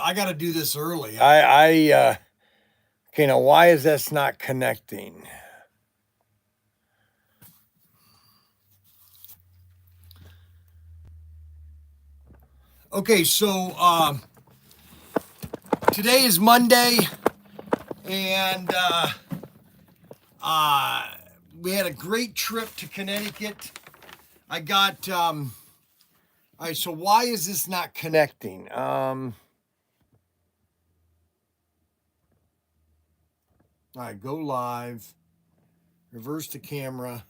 I got to do this early. Okay, now why is this not connecting? Okay, so today is Monday, and we had a great trip to Connecticut. I got, all right, so why is this not connecting? All right, go live, reverse the camera.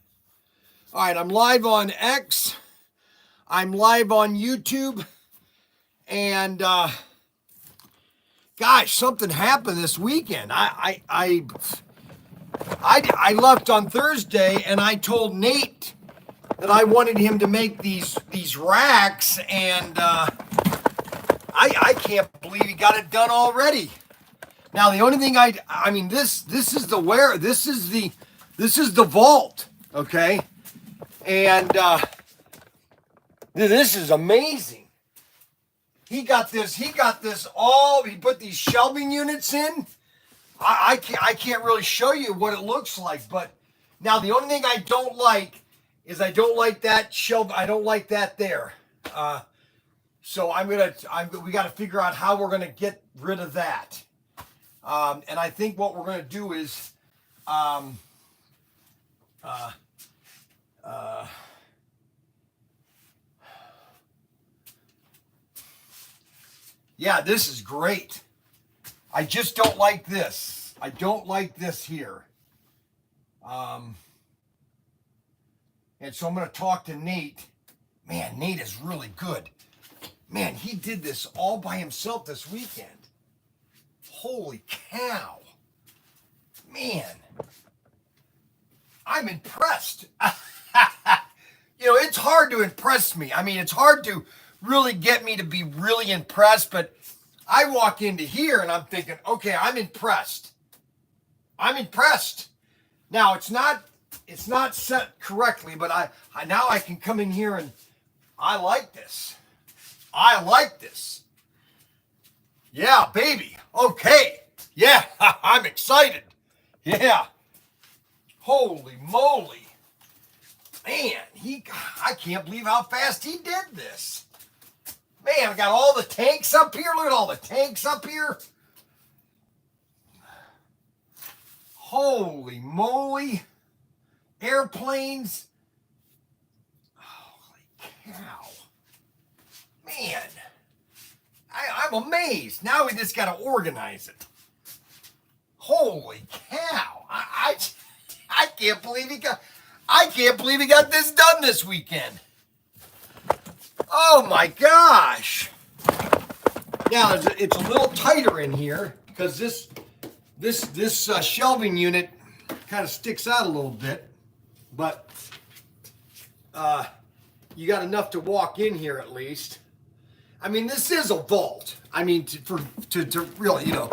All right, I'm live on X. I'm live on YouTube. And gosh, something happened this weekend. I left on Thursday, and I told Nate that I wanted him to make these racks, and I can't believe he got it done already. Now the only thing I mean this is the vault, okay, and this is amazing. He got this all, he put these shelving units in. I can't really show you what it looks like, but now the only thing I don't like is I don't like that shelf. I don't like that there. So we got to figure out how we're gonna get rid of that. And I think what we're gonna do is, yeah, this is great. I just don't like this. I don't like this here. And so I'm going to talk to Nate. Man, Nate is really good. Man, he did this all by himself this weekend. Holy cow. Man, I'm impressed. You know, it's hard to impress me. I mean, it's hard to really get me to be really impressed, but I walk into here and I'm thinking, okay, I'm impressed. I'm impressed. Now it's not set correctly, but I now I can come in here and I like this. I like this. Yeah, baby. Okay. Yeah, I'm excited. Yeah. Holy moly. Man, I can't believe how fast he did this. Man, I got all the tanks up here. Look at all the tanks up here. Holy moly. Airplanes. Holy cow. Man, I'm amazed. Now we just got to organize it. Holy cow. I can't believe he got this done this weekend. Oh my gosh! Now it's a little tighter in here because this shelving unit kind of sticks out a little bit, but you got enough to walk in here at least. I mean, this is a vault. I mean, to really, you know.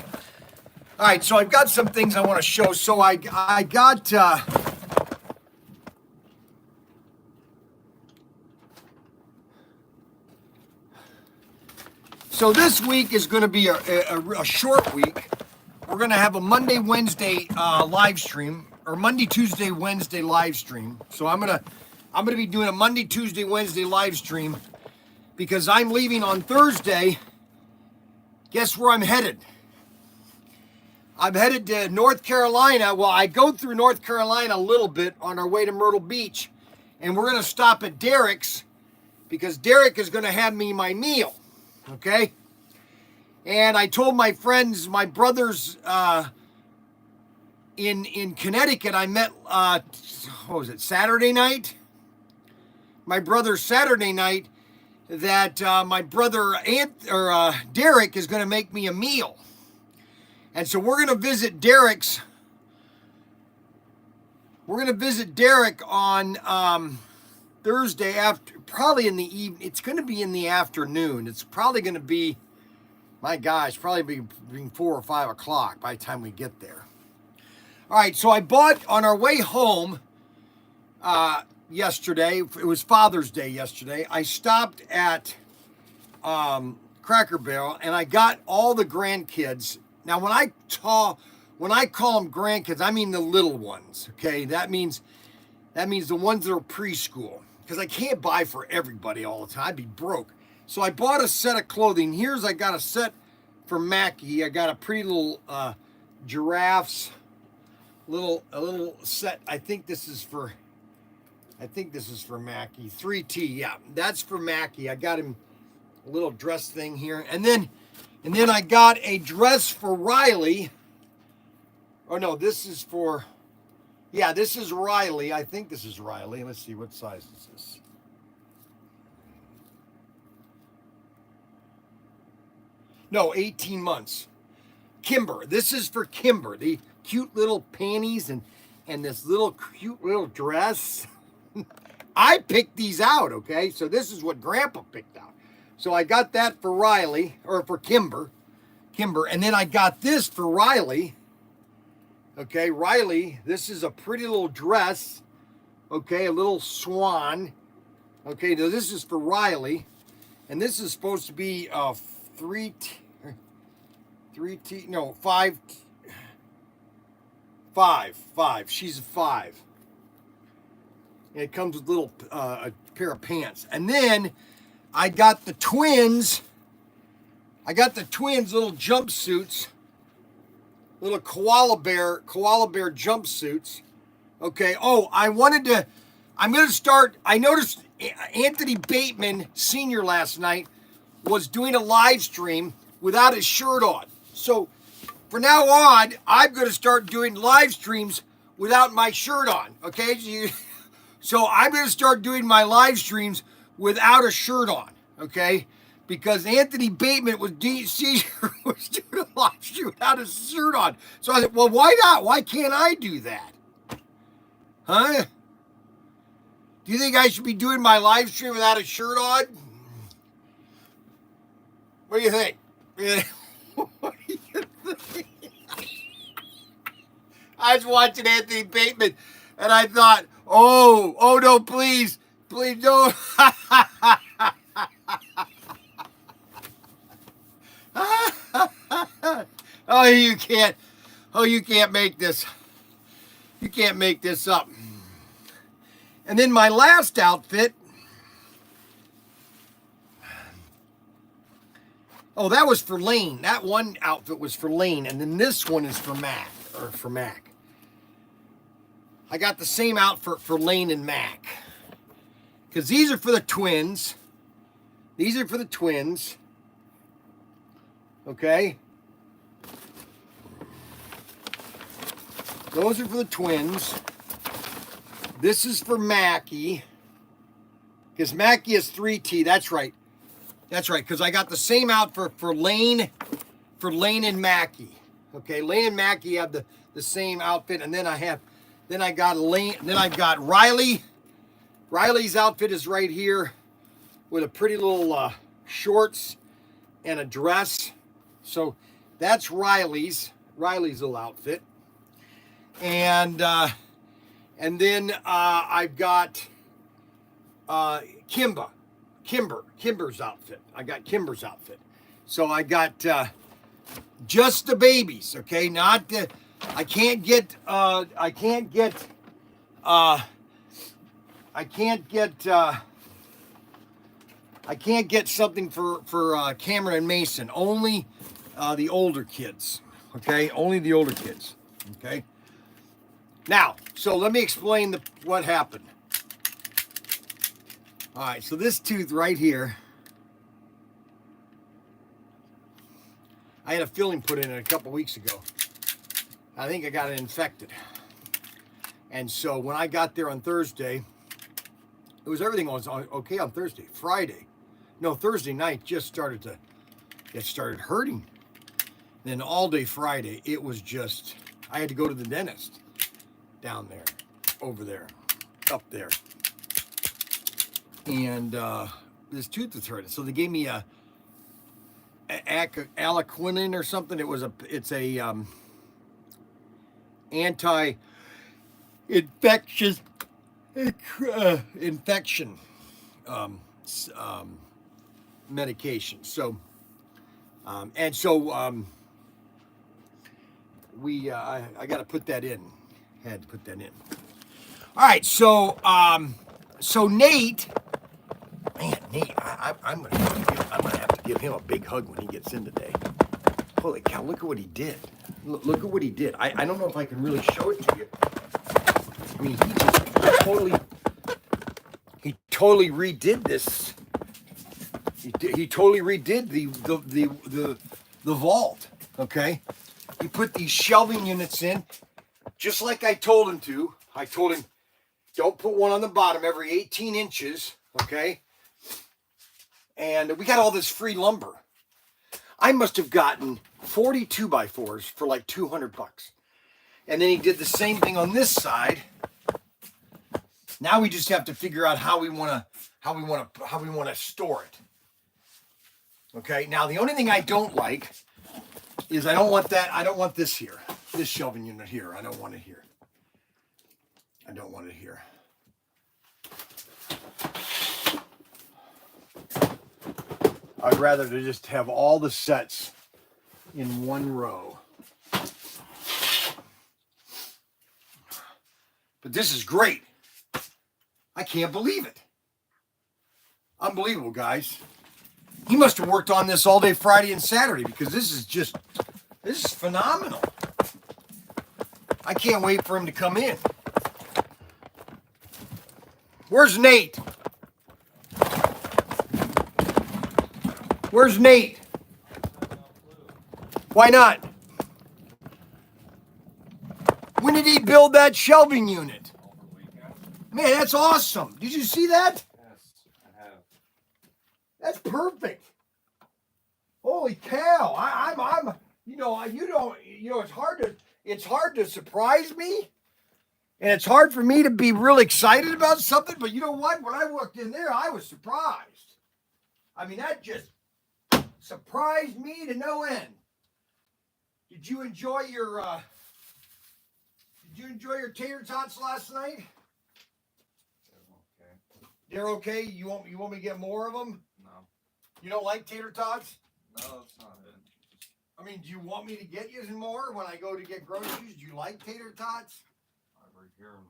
All right, so I've got some things I want to show. So I got. So this week is going to be a short week. We're going to have a Monday, Wednesday live stream, or Monday, Tuesday, Wednesday live stream. So I'm gonna be doing a Monday, Tuesday, Wednesday live stream because I'm leaving on Thursday. Guess where I'm headed? I'm headed to North Carolina. Well, I go through North Carolina a little bit on our way to Myrtle Beach, and we're going to stop at Derek's because Derek is going to have me my meal. Okay, and I told my friends, my brothers in Connecticut. I met what was it, Saturday night? My brother Saturday night that my brother Derek is going to make me a meal, and so we're going to visit Derek's. We're going to visit Derek on Thursday after, probably in the evening. It's going to be in the afternoon. It's probably going to be, my gosh, probably between 4 or 5 o'clock by the time we get there. All right, so I bought on our way home yesterday. It was Father's Day yesterday. I stopped at Cracker Barrel, and I got all the grandkids. Now, when I call them grandkids, I mean the little ones. Okay, that means the ones that are preschool, because I can't buy for everybody all the time. I'd be broke. So I bought a set of clothing. I got a set for Mackie. I got a pretty little giraffes, a little set. I think this is for Mackie. 3T, yeah, that's for Mackie. I got him a little dress thing here, and then I got a dress for Riley. Oh no, this is Riley. I think this is Riley. Let's see, what size is this? No, 18 months. Kimber. This is for Kimber. The cute little panties and this little cute little dress. I picked these out, okay? So this is what Grandpa picked out. So I got that for Riley, or for Kimber, and then I got this for Riley. Okay, Riley, this is a pretty little dress. Okay, a little swan. Okay, now this is for Riley, and this is supposed to be 5. She's a 5. And it comes with a pair of pants. And then I got the twins. Little jumpsuits, little koala bear jumpsuits. Okay. Oh, I noticed Anthony Bateman Sr. last night was doing a live stream without his shirt on. So from now on, I'm going to start doing live streams without my shirt on. Okay. So I'm going to start doing my live streams without a shirt on, okay? Because Anthony Bateman was doing a live stream without a shirt on. So I said, well, why not? Why can't I do that? Huh? Do you think I should be doing my live stream without a shirt on? What do you think? What do you think? I was watching Anthony Bateman, and I thought, oh no, please don't. You can't make this. You can't make this up. And then my last outfit. Oh, that was for Lane. That one outfit was for Lane, and then this one is for Mac. I got the same outfit for Lane and Mac. Because these are for the twins. Okay? Those are for the twins. This is for Mackie. Because Mackie is 3T. That's right. Because I got the same outfit for Lane and Mackie. Okay, Lane and Mackie have the same outfit, and then I got Riley. Riley's outfit is right here with a pretty little shorts and a dress. So that's Riley's little outfit. And then I've got Kimber's outfit. I got Kimber's outfit. So I got just the babies, okay? Not the, I can't get something for Cameron and Mason. Only the older kids, okay? Only the older kids, okay? Now, so let me explain what happened. All right, so this tooth right here, I had a filling put in it a couple weeks ago. I think I got it infected. And so when I got there on Thursday, everything was okay on Thursday. Thursday night it started hurting. Then all day Friday, it was just, I had to go to the dentist down there, over there, up there. And this tooth was hurting. So they gave me a aliquinin or something. It's a anti-infectious infection medication. So And so I got to put that in. Had to put that in. All right, so Nate, man, Nate, I'm gonna have to give him a big hug when he gets in today. Holy cow! Look at what he did. Look at what he did. I don't know if I can really show it to you. I mean, he totally redid this. He totally redid the vault. Okay, he put these shelving units in, just like I told him to. I told him, don't put one on the bottom every 18 inches. Okay, and we got all this free lumber. I must have gotten 40 2x4s for like $200. And then he did the same thing on this side. Now we just have to figure out how we want to store it. Okay. Now the only thing I don't like is I don't want this here. This shelving unit here. I don't want it here. I don't want it here. I'd rather to just have all the sets in one row. But this is great. I can't believe it. Unbelievable, guys. He must have worked on this all day Friday and Saturday, because this is phenomenal. I can't wait for him to come in. Where's Nate? Where's Nate? Why not? When did he build that shelving unit? Man, that's awesome. Did you see that? Yes, I have. That's perfect. Holy cow. I'm it's hard to surprise me. And it's hard for me to be real excited about something, but you know what? When I walked in there, I was surprised. I mean, that just surprised me to no end. Did you enjoy your tater tots last night? Okay. They're okay. You want me to get more of them? No. You don't like tater tots? No, that's not it. I mean, do you want me to get you some more when I go to get groceries? Do you like tater tots? Over here and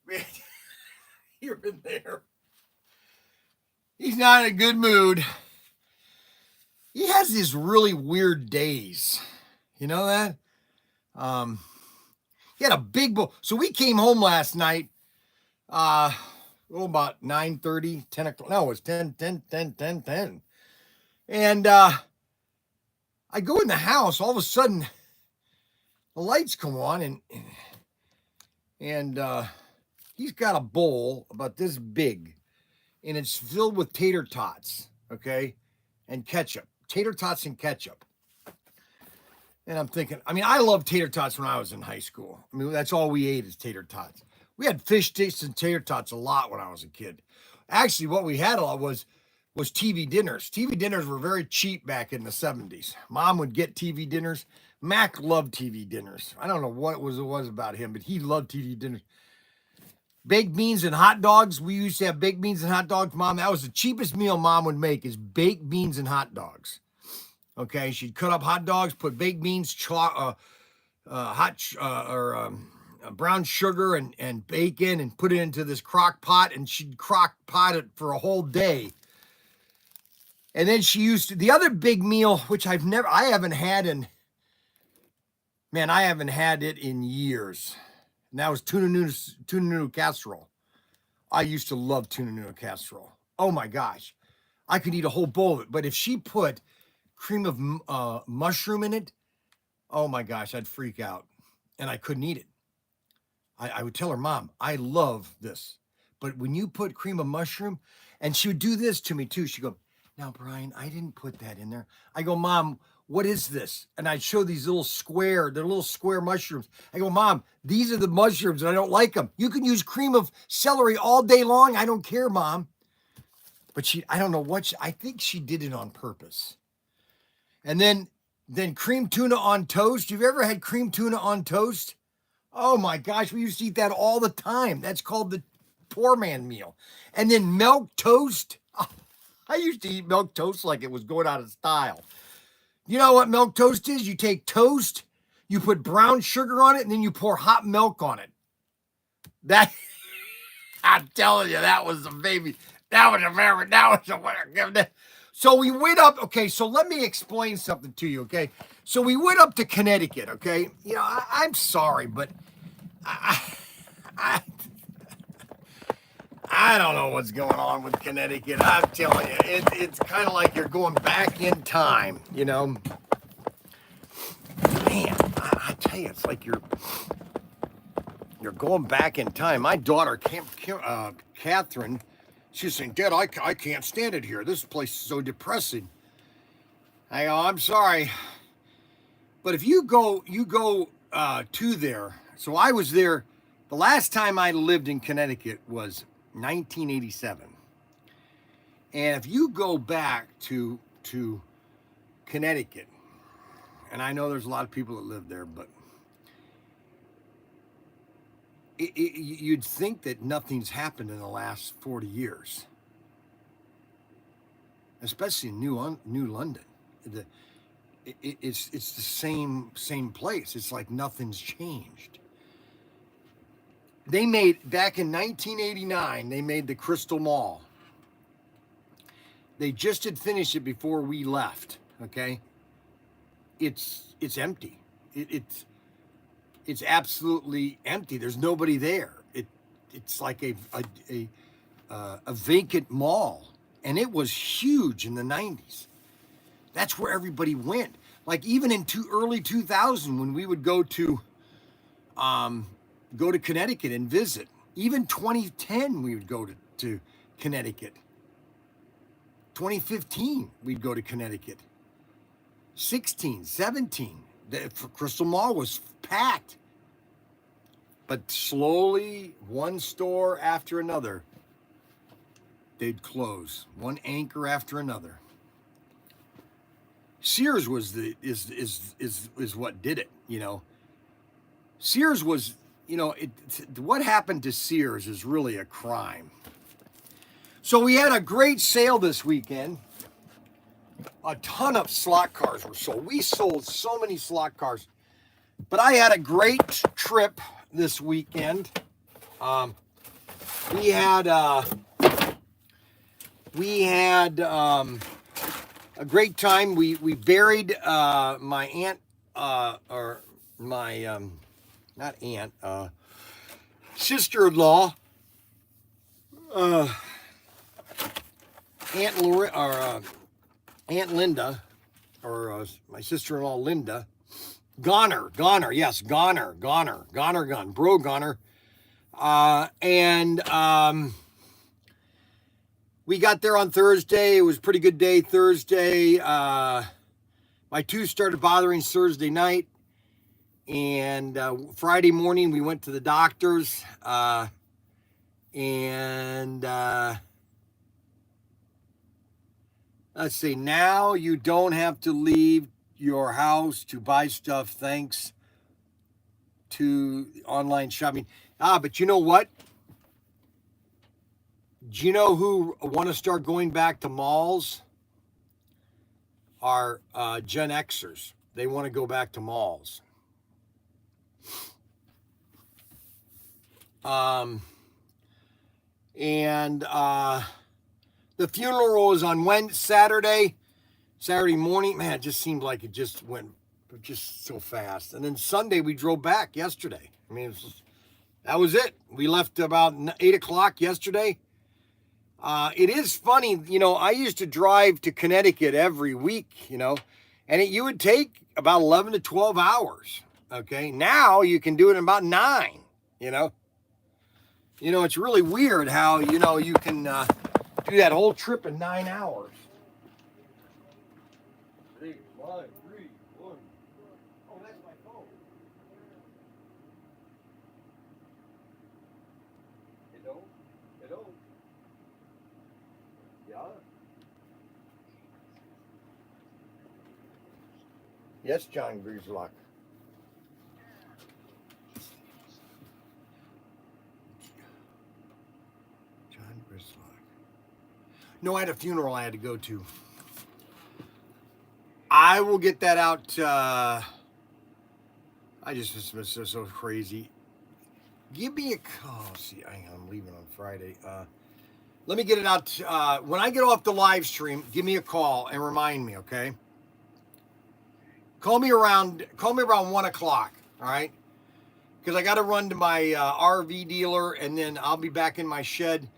there. Here and there. He's not in a good mood. He has these really weird days. You know that? He had a big bowl. So we came home last night, about 9:30, 10 o'clock. No, it was 10. And I go in the house, all of a sudden, the lights come on, and he's got a bowl about this big, and it's filled with tater tots, okay, and ketchup. Tater tots and ketchup. And I'm thinking, I mean, I loved tater tots when I was in high school. I mean, that's all we ate is tater tots. We had fish sticks and tater tots a lot when I was a kid. Actually, what we had a lot was TV dinners. TV dinners were very cheap back in the 70s. Mom would get TV dinners. Mac loved TV dinners. I don't know what it was about him, but he loved TV dinners. Baked beans and hot dogs. We used to have baked beans and hot dogs. Mom, that was the cheapest meal Mom would make, is baked beans and hot dogs. Okay, she'd cut up hot dogs, put baked beans, brown sugar and bacon, and put it into this crock pot, and she'd crock pot it for a whole day. And then she used to, the other big meal, which I haven't had it in years. And that was tuna noodle casserole. I used to love tuna noodle casserole. Oh my gosh. I could eat a whole bowl of it. But if she put cream of mushroom in it, oh my gosh, I'd freak out. And I couldn't eat it. I would tell her, Mom, I love this. But when you put cream of mushroom, and she would do this to me too. She'd go, now, Brian, I didn't put that in there. I go, Mom, what is this? And I'd show these little square mushrooms. I go, Mom, these are the mushrooms and I don't like them. You can use cream of celery all day long. I don't care, Mom. But I don't know I think she did it on purpose. And then cream tuna on toast. You've ever had cream tuna on toast? Oh my gosh, we used to eat that all the time. That's called the poor man meal. And then milk toast. I used to eat milk toast like it was going out of style. You know what milk toast is? You take toast, you put brown sugar on it, and then you pour hot milk on it. That, I'm telling you, that was a baby. That was a very, that was a winner. So we went up, okay, so let me explain something to you, okay? So we went up to Connecticut, okay? You know, I'm sorry, but I, I, I don't know what's going on with Connecticut. I'm telling you, it's kind of like you're going back in time, you know? Man, I tell you, it's like you're going back in time. My daughter, Catherine, she's saying, Dad, I can't stand it here. This place is so depressing. I go, I'm sorry. But if you go to there, so I was there, the last time I lived in Connecticut was 1987. And if you go back to Connecticut, and I know there's a lot of people that live there, but you'd think that nothing's happened in the last 40 years, especially in New London. It's the same place. It's like nothing's changed. They made, back in 1989, they made the Crystal Mall. They just had finished it before we left. Okay, it's empty. It's absolutely empty. There's nobody there. It's like a vacant mall, and it was huge in the 90s. That's where everybody went. Like even in early 2000, when we would go to Connecticut and visit. Even 2010, we would go to Connecticut. 2015, we'd go to Connecticut. 16, 17, the Crystal Mall was packed. But slowly, one store after another, they'd close. One anchor after another. Sears was is what did it, you know. Sears was, you know, what happened to Sears is really a crime. So we had a great sale this weekend. A ton of slot cars were sold. We sold so many slot cars. But I had a great trip this weekend. We had a great time. We buried my aunt, or my not aunt, sister-in-law, Aunt Linda, or my sister-in-law Linda. Goner, yes, Goner, bro Goner. And we got there on Thursday. It was a pretty good day Thursday. My tooth started bothering Thursday night. And Friday morning, we went to the doctor's. Let's see, now you don't have to leave your house to buy stuff thanks to online shopping. But you know what? Do you know who want to start going back to malls? Are Gen Xers. They want to go back to malls. The funeral was on Saturday morning. Man, it just seemed like it just went just so fast. And then Sunday we drove back yesterday. I mean, that was it. We left about 8 o'clock yesterday. It is funny, you know, I used to drive to Connecticut every week, you know, and you would take about 11 to 12 hours. Okay. Now you can do it in about 9, you know. You know, it's really weird how, you know, you can do that whole trip in 9 hours. 3, 5, 3, 1. Oh, that's my phone. Hello? Yeah? Yes, John Grieslock. No, I had a funeral I had to go to. I will get that out. I just was so crazy. Give me a call. See, I'm leaving on Friday. Let me get it out. When I get off the live stream, give me a call and remind me, okay? Call me around 1:00. All right, because I got to run to my RV dealer, and then I'll be back in my shed.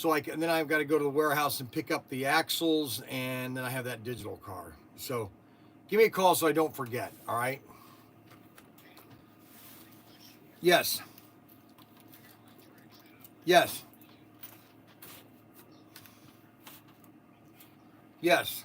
And then I've got to go to the warehouse and pick up the axles, and then I have that digital car. So give me a call so I don't forget. All right. Yes. Yes. Yes.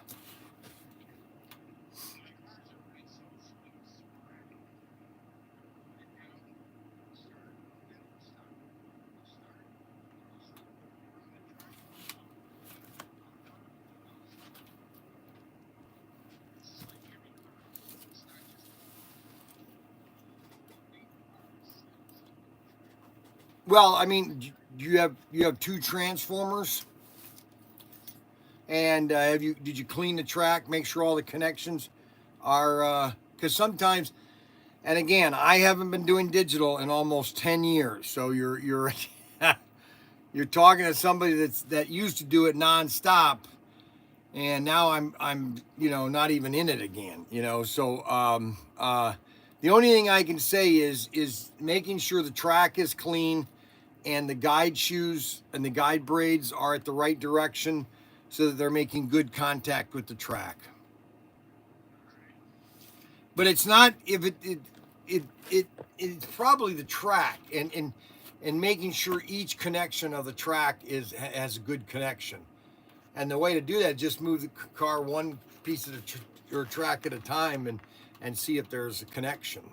Well, I mean, you have two transformers, and did you clean the track? Make sure all the connections are because sometimes, and again, I haven't been doing digital in almost 10 years, so you're you're talking to somebody that used to do it nonstop, and now I'm not even in it again, So the only thing I can say is making sure the track is clean and the guide shoes and the guide braids are at the right direction so that they're making good contact with the track. But it's not if it's probably the track and making sure each connection of the track has a good connection. And the way to do that is just move the car one piece of the track at a time and see if there's a connection.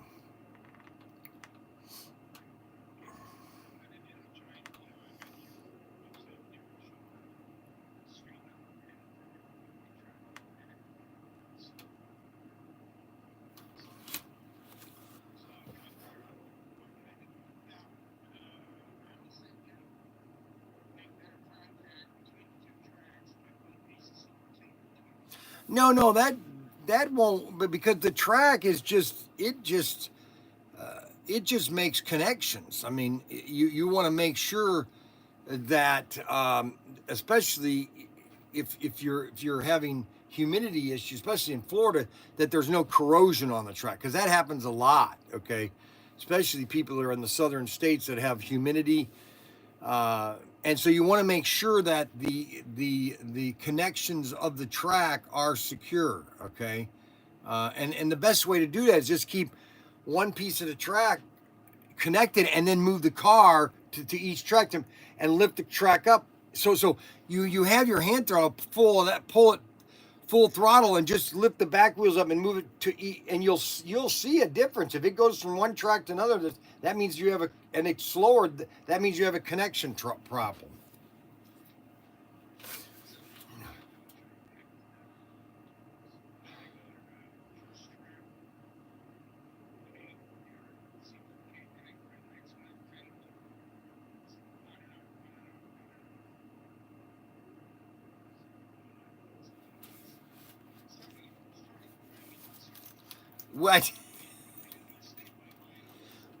No, that won't. But because the track is it just makes connections. I mean, you want to make sure that, especially if you're having humidity issues, especially in Florida, that there's no corrosion on the track because that happens a lot. Okay, especially people that are in the southern states that have humidity. And so you want to make sure that the connections of the track are secure, okay? And the best way to do that is just keep one piece of the track connected and then move the car to each track and lift the track up. So you have your hand throttle full of that, pull it full throttle and just lift the back wheels up and move it to E, and you'll see a difference. If it goes from one track to another, that means you have and it's slower. That means you have a connection problem. What?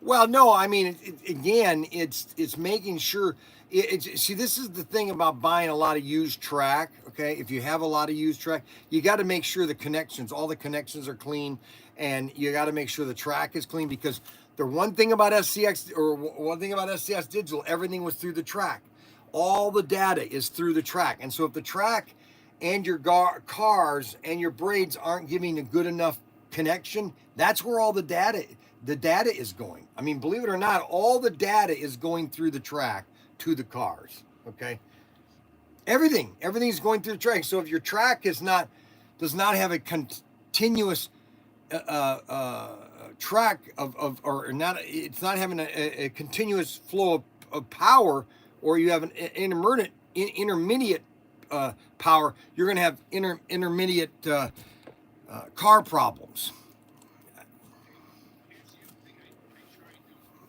Well, no, I mean, again, it's making sure. See, this is the thing about buying a lot of used track. Okay, if you have a lot of used track, you got to make sure all the connections are clean, and you got to make sure the track is clean because the one thing about SCS Digital, everything was through the track. All the data is through the track, and so if the track and your cars and your braids aren't giving a good enough connection, that's where all the data is going. I mean, believe it or not, all the data is going through the track to the cars. Okay, everything's going through the track. So if your track does not have a continuous track or not, it's not having a continuous flow of power, or you have an intermediate power, you're going to have intermediate car problems.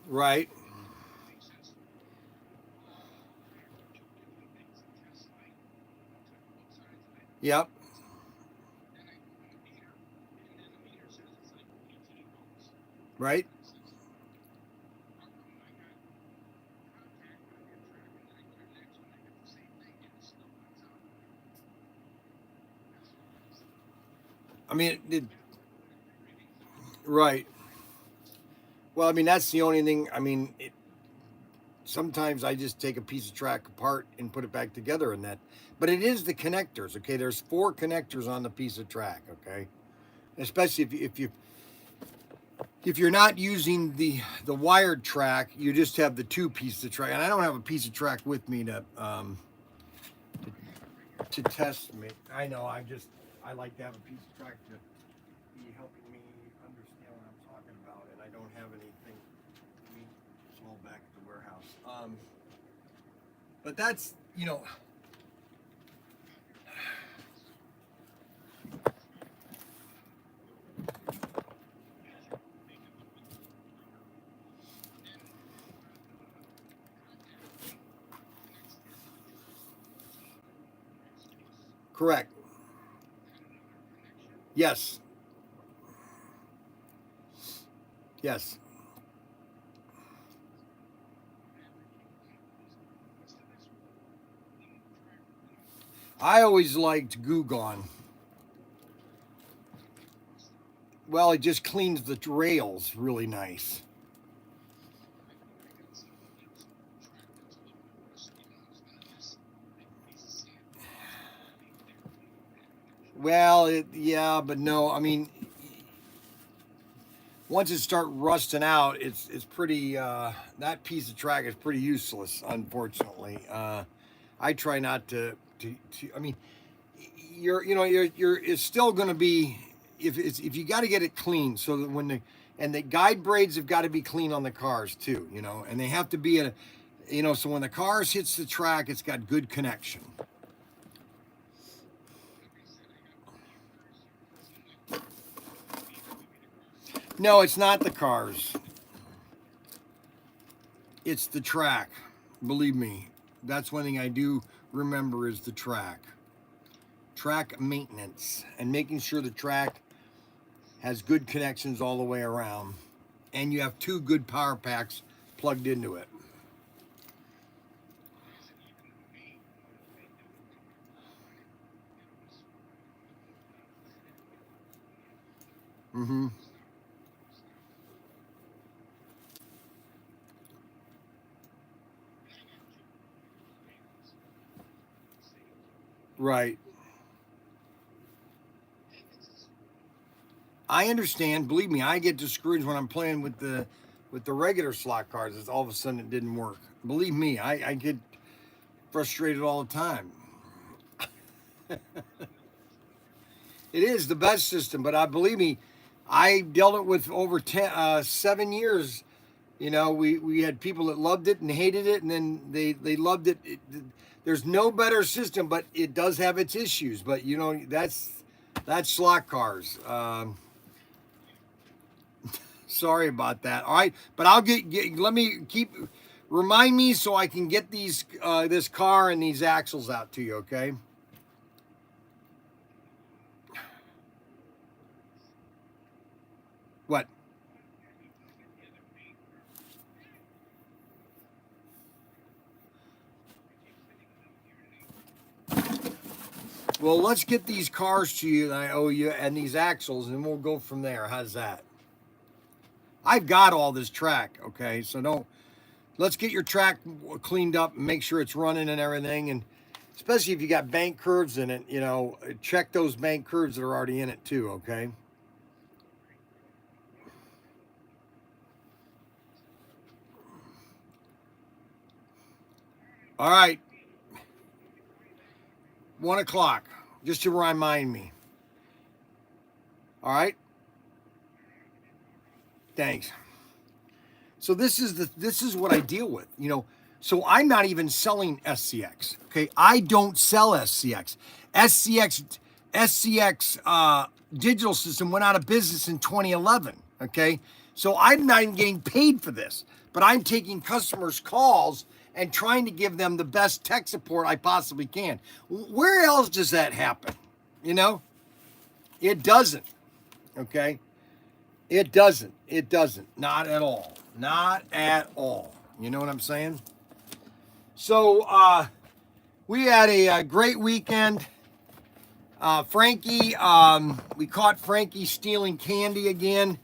Right. Yep. right? I mean, right. Well, I mean, that's the only thing. I mean, sometimes I just take a piece of track apart and put it back together, and that. But it is the connectors. Okay, there's 4 connectors on the piece of track. Okay, especially if you're not using the wired track, you just have the 2 pieces of track. And I don't have a piece of track with me to test me. I know. I like to have a piece of track to be helping me understand what I'm talking about, and I don't have anything. I mean, it's all back at the warehouse. But that's, correct. Yes. Yes. I always liked Goo Gone. Well, it just cleans the rails really nice. Well, yeah, but no. I mean, once it start rusting out, it's pretty. That piece of track is pretty useless, unfortunately. I try not to. I mean, you're it's still going to be if you got to get it clean so that the guide braids have got to be clean on the cars too, and they have to be so when the cars hits the track, it's got good connection. No, it's not the cars. It's the track. Believe me, that's one thing I do remember is the track. Track maintenance and making sure the track has good connections all the way around, and you have 2 good power packs plugged into it. Mm-hmm. Right. I understand. Believe me, I get discouraged when I'm playing with the regular slot cards. It's all of a sudden it didn't work. Believe me, I get frustrated all the time. It is the best system, but I believe me, I dealt it with over 7 years. We had people that loved it and hated it, and then they loved it. There's no better system, but it does have its issues. But that's slot cars. Sorry about that. All right, but I'll let me remind me so I can get this car and these axles out to you. Okay. What? Well, let's get these cars to you that I owe you and these axles, and we'll go from there. How's that? I've got all this track. Okay, so don't. Let's get your track cleaned up and make sure it's running and everything, and especially if you got bank curves in it, check those bank curves that are already in it too. Okay. All right. 1 o'clock, just to remind me. All right. Thanks. So this is what I deal with. So I'm not even selling SCX. Okay, I don't sell SCX. SCX digital system went out of business in 2011. Okay, so I'm not even getting paid for this, but I'm taking customers' calls and trying to give them the best tech support I possibly can. Where else does that happen? It doesn't. Okay. It doesn't. It doesn't. Not at all. Not at all. You know what I'm saying? So we had a great weekend. Frankie, we caught Frankie stealing candy again.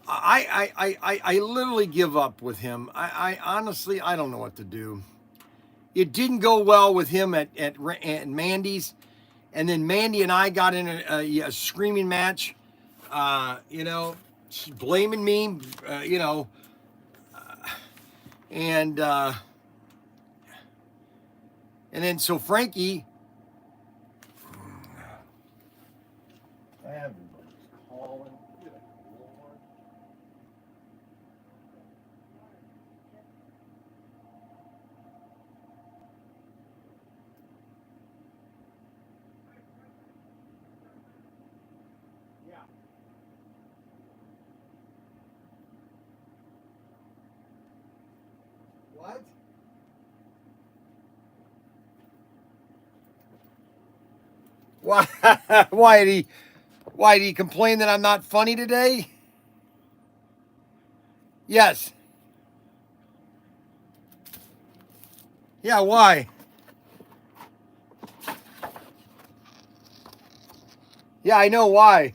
I literally give up with him. I honestly, I don't know what to do. It didn't go well with him at Mandy's. And then Mandy and I got in a screaming match. You know, she's blaming me, you know. And then so Frankie. Everybody's calling. Good Lord. Yeah. What? Why? Why did he complain that I'm not funny today? Yes. Yeah, why? Yeah, I know why.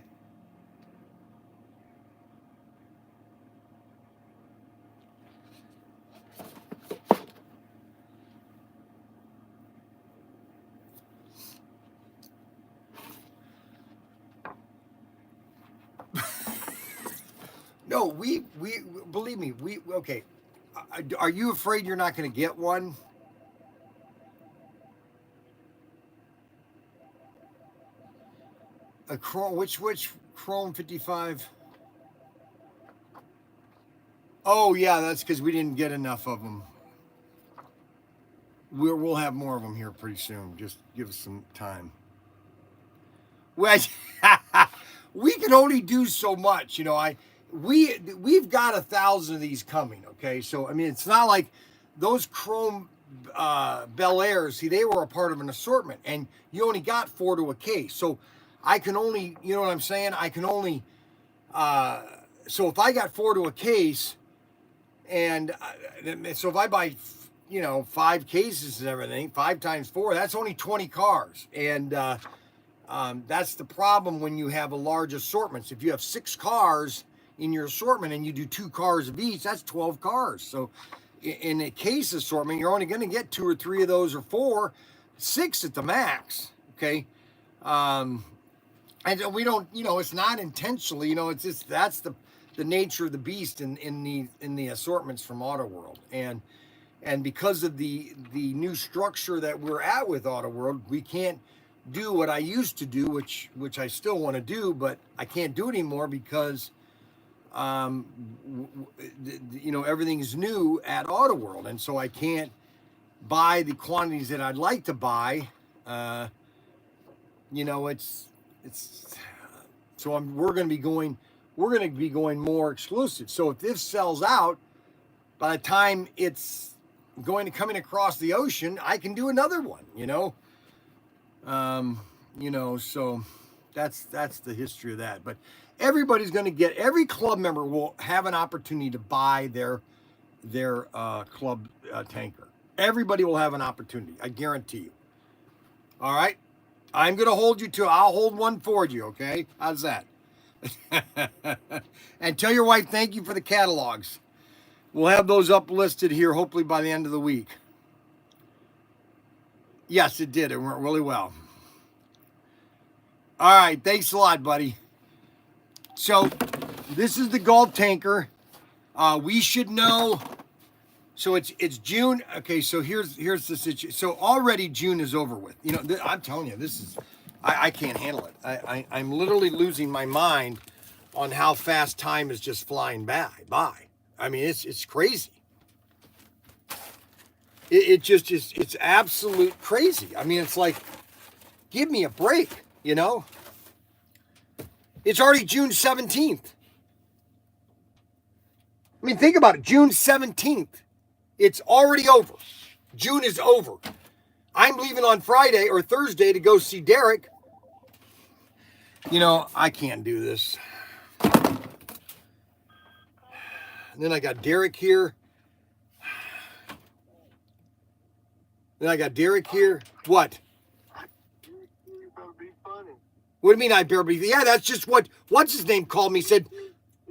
No, we believe me, we okay. Are you afraid you're not going to get one? A Chrome, which Chrome 55? Oh yeah, that's because we didn't get enough of them. We'll have more of them here pretty soon. Just give us some time. Well, we can only do so much, you know. We've got 1,000 of these coming. Okay, so I mean, it's not like those Chrome Bel Airs. See, they were a part of an assortment, and you only got 4 to a case. So I can only, you know what I'm saying? I can only. So if I got 4 to a case, and so if I buy, you know, 5 cases and everything, 5 times 4, that's only 20 cars, and that's the problem when you have a large assortment. If you have 6 cars in your assortment and you do 2 cars of each, that's 12 cars. So in a case assortment, you're only going to get 2 or 3 of those, or 4, 6 at the max. Okay. And we don't, you know, it's not intentionally, you know, it's just, that's the nature of the beast in the assortments from Auto World. And because of the new structure that we're at with Auto World, we can't do what I used to do, which I still want to do, but I can't do it anymore because you know, everything's new at Auto World, and so I can't buy the quantities that I'd like to buy. You know, it's so we're going to be going more exclusive. So if this sells out, by the time it's going to coming across the ocean, I can do another one, you know. You know, so that's the history of that. But everybody's going to get, every club member will have an opportunity to buy their club tanker. Everybody will have an opportunity, I guarantee you. All right, I'm going to hold you to, I'll hold one for you. Okay, how's that? And tell your wife thank you for the catalogs. We'll have those up listed here hopefully by the end of the week. Yes, it did. It went really well. All right, thanks a lot, buddy. So this is the Gulf tanker. We should know. So it's June. Okay, so here's the situation. So already June is over with. You know, I'm telling you, this is, I can't handle it. I'm literally losing my mind on how fast time is just flying by. I mean, it's crazy. It just is, it's absolute crazy. I mean, it's like, give me a break, you know? It's already June 17th. I mean, think about it. June 17th. It's already over. June is over. I'm leaving on Friday or Thursday to go see Derek. You know, I can't do this. And then I got Derek here. Then I got Derek here. What? You better be funny. What do you mean I better be? Yeah, that's just what's his name called me. Said,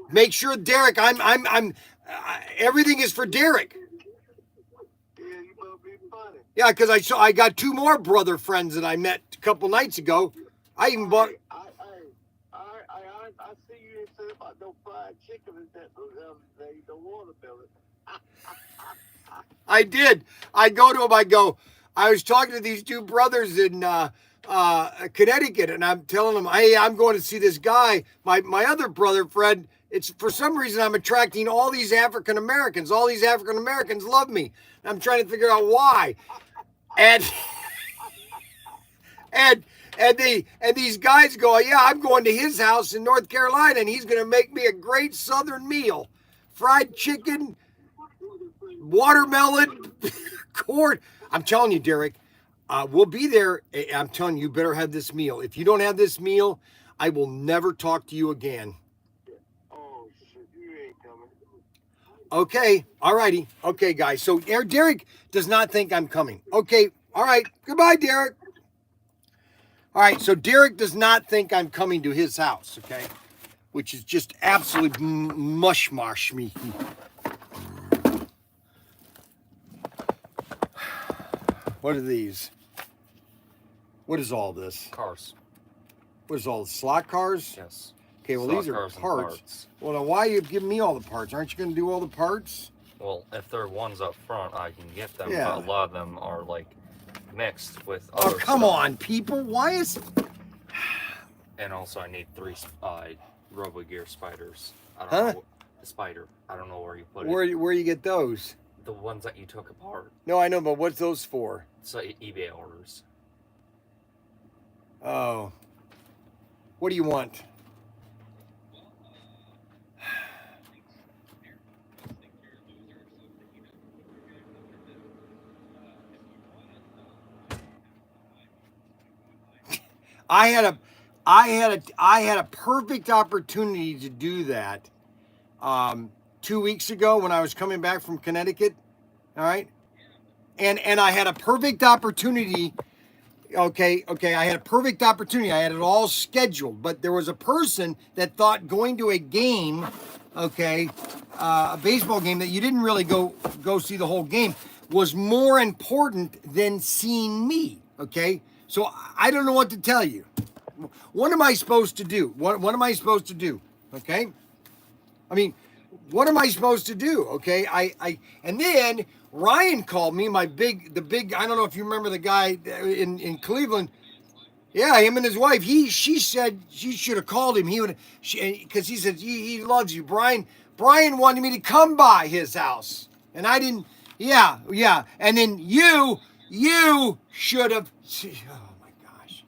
make sure Derek. Everything is for Derek. Yeah, you better be funny. Yeah, because I got two more brother friends that I met a couple nights ago. I even bought. I see you ain't said about no fried chicken and that the other day, the watermelon. I did. I go to him. I was talking to these two brothers in Connecticut, and I'm telling them, hey, I'm going to see this guy. My other brother friend. It's for some reason I'm attracting all these African Americans. All these African Americans love me. I'm trying to figure out why. And these guys go, yeah, I'm going to his house in North Carolina, and he's going to make me a great Southern meal: fried chicken, watermelon, corn. I'm telling you, Derek, we'll be there. I'm telling you, you better have this meal. If you don't have this meal, I will never talk to you again. Oh shit, you ain't coming. Okay, all righty. Okay, guys. So Derek does not think I'm coming. Okay, all right. Goodbye, Derek. All right, so Derek does not think I'm coming to his house, okay? Which is just absolute mush me. What are these? What is all this? Cars. What is all the slot cars? Yes. Okay, well, Slot these are cars and parts. Well, now why are you giving me all the parts? Aren't you going to do all the parts? Well, if there are ones up front, I can get them. Yeah. But a lot of them are like mixed with. Oh, other come stuff. on, people. Why is... And also, I need 3 RoboGear spiders. I don't Huh? know. The spider. I don't know where you put Where it. you get those? The ones that you took apart. No, I know, but what's those for? So eBay orders. Oh. What do you want? I had a perfect opportunity to do that 2 weeks ago when I was coming back from Connecticut. All right. And I had a perfect opportunity. Okay, I had a perfect opportunity. I had it all scheduled, but there was a person that thought going to a game, okay, a baseball game that you didn't really go see the whole game, was more important than seeing me. Okay, so I don't know what to tell you. What am I supposed to do? What am I supposed to do? Okay, I mean, what am I supposed to do? Okay, and then Ryan called me, the big. I don't know if you remember the guy in Cleveland. Yeah, him and his wife. She said she should have called him. Because he said he loves you. Brian wanted me to come by his house, and I didn't. Yeah. And then you should have. Oh my gosh.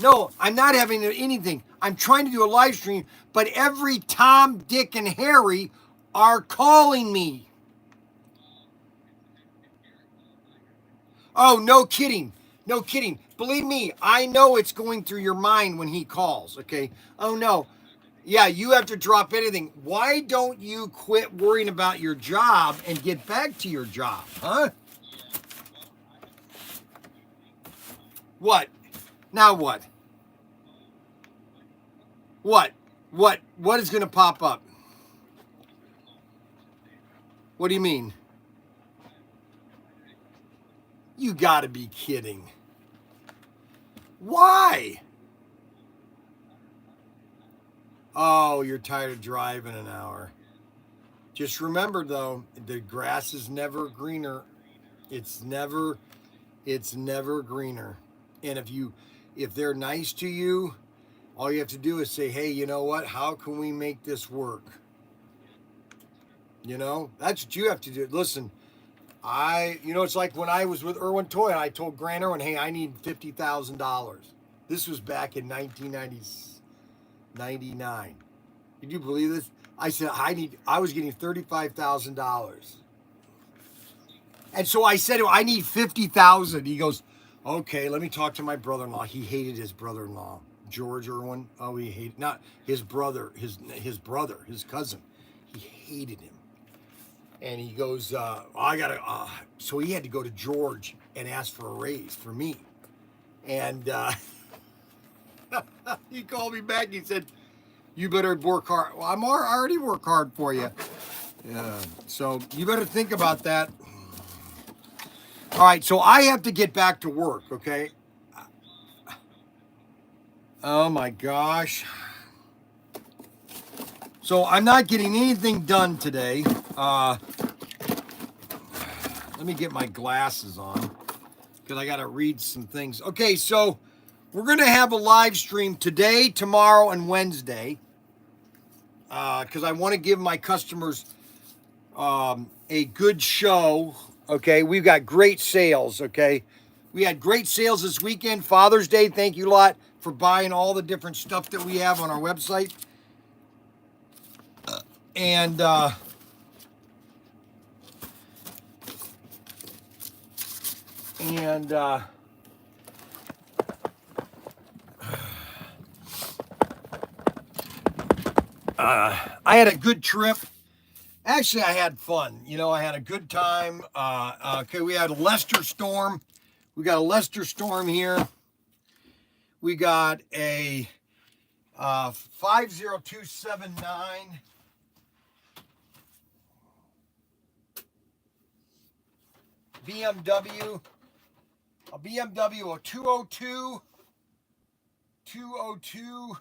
No, I'm not having anything. I'm trying to do a live stream, but every Tom, Dick, and Harry are calling me. Oh, no kidding. No kidding. Believe me, I know it's going through your mind when he calls, okay? Oh, no. Yeah, you have to drop anything. Why don't you quit worrying about your job and get back to your job, huh? What? Now what? What? What is going to pop up? What do you mean? You got to be kidding. Why? Oh, you're tired of driving an hour. Just remember, though, the grass is never greener. It's never greener. And if they're nice to you, all you have to do is say, hey, you know what? How can we make this work? You know, that's what you have to do. Listen, it's like when I was with Irwin Toy, I told Grant Irwin, hey, I need $50,000. This was back in 1999. Did you believe this? I said, I was getting $35,000. And so I said, I need $50,000. He goes, okay, let me talk to my brother-in-law. He hated his brother-in-law, George Irwin. Oh, he hated, not his brother, his brother, his cousin. He hated him. And he goes, so he had to go to George and ask for a raise for me. And he called me back. He said, you better work hard. Well, I already work hard for you. Yeah. So you better think about that. All right, so I have to get back to work, okay? Oh my gosh. So I'm not getting anything done today. Let me get my glasses on because I got to read some things. Okay, so we're going to have a live stream today, tomorrow, and Wednesday because I want to give my customers a good show. Okay, we've got great sales. Okay, we had great sales this weekend, Father's Day. Thank you a lot for buying all the different stuff that we have on our website. And I had a good trip. Actually, I had fun. You know, I had a good time. Okay, we had a Lester storm. We got a Lester storm here. We got a 50279. BMW. A BMW, a 202. 202.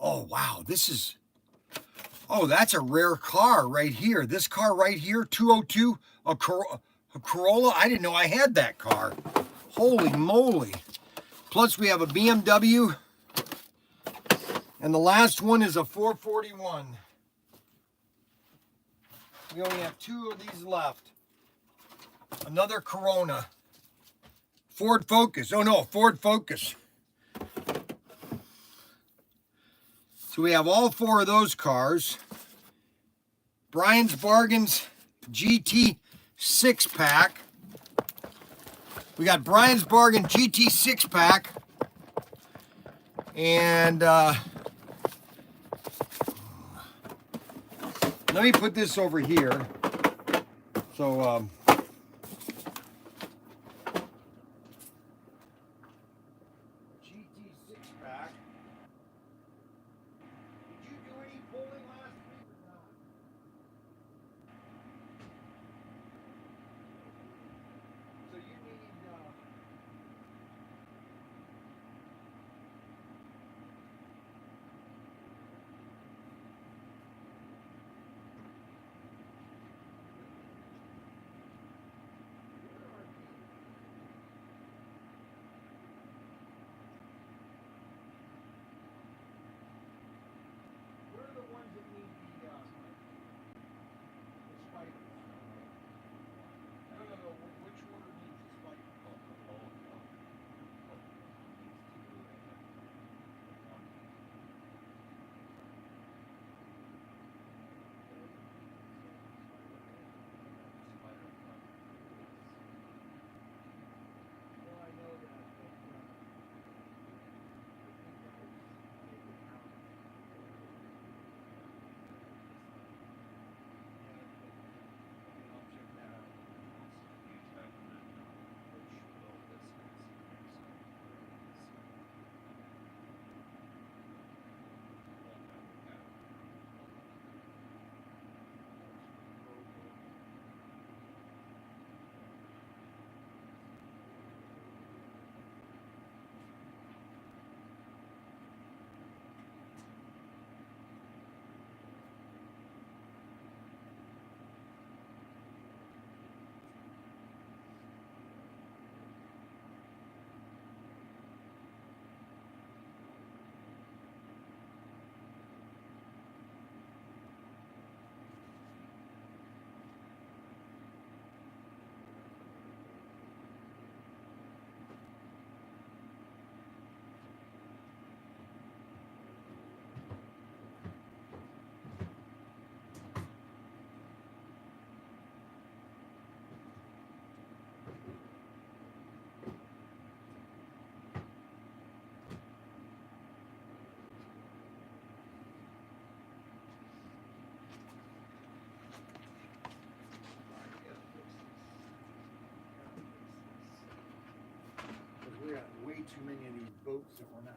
Oh, wow. That's a rare car right here. This car right here, 202, a Corolla. I didn't know I had that car. Holy moly. Plus we have a BMW. And the last one is a 441. We only have 2 of these left. Another Corona. Ford Focus. Oh no, Ford Focus. So we have all 4 of those cars. Brian's Bargains GT 6-pack. We got Brian's Bargain GT 6-pack. And let me put this over here. So GT 6-pack. Did you do any polling last week or not? So you need too many of these boats that we're not.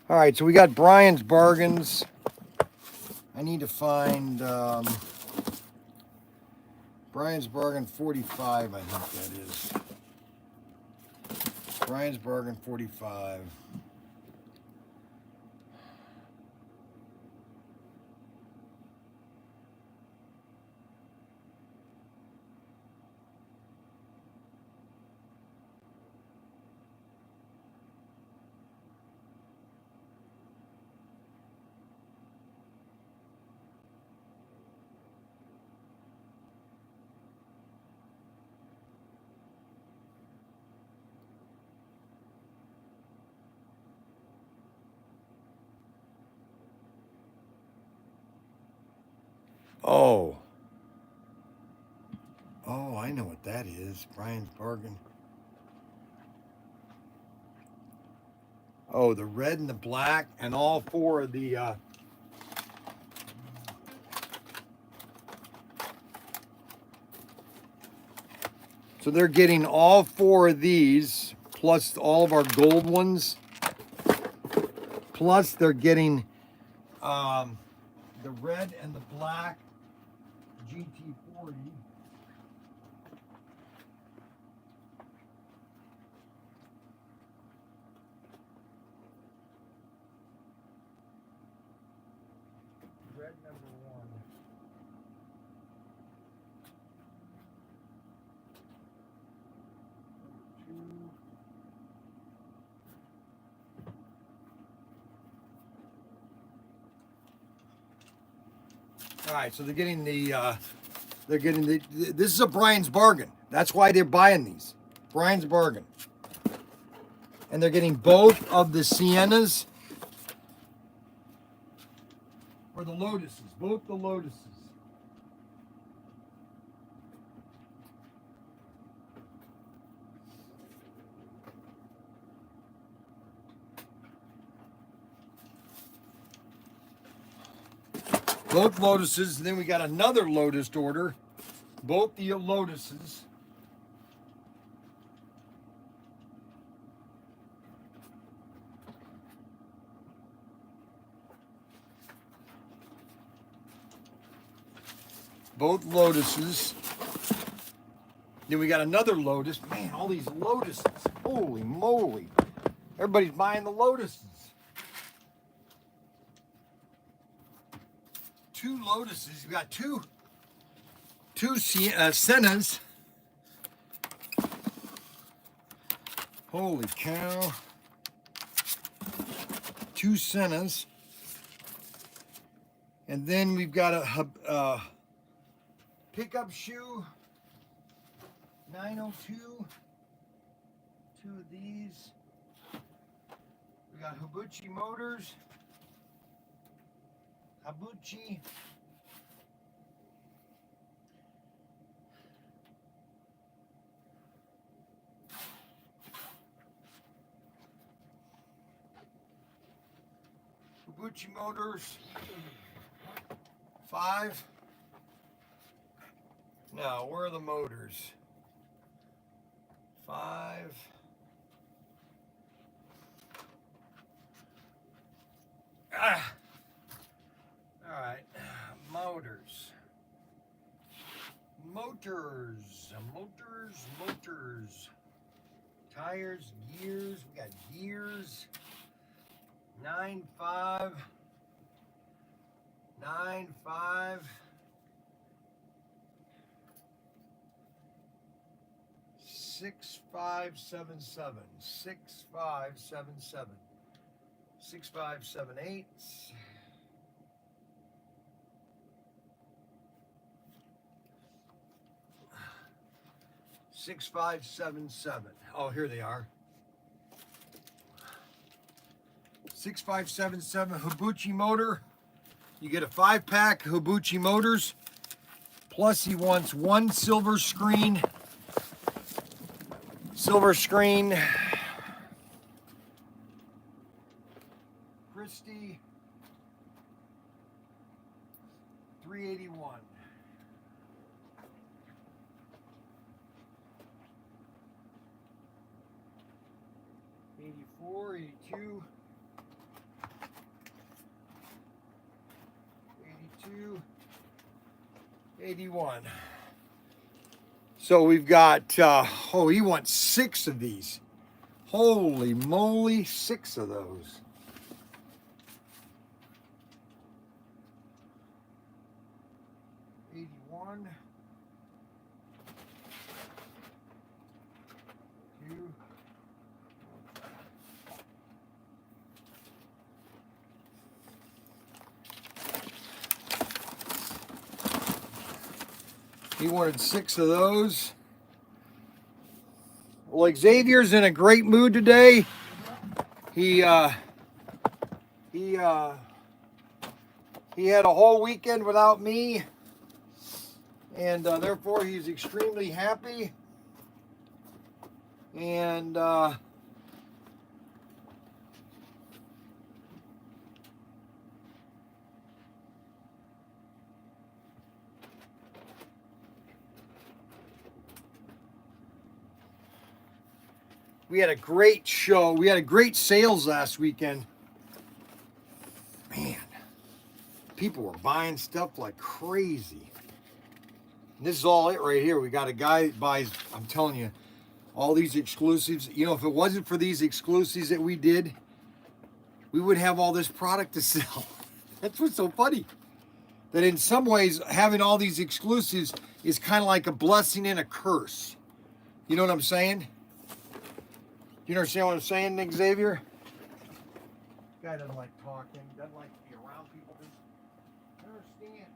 All right, so we got Brian's bargains. I need to find Brian's bargain 45, I think that is. Brian's bargain 45. Oh. Oh, I know what that is. Brian's bargain. Oh, the red and the black and all four of the so they're getting all four of these plus all of our gold ones. Plus they're getting the red and the black GT40. Red number 1. All right, so they're getting the this is a Brian's bargain. That's why they're buying these. Brian's bargain. And they're getting both of the Siennas or the Lotuses, both the Lotuses. Both Lotuses, and then we got another Lotus order. Both the Lotuses. Both Lotuses. Then we got another Lotus. Man, all these Lotuses. Holy moly. Everybody's buying the Lotuses. 2 Lotuses. We got two Sennas. Holy cow. 2 Sennas. And then we've got pickup shoe, 902. Two of these. We got Hibuchi Motors. Hibuchi. Hibuchi Motors. 5. Now, where are the motors? 5. Ah. All right, motors. Tires, gears. We got gears. 9.5. 9.5. 6577. 6577. 6578. 6577. Oh, here they are. 6577 Hibuchi motor. You get a 5-pack Hibuchi motors. Plus he wants one silver screen. Christie 381. 84, 82, 82, 81. So we've got, oh, he wants 6 of these. Holy moly, 6 of those. One, 2, he wanted 6 of those. Well, Xavier's in a great mood today. He had a whole weekend without me. And therefore he's extremely happy. And we had a great show. We had a great sales last weekend. Man, people were buying stuff like crazy. And this is all it right here. We got a guy that buys, I'm telling you, all these exclusives. You know, if it wasn't for these exclusives that we did, we would have all this product to sell. That's what's so funny. That in some ways, having all these exclusives is kind of like a blessing and a curse. You know what I'm saying? You understand what I'm saying, Nick Xavier? Guy doesn't like talking, doesn't like to be around people. I understand.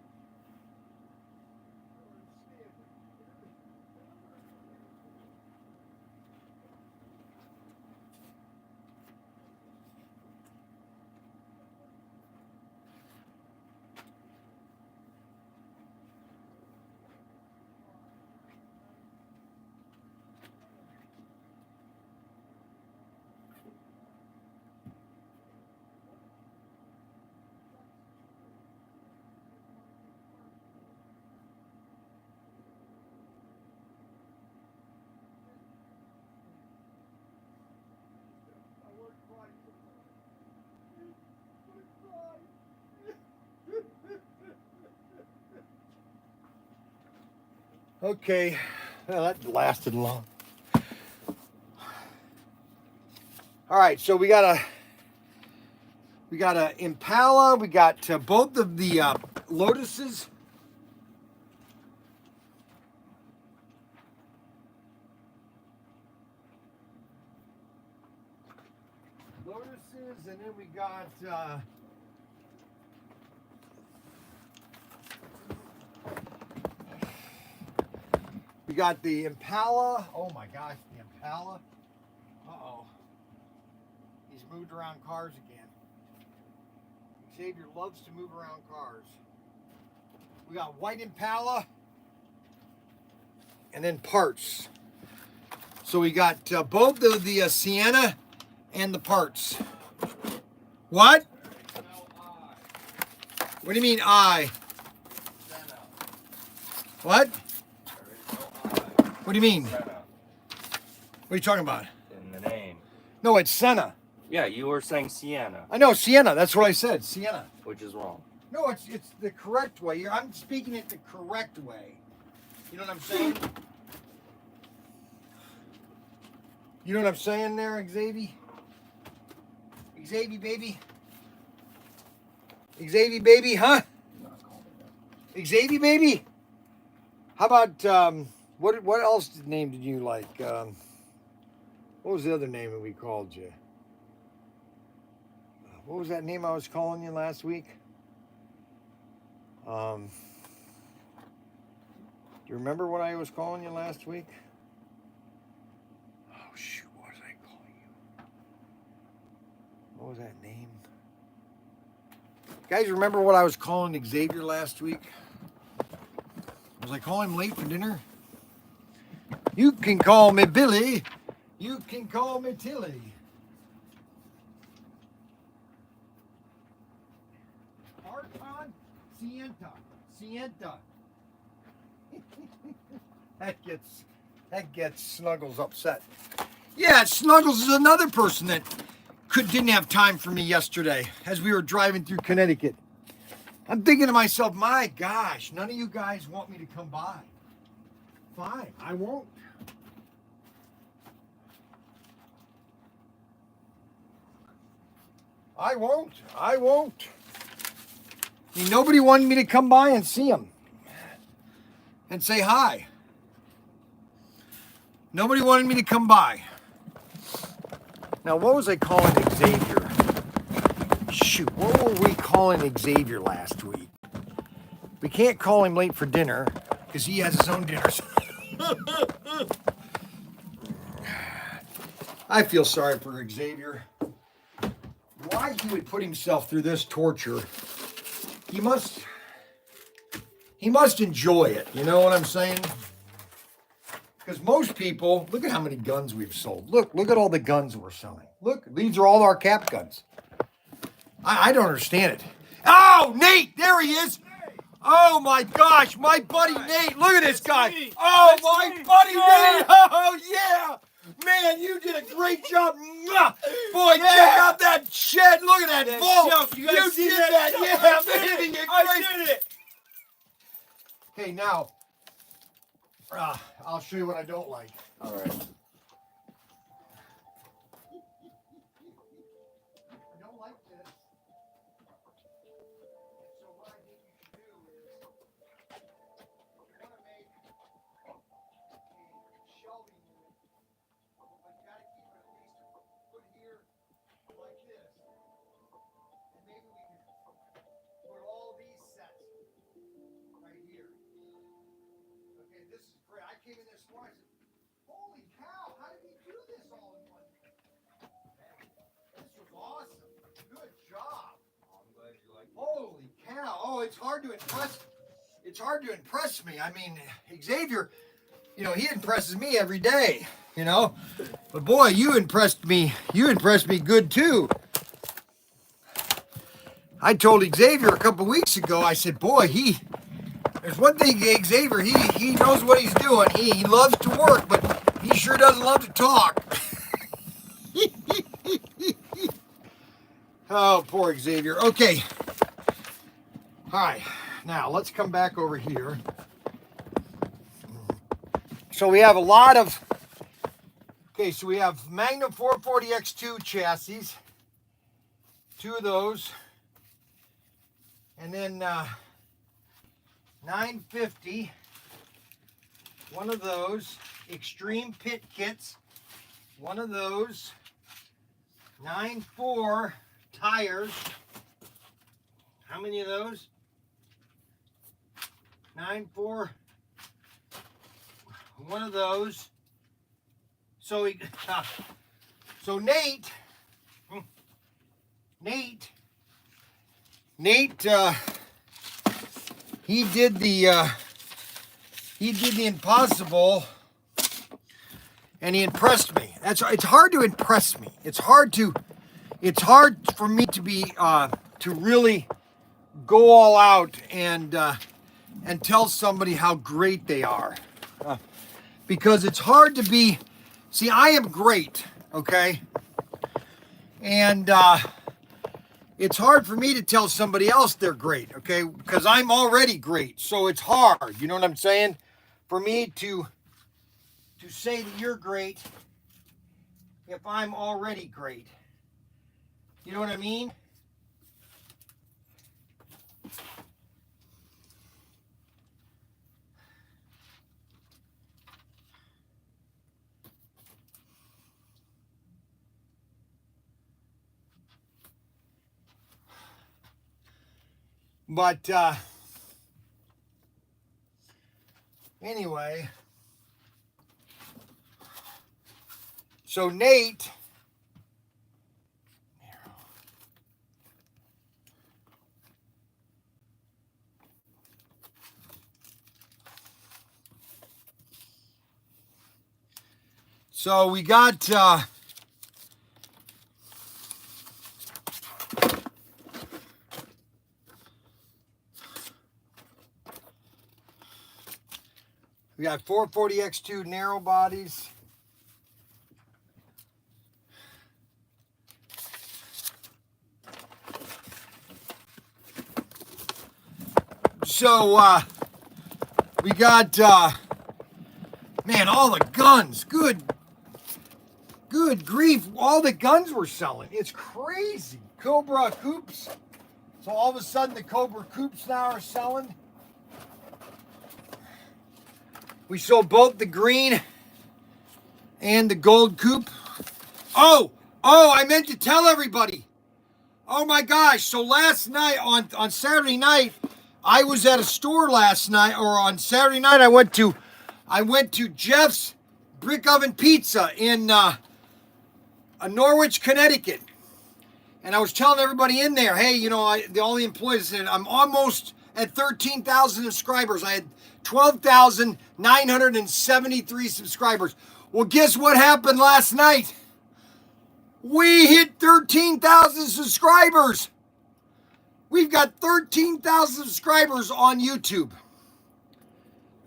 Okay, well, that lasted long. All right, so we got a Impala. We got both of the Lotuses. And then we got We got the Impala. Oh my gosh, the Impala. Uh-oh. He's moved around cars again. Xavier loves to move around cars. We got white Impala. And then parts. So we got both of the Sienna and the parts. What? What do you mean I? What? What do you mean? What are you talking about? In the name. No, it's Senna. Yeah, you were saying Sienna, I know, Sienna. That's what I said, Sienna. which is wrong. No, it's the correct way. I'm speaking it the correct way. You know what I'm saying? You know what I'm saying there, Xavier? Xavier, baby? Xavier, baby, huh? Xavier, baby? How about, what else name did you like? What was the other name that we called you? What was that name I was calling you last week? Do you remember what I was calling you last week? Oh, shoot, what was I calling you? What was that name? Guys, remember what I was calling Xavier last week? Was I calling him late for dinner? You can call me Billy. You can call me Tilly. Archon Sienta. That gets Snuggles upset. Yeah, Snuggles is another person that didn't have time for me yesterday as we were driving through Connecticut. I'm thinking to myself, my gosh, none of you guys want me to come by. Fine, I won't. I won't. I mean, nobody wanted me to come by and see him and say hi. Nobody wanted me to come by. Now, what was I calling Xavier? Shoot, what were we calling Xavier last week? We can't call him late for dinner because he has his own dinners. I feel sorry for Xavier. Why he would put himself through this torture? He must enjoy it. You know what I'm saying? Because most people, look at how many guns we've sold. Look at all the guns we're selling. Look, these are all our cap guns. I don't understand it. Oh, Nate, there he is. Oh my gosh, my buddy Nate. Look at this guy. Oh, my buddy Nate. Oh, yeah. Man, you did a great job. Mwah. Boy, check out that shed. Look at that vault. You did that. Yeah, man. I did it. Okay, now, I'll show you what I don't like. All right. I don't like this. So what I think you should do is, you want to make a shelving unit, but you got to keep it at least a foot here like this. And maybe we can put all these sets right here. Okay, this is great. I came in this morning, I said, holy cow, how did he do this all in one? This was awesome. Good job. I'm glad you like it. Holy cow. Oh, it's hard to impress. It's hard to impress me. I mean, Xavier, you know, he impresses me every day, you know. But boy, you impressed me. You impressed me good too. I told Xavier a couple weeks ago, I said, boy, there's one thing, Xavier, he knows what he's doing. He loves to work, but he sure doesn't love to talk. Oh, poor Xavier. Okay. All right. Now, let's come back over here. So we have a lot of... Okay, so we have Magnum 440X2 chassis. 2 of those. And then 950. 1 of those. Extreme Pit Kits. 1 of those. 9.4 tires. How many of those? 9.4. one of those. So so Nate, he did the impossible, and he impressed me. It's hard to impress me. It's hard for me to be to really go all out and tell somebody how great they are, because it's hard to be. See, I am great, okay, and it's hard for me to tell somebody else they're great, okay, because I'm already great. So it's hard, you know what I'm saying, for me to say that you're great if I'm already great. You know what I mean? But anyway, so Nate, so we got we got 440X2 narrow bodies. So we got man, all the guns. Good grief, all the guns we're selling. It's crazy. Cobra coupes. So all of a sudden the Cobra coupes now are selling. We sold both the green and the gold coupe. Oh, I meant to tell everybody. Oh my gosh, so last night, on Saturday night, I was at a store last night, or on Saturday night I went to Jeff's Brick Oven Pizza in Norwich, Connecticut. And I was telling everybody in there, hey, you know, all the employees said, I'm almost at 13,000 subscribers. I had 12,973 subscribers. Well, guess what happened last night? We hit 13,000 subscribers. We've got 13,000 subscribers on YouTube.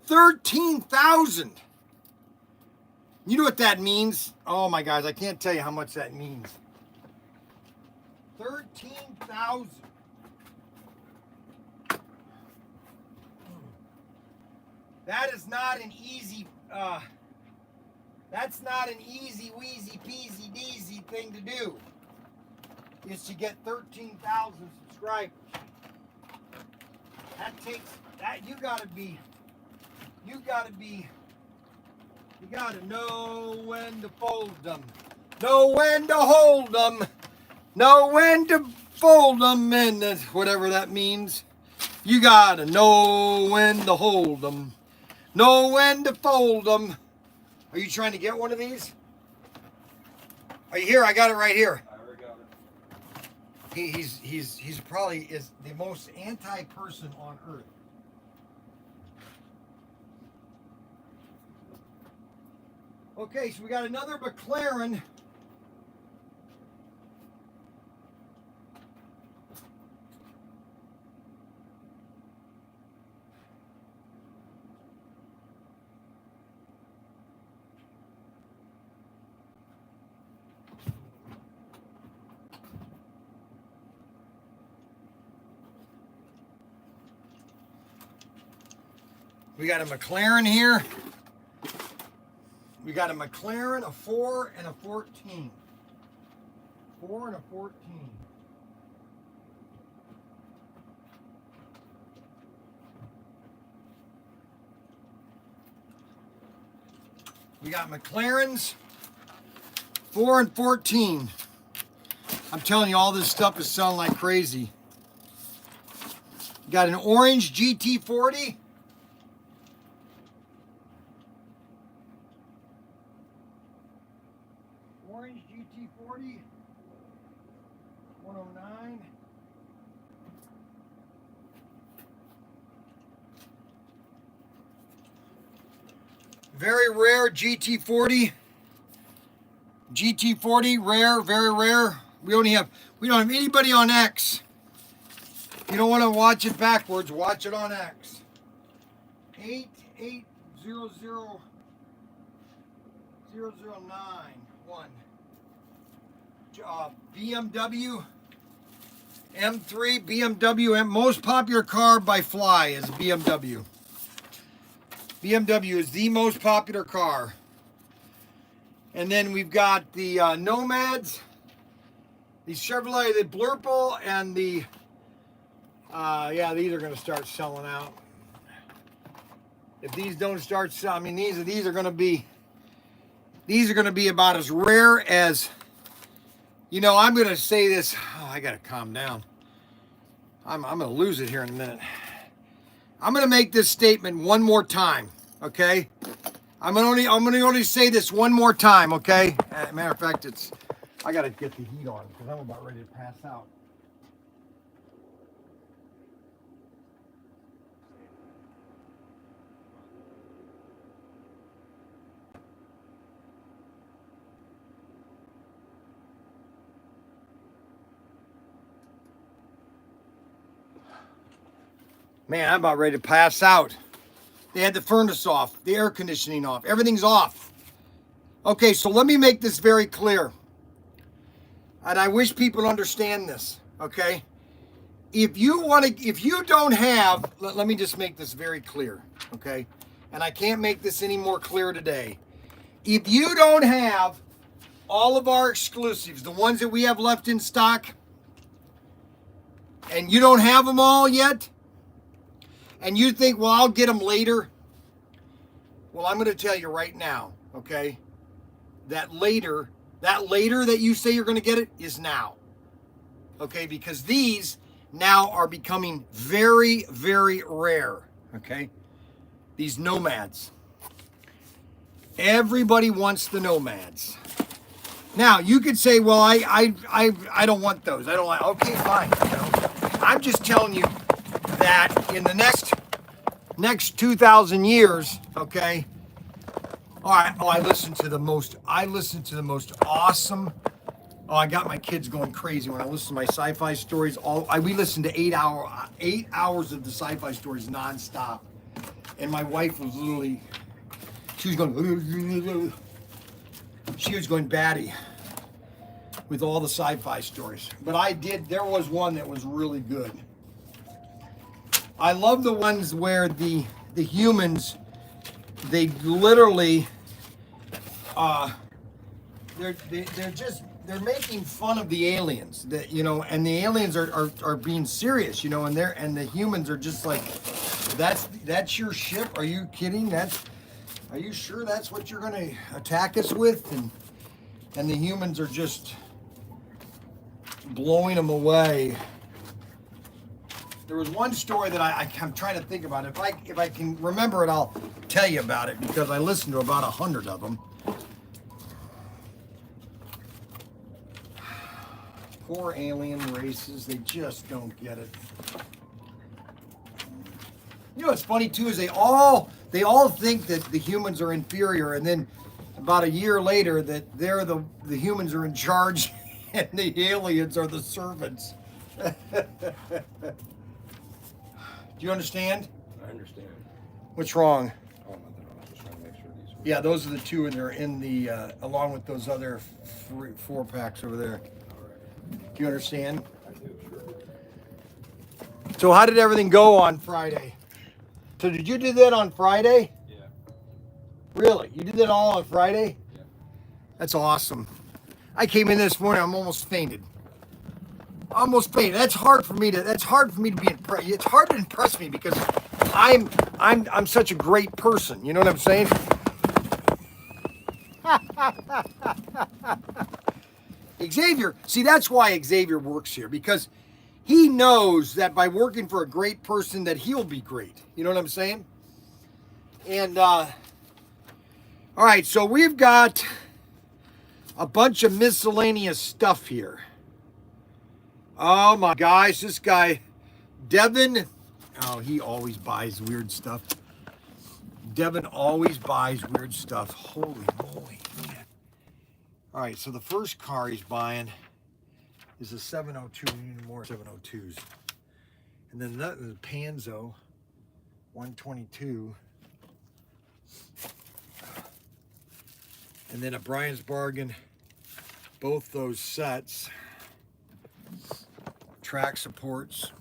13,000. You know what that means? Oh my guys, I can't tell you how much that means. 13,000. That is not an easy, that's not an easy, wheezy, peasy, deasy thing to do. Is to get 13,000 subscribers. That takes, you gotta know when to fold them. Know when to hold them. Know when to fold them, and whatever that means. You gotta know when to hold them. Know when to fold them. Are you trying to get one of these? Are you here? I got it right here. I already got it. He's probably is the most anti-person on earth. Okay, so we got another McLaren. We got a McLaren here. We got a McLaren, a 4 and a 14. 4 and a 14. We got McLarens, 4 and 14. I'm telling you, all this stuff is selling like crazy. Got an orange GT40. 109. Very rare GT40. GT40, rare, very rare. We don't have anybody on X. You don't want to watch it backwards, watch it on X. 8800091. BMW M3, BMW, most popular car by Fly is BMW. BMW is the most popular car. And then we've got the Nomads, the Chevrolet, the Blurple, and the, yeah, these are going to start selling out. If these don't start selling, I mean, these are going to be about as rare as, you know, I'm going to say this, oh, I got to calm down. I'm going to lose it here in a minute. I'm going to make this statement one more time, okay? I'm gonna only say this one more time, okay? Matter of fact, I gotta get the heat on because I'm about ready to pass out. Man, I'm about ready to pass out. They had the furnace off, the air conditioning off, everything's off. Okay, so let me make this very clear. And I wish people understand this, okay? If you don't have, let me just make this very clear, okay? And I can't make this any more clear today. If you don't have all of our exclusives, the ones that we have left in stock, and you don't have them all yet, and you think, well, I'll get them later. Well, I'm going to tell you right now, okay? That later that you say you're going to get it is now. Okay? Because these now are becoming very, very rare. Okay? These Nomads. Everybody wants the Nomads. Now, you could say, well, I don't want those. I don't like, okay, fine. You know? I'm just telling you that in the next 2,000 years, okay? All right. Oh, I listened to the most awesome. Oh, I got my kids going crazy when I listen to my sci-fi stories. We listened to 8 hours of the sci-fi stories nonstop, and my wife was literally, she was going batty with all the sci-fi stories. But there was one that was really good. I love the ones where the humans, they literally, they're making fun of the aliens, that, you know, and the aliens are being serious, you know, and the humans are just like, that's your ship? Are you kidding? Are you sure that's what you're going to attack us with? And the humans are just blowing them away. There was one story that I'm trying to think about. If I can remember it, I'll tell you about it, because I listened to about 100 of them. Poor alien races, they just don't get it. You know what's funny too is they all think that the humans are inferior, and then about a year later that the humans are in charge and the aliens are the servants. Do you understand? I understand. What's wrong? Oh, nothing. I was just trying to make sure these were. Yeah, those are the two, and they're in the along with those other 4 packs over there. All right. Do you understand? I do, sure. So how did everything go on Friday? So did you do that on Friday? Yeah. Really? You did that all on Friday? Yeah. That's awesome. I came in this morning, I'm almost fainted. Almost fainted. That's hard for me to be impressed. It's hard to impress me because I'm such a great person. You know what I'm saying? Xavier, see, that's why Xavier works here, because he knows that by working for a great person that he'll be great. You know what I'm saying? And all right, so we've got a bunch of miscellaneous stuff here. Oh my gosh, this guy, Devin. Oh, he always buys weird stuff. Devin always buys weird stuff. Holy moly, man. All right, so the first car he's buying is a 702. We need more 702s. And then the Panzo 122. And then a Brian's Bargain, both those sets. Track supports.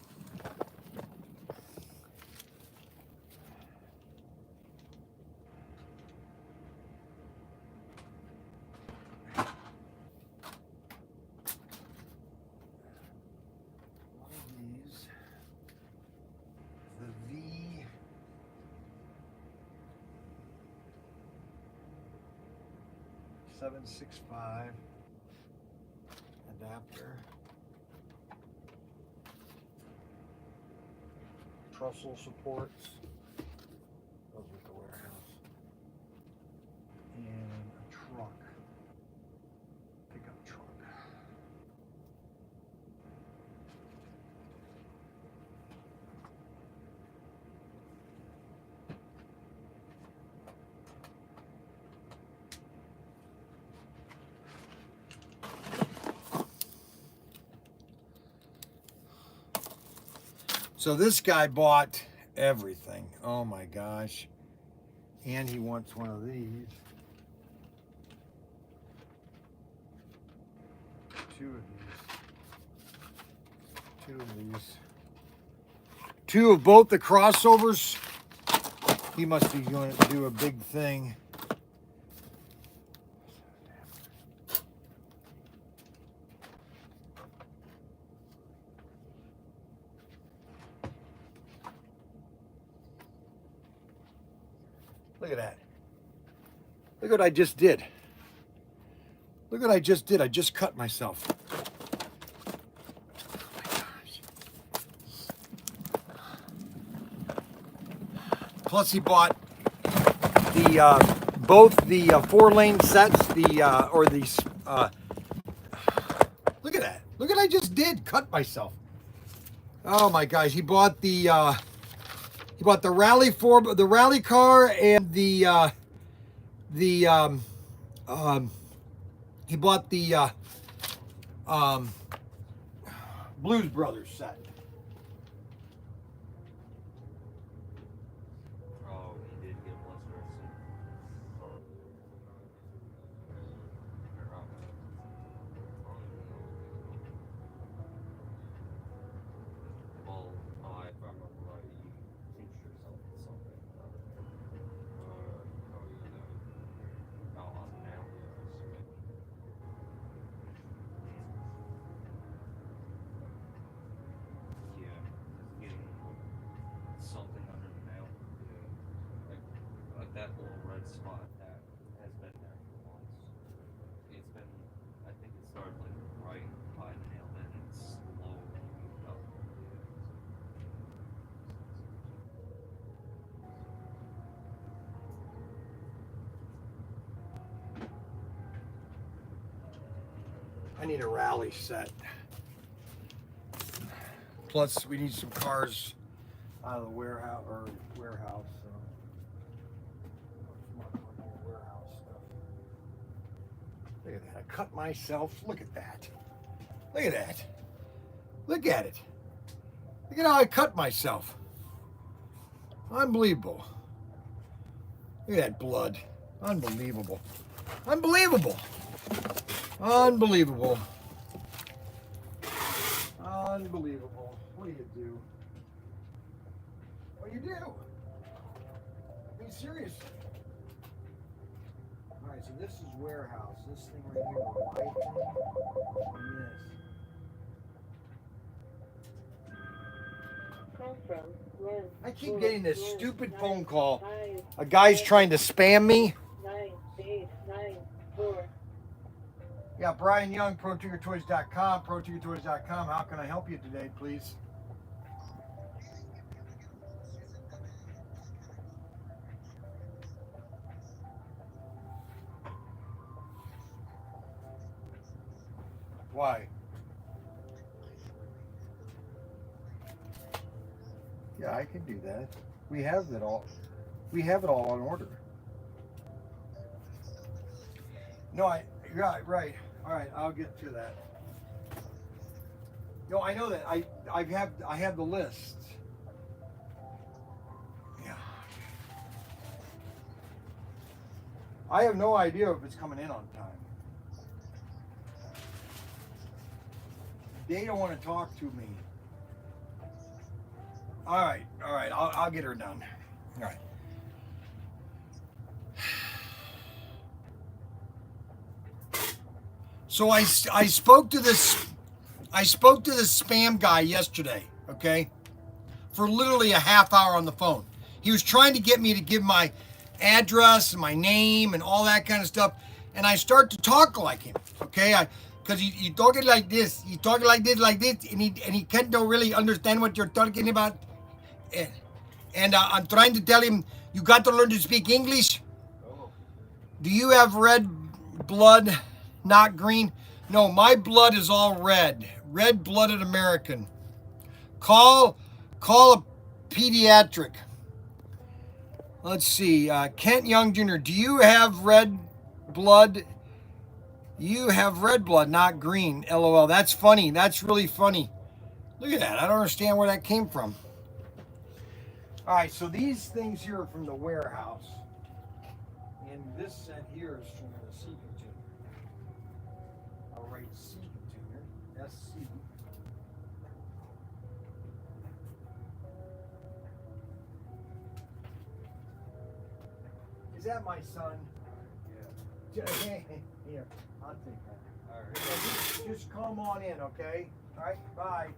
These. The V. .765 adapter. Trussel supports. Those with the warehouse. And a truck. Pickup truck. So this guy bought everything. Oh my gosh. And he wants one of these. Two of these. Two of both the crossovers. He must be going to do a big thing. Look at that. Look what I just did. Look what I just did. I just cut myself. Oh my gosh. Plus he bought the both the 4-lane sets, the look at that. Look what I just did. Cut myself. Oh my gosh. He bought the rally car and he bought the Blues Brothers set. Oh, he did get blisters. Well, if I remember right, you pinch yourself with something. Now. Yeah, just getting something under the nail. Yeah. Like that little red spot that has been there for months. It's been, I think it started like right by the nail, then it's slowly moved up. I need a rally set. Plus, we need some cars out of the warehouse So. Warehouse stuff. Look at that. I cut myself. Look at that. Look at that. Look at it. Look at how I cut myself. Unbelievable. Look at that blood. Unbelievable. Unbelievable. Unbelievable. Unbelievable. What do you do? What do you do? I mean, seriously. All right, so this is warehouse. This thing right here, right? Yes. I keep getting this stupid phone call. A guy's trying to spam me. 9894. Yeah, Brian Young, ProTinkerToys.com, ProTinkerToys.com. How can I help you today, please? Why? Yeah, I can do that. We have it all. We have it all on order. No, right. All right, I'll get to that. No, I know that. I have the list. Yeah. I have no idea if it's coming in on time. They don't want to talk to me. All right. I'll get her done. All right. So I spoke to this spam guy yesterday, okay, for literally a half hour on the phone. He was trying to get me to give my address and my name and all that kind of stuff, and I start to talk like him, okay? Because he talking like this, and he can't don't really understand what you're talking about, and I'm trying to tell him you got to learn to speak English. Do you have red blood? Not green? No, my blood is all red. Red-blooded American. Call a pediatric. Let's see. Kent Young Jr., do you have red blood? You have red blood, not green. LOL. That's funny. That's really funny. Look at that. I don't understand where that came from. All right, so these things here are from the warehouse. And this set here is from the sea container. I'll write sea container, SC. Is that my son? Yeah. Here, I'll take that. All right. Just come on in, okay? All right, bye.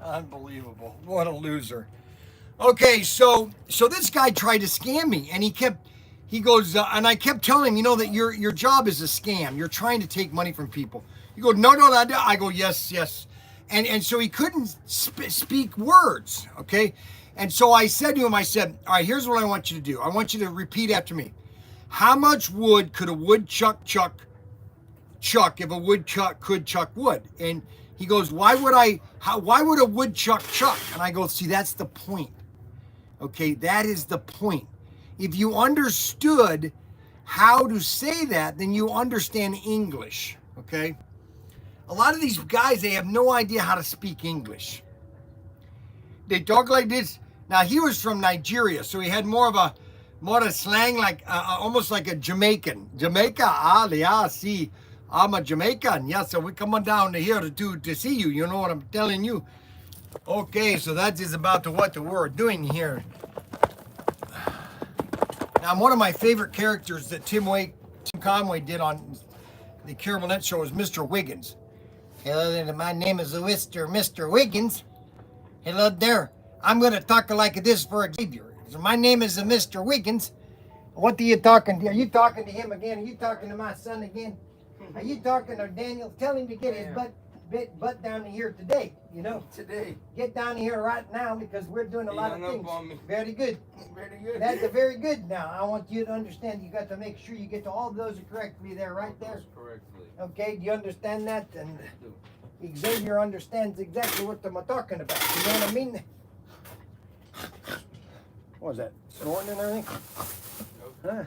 Unbelievable. What a loser. Okay, so this guy tried to scam me, and he goes, and I kept telling him, you know, that your job is a scam. You're trying to take money from people. You go, no, I go, yes. And so he couldn't speak words, okay? And so I said to him, I said, all right, here's what I want you to do. I want you to repeat after me. How much wood could a woodchuck chuck if a woodchuck could chuck wood? And he goes, why would a woodchuck chuck? And I go, see, that's the point. Okay, that is the point. If you understood how to say that, then you understand English, okay? A lot of these guys, they have no idea how to speak English. They talk like this. Now, he was from Nigeria, so he had more of a slang, like almost like a Jamaican. Jamaica, yeah, see, I'm a Jamaican. Yeah, so we come on down here to see you. You know what I'm telling you? Okay, so that is about what we're doing here. Now, one of my favorite characters that Tim Conway did on the Carol Burnett show is Mr. Wiggins. Hello, my name is Mr. Wiggins. Hello there. I'm going to talk like this for Xavier. So my name is Mr. Wiggins. What are you talking to? Are you talking to him again? Are you talking to my son again? Are you talking to Daniel? Tell him to get his butt down here today, you know? Today. Get down here right now because we're doing a lot of things. Very good. Very good. That's a very good now. I want you to understand you got to make sure you get to all of those correctly there, right there. Correctly. Okay, do you understand that? And Xavier understands exactly what I'm talking about. You know what I mean? What was that? Snorting and everything? Huh?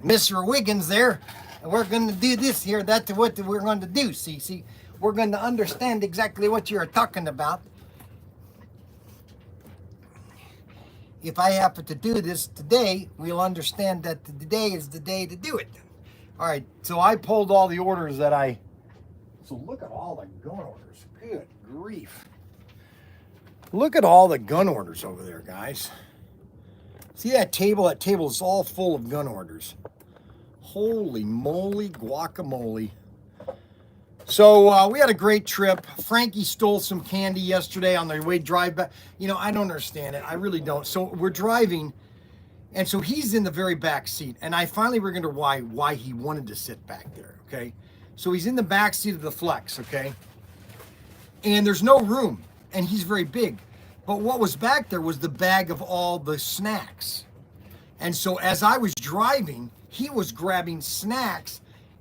Mr. Wiggins there, and we're going to do this here. That's what we're going to do. See, we're going to understand exactly what you're talking about. If I happen to do this today, we'll understand that today is the day to do it. All right, so I pulled all the orders that so look at all the gun orders. Good grief. Look at all the gun orders over there, guys. See that table? That table is all full of gun orders. Holy moly, guacamole. So we had a great trip. Frankie stole some candy yesterday on the way drive back. You know, I don't understand it. I really don't. So we're driving, and so he's in the very back seat. And I finally wondered why he wanted to sit back there, okay? So he's in the back seat of the Flex, okay? And there's no room, and he's very big. But what was back there was the bag of all the snacks. And so as I was driving, he was grabbing snacks,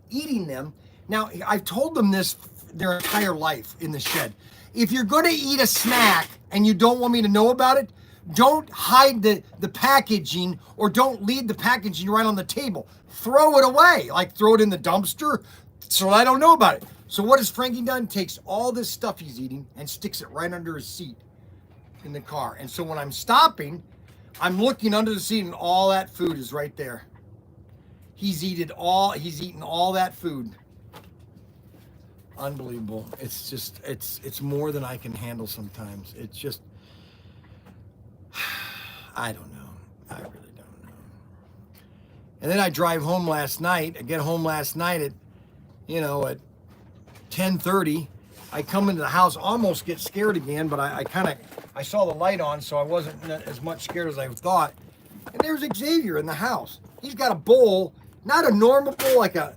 eating them. Now, I've told them this their entire life in the shed. If you're going to eat a snack and you don't want me to know about it, don't hide the packaging, or don't leave the packaging right on the table. Throw it away, like throw it in the dumpster so I don't know about it. So what has Frankie done? Takes all this stuff he's eating and sticks it right under his seat in the car. And so when I'm stopping, I'm looking under the seat and all that food is right there. He's eaten all that food. Unbelievable. It's just, it's more than I can handle sometimes. It's just, I don't know. I really don't know. And then I drive home last night. I get home last night at 10:30. I come into the house, almost get scared again, but I saw the light on, so I wasn't as much scared as I thought. And there's Xavier in the house. He's got a bowl, not a normal bowl like a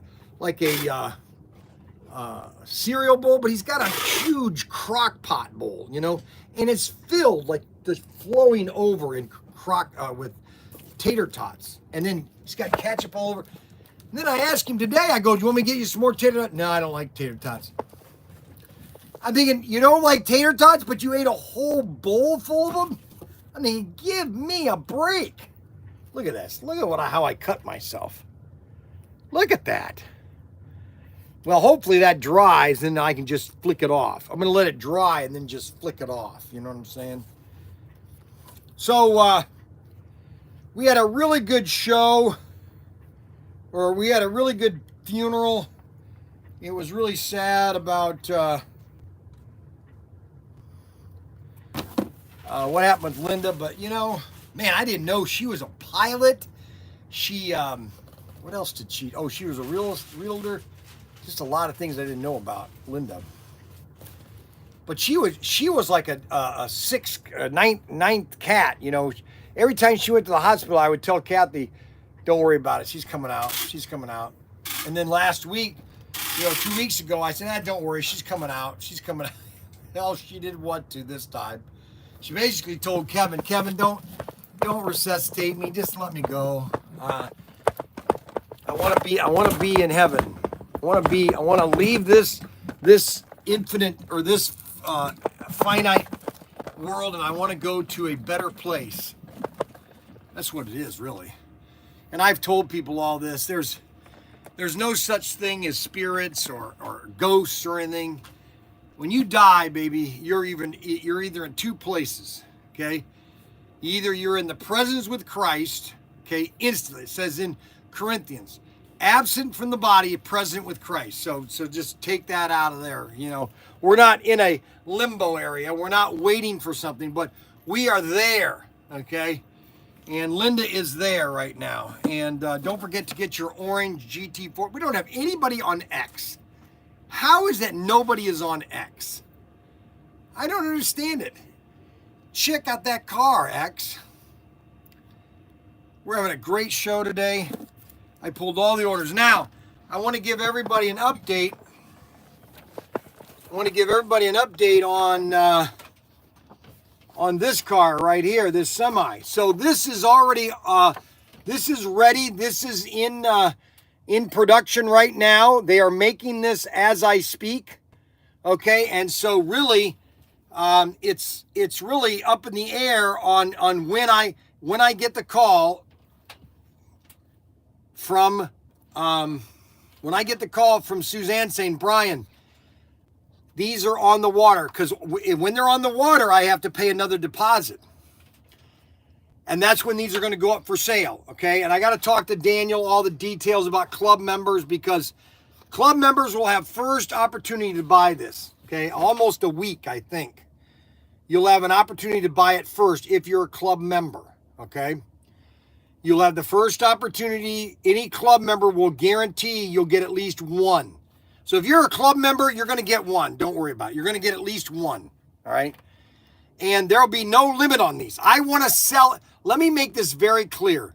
cereal bowl, but he's got a huge crock pot bowl, and it's filled, like just flowing over in with tater tots. And then he's got ketchup all over. And then I asked him today, I go, do you want me to get you some more tater tots? No, I don't like tater tots. I'm thinking, you don't like tater tots, but you ate a whole bowl full of them? I mean, give me a break. Look at this. Look at how I cut myself. Look at that. Well, hopefully that dries, and then I can just flick it off. I'm going to let it dry and then just flick it off. You know what I'm saying? So, we had a really good show, or we had a really good funeral. It was really sad about what happened with Linda, but man, I didn't know she was a pilot. She, what else did she? Oh, she was a realtor. Just a lot of things I didn't know about Linda. But she was like a ninth cat. Every time she went to the hospital, I would tell Kathy, "Don't worry about it. She's coming out. She's coming out." And then last week, 2 weeks ago, I said, "Don't worry. She's coming out. She's coming out." Hell, she did what to this time? She basically told Kevin, "Don't resuscitate me. Just let me go. I want to be in heaven. I want to leave this infinite, or this finite world, and I want to go to a better place." That's what it is, really. And I've told people all this. There's no such thing as spirits or ghosts or anything. When you die, baby, you're either in two places, okay? Either you're in the presence with Christ, okay, instantly. It says in Corinthians, absent from the body, present with Christ. So just take that out of there. We're not in a limbo area. We're not waiting for something, but we are there, okay? And Linda is there right now. And don't forget to get your orange GT4. We don't have anybody on X. How is that nobody is on X? I don't understand it. Check out that car, X. We're having a great show today. I pulled all the orders. Now, I want to give everybody an update. On this car right here, this semi. So this is already, this is ready. This is in production right now. They are making this as I speak. Okay, and so really, it's really up in the air on when I get the call from Suzanne saying, "Brian, these are on the water," because when they're on the water, I have to pay another deposit. And that's when these are going to go up for sale, okay? And I got to talk to Daniel all the details about club members, because club members will have first opportunity to buy this, okay? Almost a week, I think. You'll have an opportunity to buy it first if you're a club member, okay? You'll have the first opportunity. Any club member will guarantee you'll get at least one. So if you're a club member, you're going to get one. Don't worry about it. You're going to get at least one, all right? And there'll be no limit on these. I want to sell. Let me make this very clear.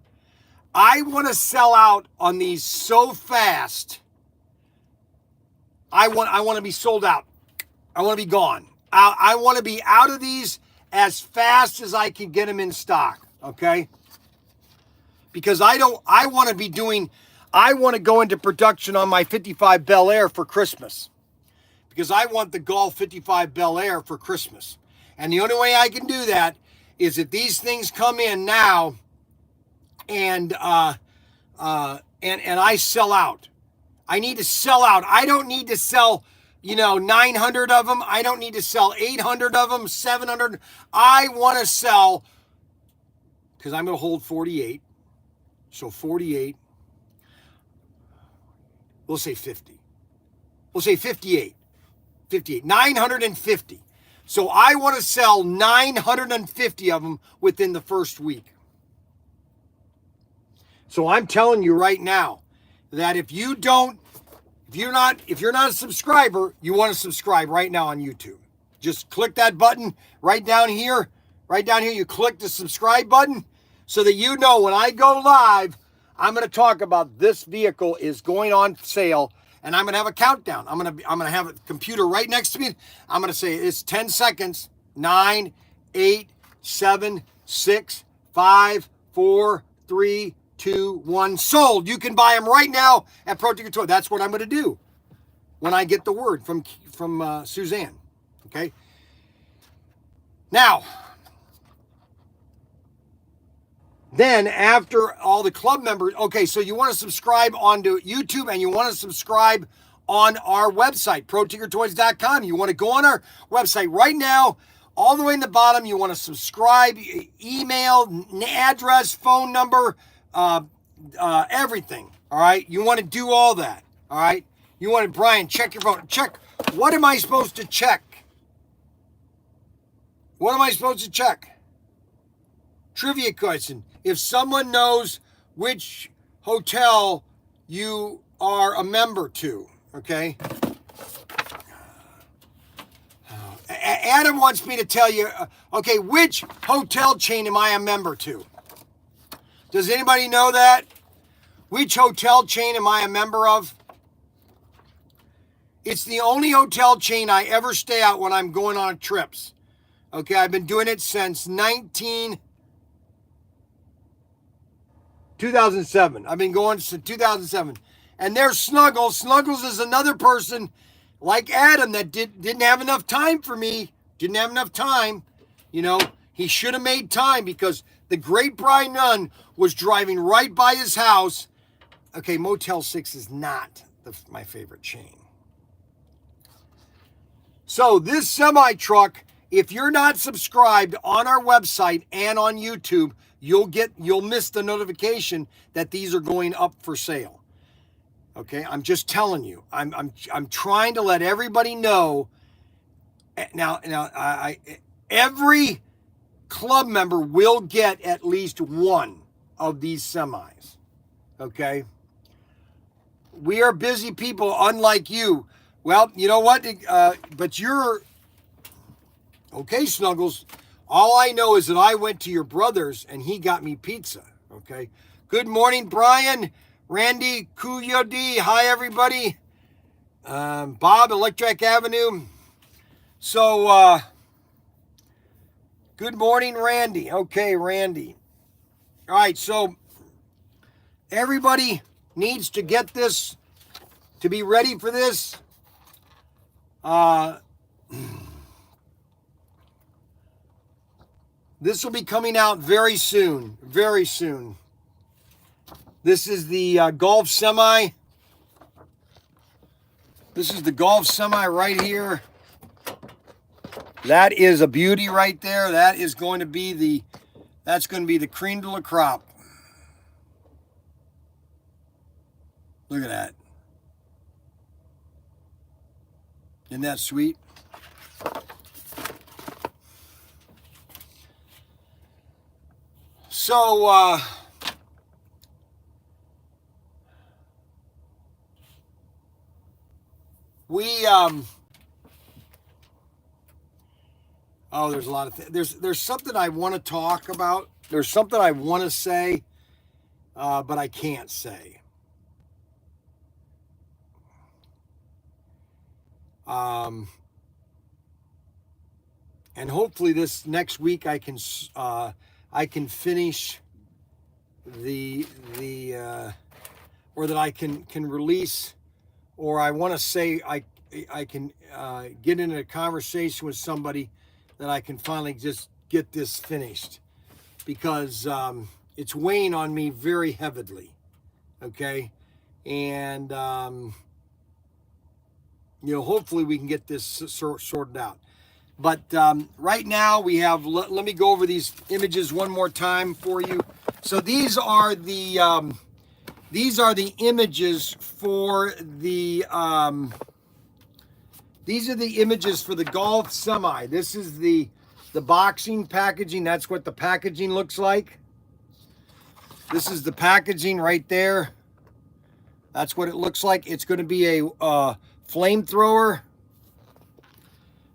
I want to sell out on these so fast. I want to be sold out. I want to be gone. I want to be out of these as fast as I can get them in stock, okay? because I want to go into production on my 55 Bel Air for Christmas, because I want the Golf 55 Bel Air for Christmas. And the only way I can do that is if these things come in now and I sell out. I need to sell out. I don't need to sell, 900 of them. I don't need to sell 800 of them, 700. I want to sell, because I'm going to hold 48. So 48. We'll say 50. We'll say 58. 58. 950. So I want to sell 950 of them within the first week. So I'm telling you right now that if you're not a subscriber, you want to subscribe right now on YouTube. Just click that button right down here. Right down here, you click the subscribe button so that you know when I go live, I'm going to talk about this vehicle is going on sale, and I'm going to have a countdown. I'm going to have a computer right next to me. I'm going to say it's 10 seconds. 9, 8, 7, 6, 5, 4, 3, 2, 1. Sold. You can buy them right now at ProTinkerToys. That's what I'm going to do when I get the word from Suzanne. Okay. Now, then after all the club members, okay, so you want to subscribe onto YouTube and you want to subscribe on our website, ProTinkerToys.com. You want to go on our website right now, all the way in the bottom. You want to subscribe, email, address, phone number, everything. All right. You want to do all that. All right. You want to, Brian, check your phone. Check. What am I supposed to check? What am I supposed to check? Trivia question. If someone knows which hotel you are a member to, okay? Adam wants me to tell you, okay, which hotel chain am I a member to? Does anybody know that? Which hotel chain am I a member of? It's the only hotel chain I ever stay at when I'm going on trips. Okay, I've been doing it since 2007. I've been going since 2007. And there's Snuggles. Snuggles is another person like Adam that didn't have enough time for me. Didn't have enough time. He should have made time because the great Brian Nunn was driving right by his house. Okay, Motel 6 is not my favorite chain. So this semi-truck, if you're not subscribed on our website and on YouTube, you'll miss the notification that these are going up for sale. Okay, I'm just telling you. I'm trying to let everybody know. Now, every club member will get at least one of these semis. Okay, we are busy people, unlike you. Well, you know what? But you're okay, Snuggles. All I know is that I went to your brother's and he got me pizza. Okay. Good morning, Brian, Randy, Kuyodi. Hi, everybody. Bob, Electric Avenue. So, good morning, Randy. Okay, Randy. All right. So everybody needs to get this, to be ready for this. This will be coming out very soon. Very soon. This is the Golf Semi. This is the Golf Semi right here. That is a beauty right there. That is going to be the cream de la crop. Look at that. Isn't that sweet? So, there's a lot of things. There's something I want to talk about. There's something I want to say, but I can't say. And hopefully this next week I can finish or that I can release, or I want to say I can get into a conversation with somebody that I can finally just get this finished, because it's weighing on me very heavily. Okay, and hopefully we can get this sorted out. But right now we have, let me go over these images one more time for you. So these are the images for the golf semi. This is the boxing packaging. That's what the packaging looks like. This is the packaging right there. That's what it looks like. It's going to be a flamethrower.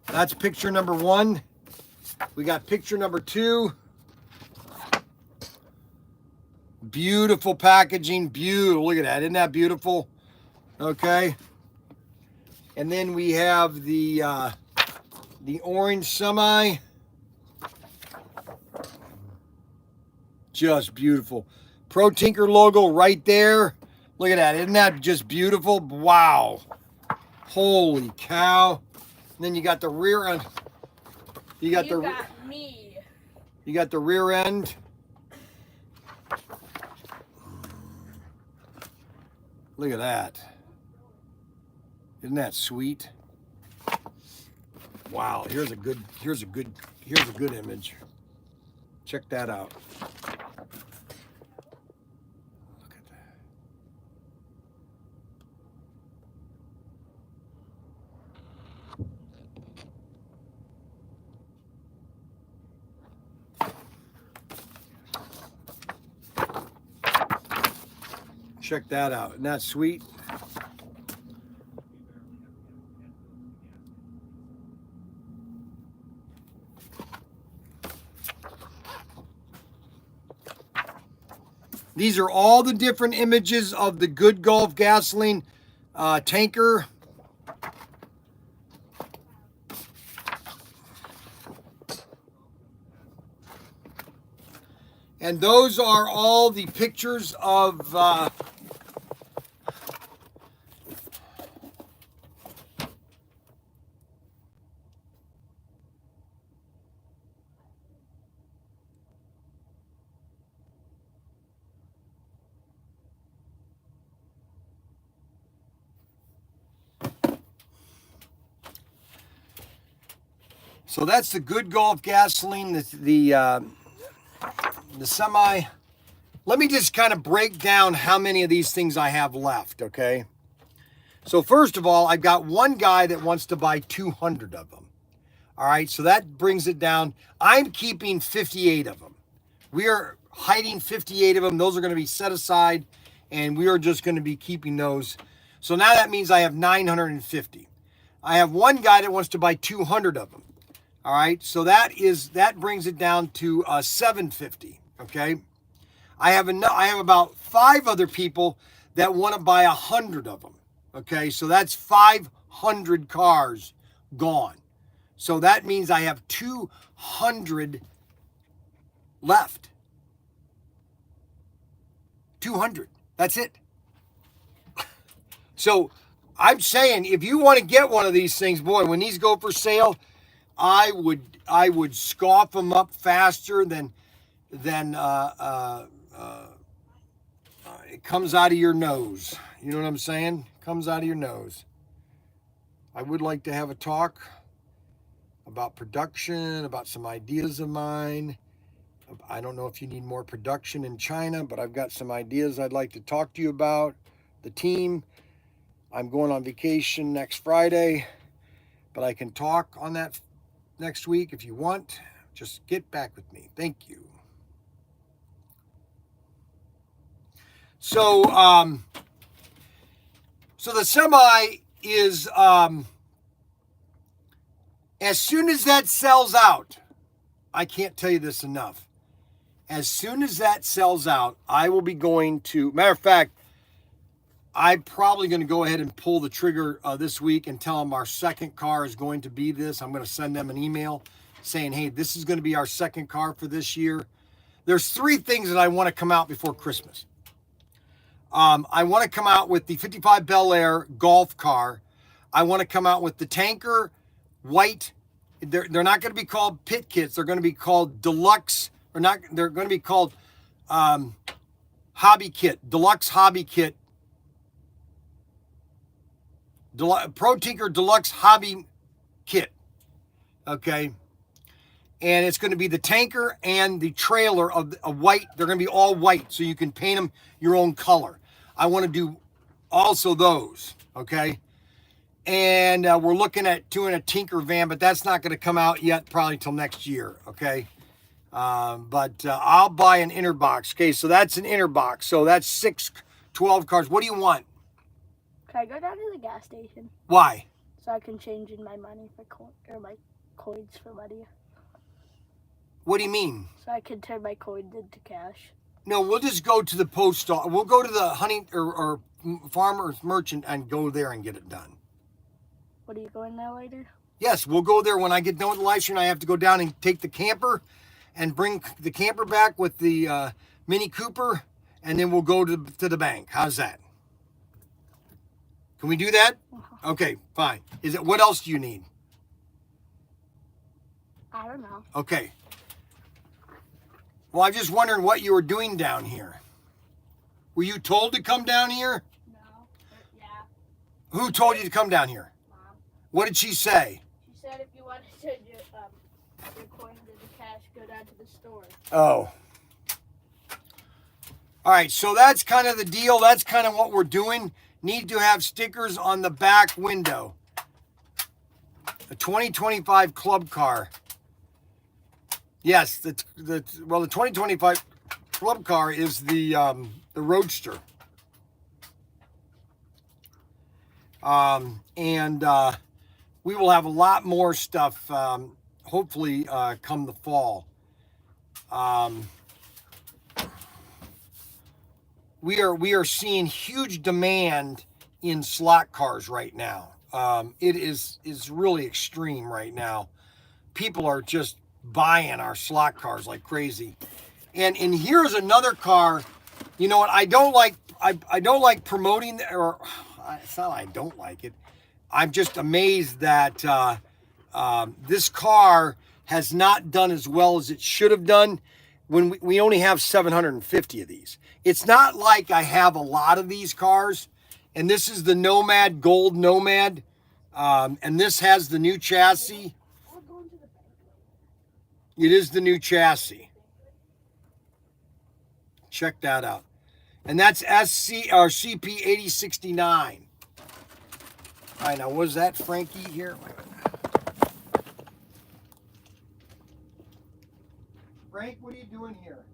That's picture number 1. We got picture number 2. Beautiful packaging. Beautiful. Look at that. Isn't that beautiful? Okay. And then we have the orange semi. Just beautiful. ProTinker logo right there. Look at that. Isn't that just beautiful? Wow. Holy cow. And then you got the rear end. You got me. You got the rear end. Look at that. Isn't that sweet? Wow, here's a good image. Check that out. Look at that. Check that out. Isn't that sweet? These are all the different images of the Good Gulf gasoline tanker. And those are all the pictures of so that's the Good Gulf gasoline, the semi. Let me just kind of break down how many of these things I have left, okay? So first of all, I've got one guy that wants to buy 200 of them. All right, so that brings it down. I'm keeping 58 of them. We are hiding 58 of them. Those are going to be set aside, and we are just going to be keeping those. So now that means I have 950. I have one guy that wants to buy 200 of them. All right, so that brings it down to 750. Okay, I have about 5 other people that want to buy 100 of them. Okay, so that's 500 cars gone. So that means I have 200 left. 200. That's it. So I'm saying, if you want to get one of these things, boy, when these go for sale, I would scoff them up faster than it comes out of your nose. You know what I'm saying? Comes out of your nose. I would like to have a talk about production, about some ideas of mine. I don't know if you need more production in China, but I've got some ideas I'd like to talk to you about. The team. I'm going on vacation next Friday, but I can talk on that next week if you want. Just get back with me. Thank you. So, so the semi is, as soon as that sells out, I can't tell you this enough. As soon as that sells out, I will be going to, matter of fact, I'm probably going to go ahead and pull the trigger this week and tell them our second car is going to be this. I'm going to send them an email saying, hey, this is going to be our second car for this year. there's 3 things that I want to come out before Christmas. I want to come out with the 55 Bel Air golf car. I want to come out with the tanker white. They're not going to be called pit kits. They're going to be called deluxe, or not. They're going to be called hobby kit, deluxe hobby kit, Pro Tinker Deluxe Hobby Kit. Okay. And it's going to be the tanker and the trailer of a white. They're going to be all white, so you can paint them your own color. I want to do also those. Okay. And we're looking at doing a Tinker van, but that's not going to come out yet, probably till next year. Okay. But I'll buy an inner box. Okay. So that's an inner box. So that's 12 cars. What do you want? Can I go down to the gas station Why? so I can change in my money for my coins for money? What do you mean? So I can turn my coins into cash. No, we'll just go to the post office. We'll go to the honey or farmer's merchant and go there and get it done. What are you going there later? Yes, we'll go there when I get done with the live stream. I have to go down and take the camper and bring the camper back with the Mini Cooper, and then we'll go to the bank. How's that? Can we do that? Okay, fine. What else do you need? I don't know. Okay. Well, I'm just wondering what you were doing down here. Were you told to come down here? No. Yeah. Who told you to come down here? Mom. What did she say? She said if you want to turn your coins into cash, go down to the store. Oh. All right, so that's kind of the deal. That's kind of what we're doing. Need to have stickers on the back window. A 2025 club car. Yes, the 2025 club car is the Roadster. And we will have a lot more stuff, hopefully, come the fall. We are seeing huge demand in slot cars right now. It is really extreme right now. People are just buying our slot cars like crazy. And here's another car. You know what? I don't like promoting, or it's not I don't like it. I'm just amazed that this car has not done as well as it should have done when we only have 750 of these. It's not like I have a lot of these cars. And this is the Nomad, Gold Nomad. And this has the new chassis. It is the new chassis. Check that out. And that's CP 8069. All right, now was that Frankie here? Wait a minute. Frank, what are you doing here?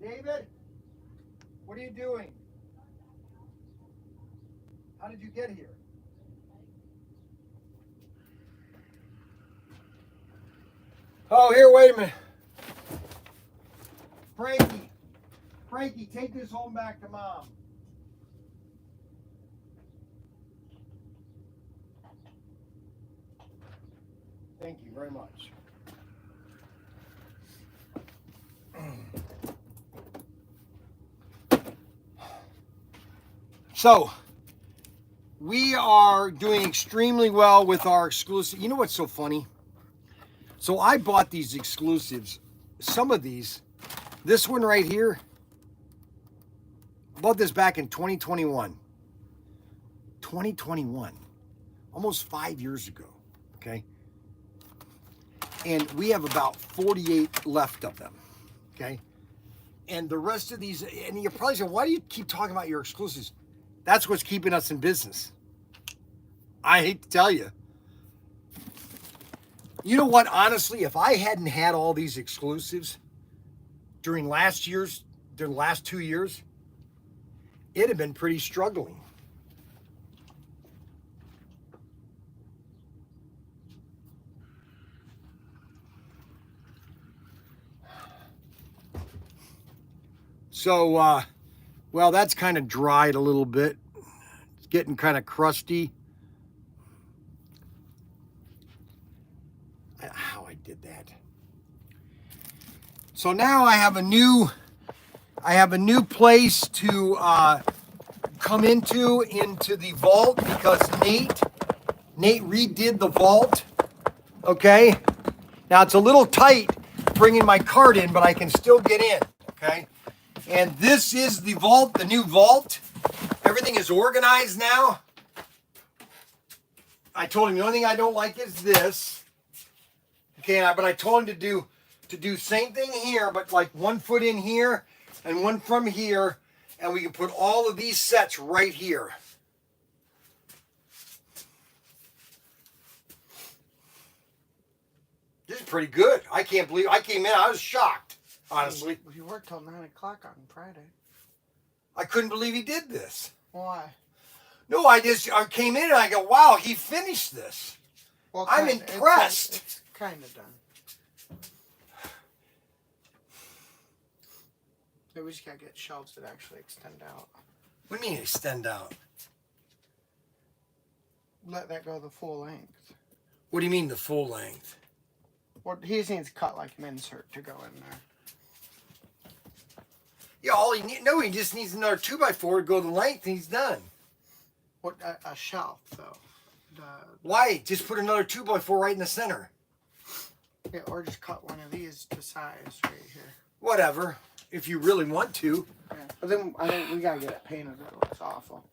David, what are you doing? How did you get here? Oh, here, wait a minute. Frankie, take this home back to Mom. Thank you very much. So, we are doing extremely well with our exclusive. You know what's so funny? So I bought these exclusives. Some of these, this one right here, bought this back in 2021. 2021, almost 5 years ago, okay? And we have about 48 left of them, okay? And the rest of these, and you're probably saying, why do you keep talking about your exclusives? That's what's keeping us in business. I hate to tell you. You know what, honestly, if I hadn't had all these exclusives during the last 2 years, it'd have been pretty struggling. So, well, that's kind of dried a little bit. It's getting kind of crusty. How I did that. So now I have a new place to come into the vault because Nate redid the vault. Okay. Now it's a little tight bringing my cart in, but I can still get in. Okay. And this is the vault, the new vault. Everything is organized now. I told him the only thing I don't like is this. Okay, but I told him to do same thing here, but like 1 foot in here and one from here, and we can put all of these sets right here. This is pretty good. I can't believe I came in. I was shocked, honestly. You worked till 9 o'clock on Friday. I couldn't believe he did this. Why? No, I came in and I go, wow, he finished this. Well, I'm impressed. It's kind of done. Yeah, we just gotta get shelves that actually extend out. What do you mean extend out? Let that go the full length. What do you mean the full length? Well, he just needs to cut like an insert to go in there. Yeah, he just needs another 2x4 to go the length and he's done. What a shelf though. Why? Just put another 2x4 right in the center. Yeah, or just cut one of these to size right here. Whatever, if you really want to. Yeah, but then I think we gotta get it painted. It looks awful.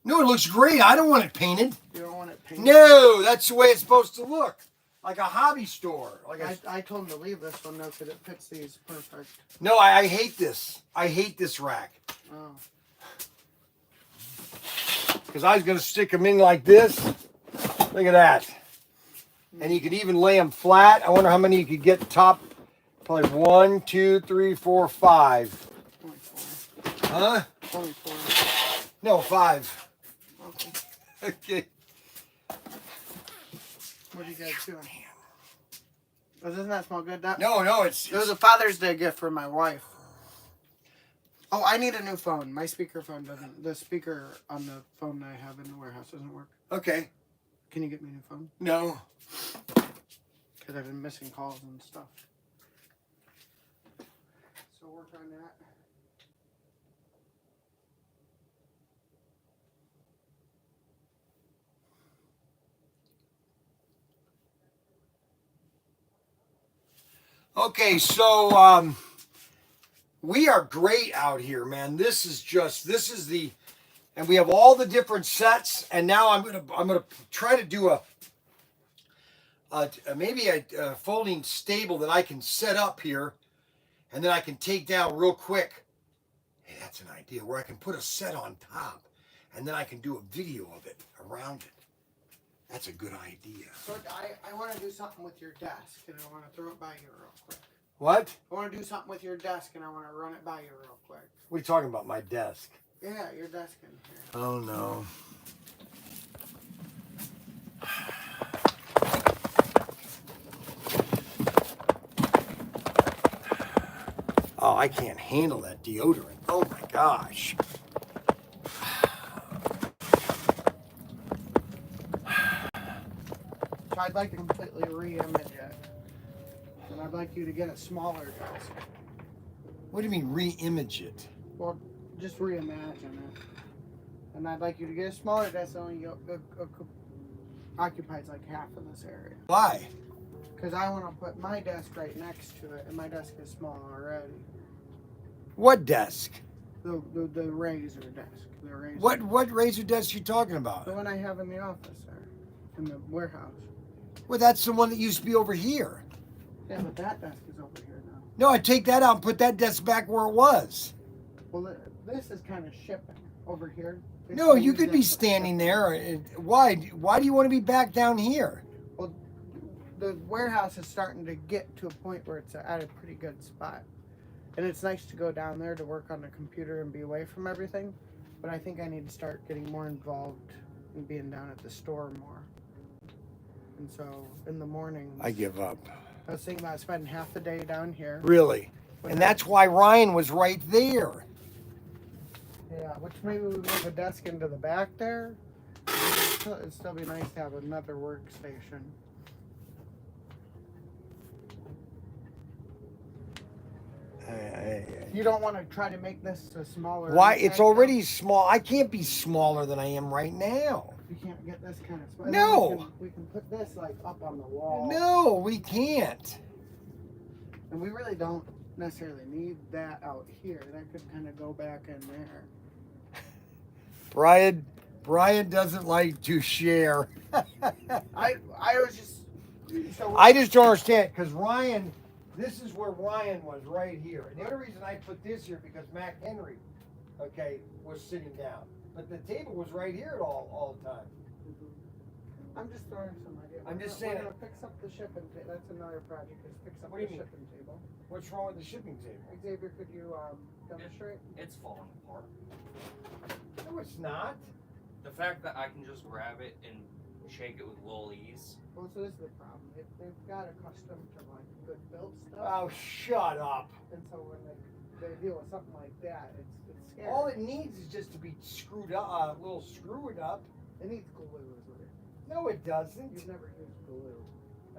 No, it looks great. I don't want it painted. You don't want it painted? No, that's the way it's supposed to look. Like a hobby store. I told him to leave this one though because it fits these perfect. No, I hate this. I hate this rack. Oh. Because I was going to stick them in like this. Look at that. And you could even lay them flat. I wonder how many you could get top. Probably 1, 2, 3, 4, 5. 24. Huh? 24. No, 5. Okay. Okay. What are you guys doing? Oh, doesn't that smell good? That No, it was a Father's Day gift for my wife. Oh, I need a new phone. My speakerphone doesn't. The speaker on the phone that I have in the warehouse doesn't work. Okay. Can you get me a new phone? No. Because I've been missing calls and stuff. So work on that. Okay, so we are great out here, man. This is the, and we have all the different sets. And now I'm gonna try to do maybe a folding stable that I can set up here, and then I can take down real quick. Hey, that's an idea where I can put a set on top, and then I can do a video of it around it. That's a good idea. So I want to do something with your desk, and I want to throw it by you real quick. What? I want to do something with your desk, and I want to run it by you real quick. What are you talking about? My desk? Yeah, your desk in here. Oh no. Oh, I can't handle that deodorant. Oh my gosh. So I'd like to completely re-image it. And I'd like you to get a smaller desk. What do you mean re-image it? Well, just reimagine it. And I'd like you to get a smaller desk that only occupies like half of this area. Why? Because I want to put my desk right next to it, and my desk is small already. What desk? The razor desk. The razor. What razor desk you talking about? The one I have in the office there, in the warehouse. Well, that's the one that used to be over here. Yeah, but that desk is over here now. No, I take that out and put that desk back where it was. Well, this is kind of shipping over here. No, you could be standing there. Why? Why do you want to be back down here? Well, the warehouse is starting to get to a point where it's at a pretty good spot. And it's nice to go down there to work on the computer and be away from everything. But I think I need to start getting more involved in being down at the store more. And so in the morning, I give up. I was thinking about spending half the day down here. Really? And that's why Ryan was right there. Yeah, which maybe we move a desk into the back there. It'd still be nice to have another workstation. You don't want to try to make this a smaller. Why? It's egg, though? already small. I can't be smaller than I am right now. You can't get this kind of small. No. We can put this like up on the wall. No, we can't. And we really don't necessarily need that out here. That could kind of go back in there. Brian doesn't like to share. I was just. So I just don't understand because Ryan, this is where Ryan was right here. And the only reason I put this here because Mac Henry, okay, was sitting down. But the table was right here all the time. I'm just throwing some ideas. I'm just saying. We're gonna fix up the shipping table. That's another project. Is fix up What the do you mean? shipping table. What's wrong with the shipping table? Xavier, could you demonstrate? It's falling apart. No, it's not. The fact that I can just grab it and shake it with little ease. Well, so this is the problem. They've got accustomed to like good built stuff, Oh, shut up. and so when they deal with something like that, it's scary. All it needs is just to be screwed up, a little screwed up. It needs glue, is what it. No, it doesn't. You've never used glue.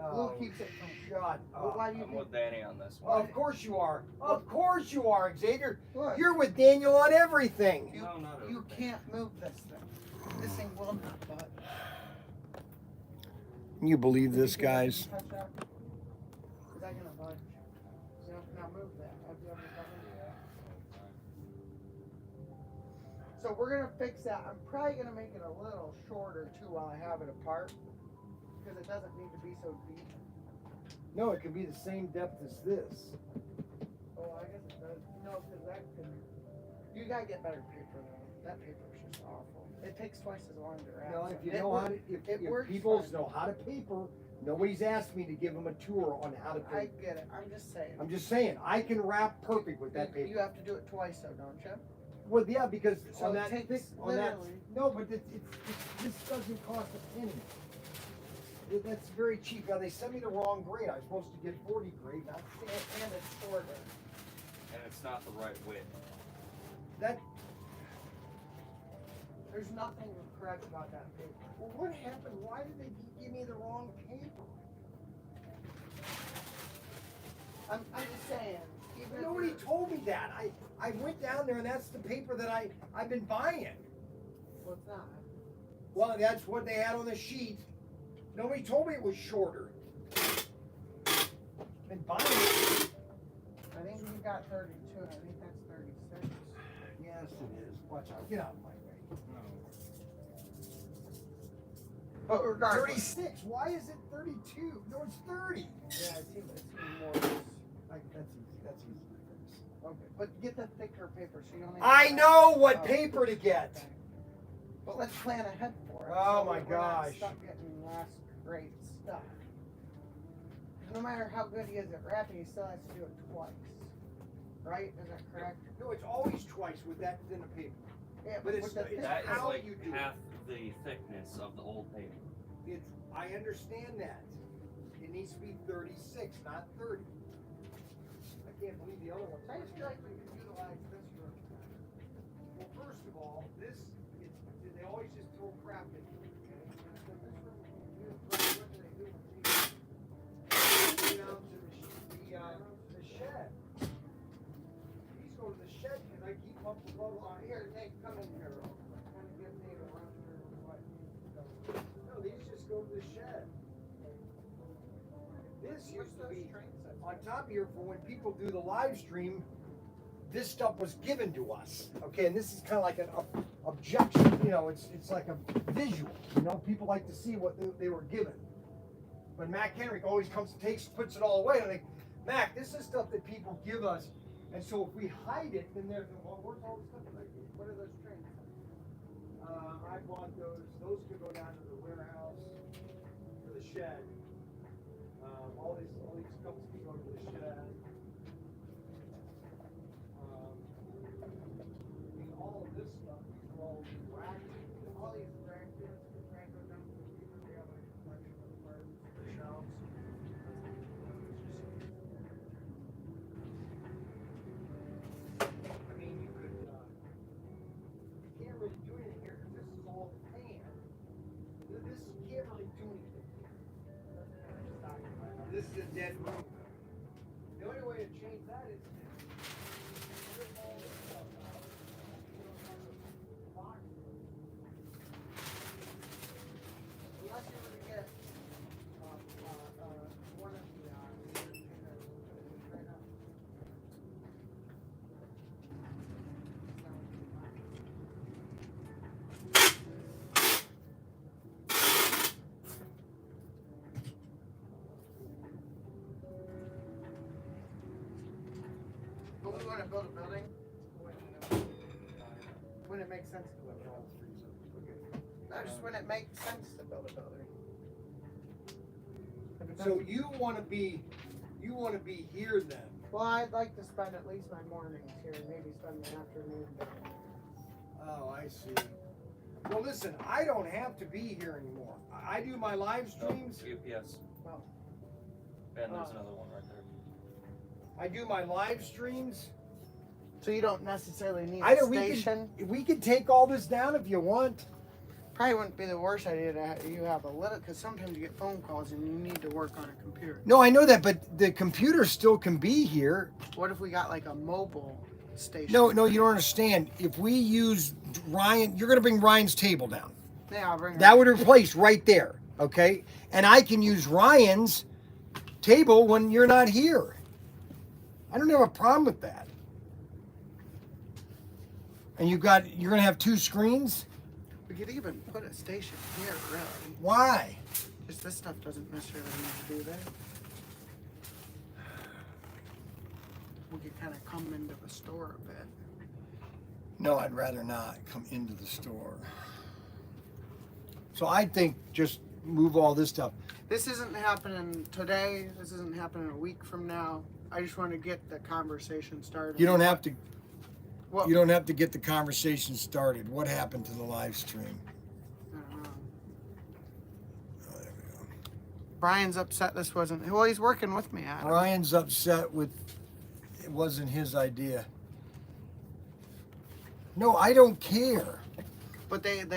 Oh, Glue keeps it from. shut Well, up. why do you I'm think? with Danny on this one. Of course you are. Of course you are, Xavier. Look, You're with Daniel on everything. No, not you everything. can't move this thing. This thing will not budge. Can you believe this, guys? Touch that? Is that gonna budge? Now move that. Have you ever done it? So we're gonna fix that. I'm probably gonna make it a little shorter too while I have it apart, because it doesn't need to be so deep. No, it can be the same depth as this. Oh, I guess it does. No, because that could. You gotta get better paper though. That paper's just awful. It takes twice as long to wrap. No, so if you it know how to, works- if it works peoples fine. know how to paper, nobody's asked me to give them a tour on how to I paper. get it. I'm just saying. I'm just saying, I can wrap perfect with that You paper. have to do it twice though, don't you? Well, yeah, because So on it that takes thick, on that, literally- no, but this doesn't cost a penny. That's very cheap. Now, they sent me the wrong grade. I was supposed to get 40 grade, not And it's shorter. And it's not the right width. that. There's nothing correct about that paper. Well, what happened? Why did they give me the wrong paper? I'm just saying. Even if Nobody you're- told me that. I went down there and that's the paper that I've been buying. Well, it's not. Well, that's what they had on the sheet. Nobody told me it was shorter. Been buying it. I think you got 32, and I think that's 36. Yes, it is. Watch out. Get out of my way. But regardless. 36. Why is it 32? No, it's 30. Yeah, it seems more. That's easy. That's easy to fix. Okay, but get the thicker paper so you don't. I know what Oh. paper to get. Okay. But let's plan ahead for it. Oh so my we're not gosh. stuck getting less great stuff. No matter how good he is at wrapping, he still has to do it twice. Right? Is that correct? No, it's always twice with that thin of paper. Yeah, But it's- with the it's That is how like you do it. half the thickness of the old paper. I understand that. It needs to be 36, not 30. I can't believe the other one. I just feel like we could utilize this room. Well, first of all, they always just throw crap in here. What do they do with these? They go down to the shed. These go to the shed because I keep them up with level on here. Here, Nate, come in here. Kind of give Nate a run through what needs to go. No, these just go to the shed. This used to be on top here for when people do the live stream. This stuff was given to us, okay, and this is kind of like an objection, you know, it's like a visual, you know, people like to see what they were given. But Mac Henry always comes and puts it all away, and I think, Mac, this is stuff that people give us, and so if we hide it, then there's, well, where's all the stuff that I gave? What are those trains? I bought those could go down to the warehouse, to the shed. All these cups can go to the shed. All of this stuff, these are all racked. All these brackets can go down to the people. We have a collection of parts, the shelves. I mean, you can't really do anything here because this is all pan. You can't really do anything. This is a dead room. The only way to change that is we want to build a building when it makes sense to build a building. No, just when it makes sense to build a building. If it So doesn't- you want to be here then? well, I'd like to spend at least my mornings here, and maybe spend the afternoon there. Oh, I see. Well, listen, I don't have to be here anymore. I do my live streams. UPS. Oh. And there's another one right there. I do my live streams. So you don't necessarily need I a don't. station. We could take all this down if you want. Probably wouldn't be the worst idea to you have a little, because sometimes you get phone calls and you need to work on a computer. No, I know that, but the computer still can be here. What if we got like a mobile station? No, you don't understand. If we use Ryan, you're going to bring Ryan's table down. Yeah, I'll bring That would replace right there, okay? And I can use Ryan's table when you're not here. I don't have a problem with that. And you're going to have 2 screens? We could even put a station here, really. Why? Because this stuff doesn't necessarily need to be there. We could kind of come into the store a bit. No, I'd rather not come into the store. So I think just move all this stuff. This isn't happening today. This isn't happening a week from now. I just want to get the conversation started. You don't have to. Well, You don't have to get the conversation started. What happened to the live stream? I don't know. Oh, there we go. Brian's upset this wasn't. Well, he's working with me, Adam. Ryan's upset with it wasn't his idea. No, I don't care. But they is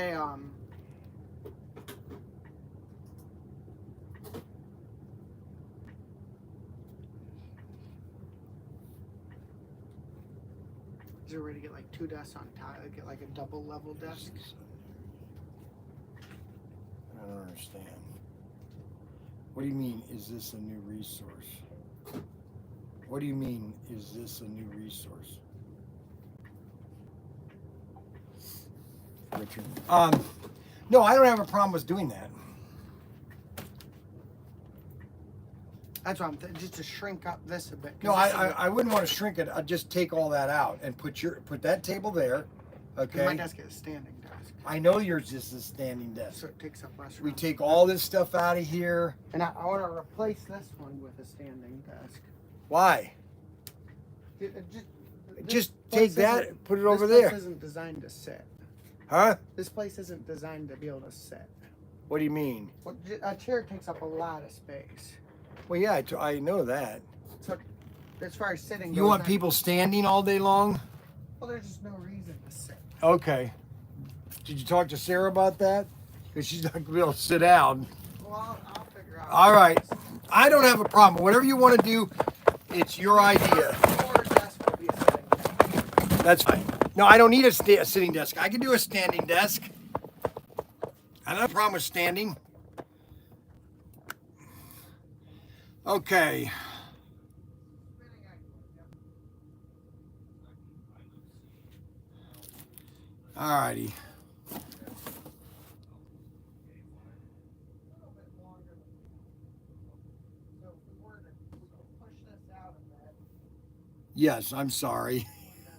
there a way to get like 2 desks on top? Get like a double level desk? I don't understand. What do you mean, is this a new resource? What do you mean, is this a new resource? Richard. No, I don't have a problem with doing that. That's what I'm just to shrink up this a bit. 'cause No, this is I wouldn't want to shrink it. I'd just take all that out and put that table there. 'cause my Okay. desk is a standing desk, I know yours is a standing desk. so it takes up less room. We take all this stuff out of here. And I want to replace this one with a standing desk. Why? This Just place take that, isn't- put it over This there. place isn't designed to sit. Huh? This place isn't designed to be able to sit. What do you mean? Well, a chair takes up a lot of space. Well, yeah, I know that. So, as far as sitting, You goes, want people standing all day long? Well, there's just no reason to sit. Okay. Did you talk to Sarah about that? Because she's not going to be able to sit down. Well, I'll figure out. All right. I don't have a problem. Whatever you want to do, it's your idea. Or a desk would be a sitting desk. That's fine. No, I don't need a sitting desk. I can do a standing desk. I don't have a problem with standing. Okay. All righty. Yes, I'm sorry.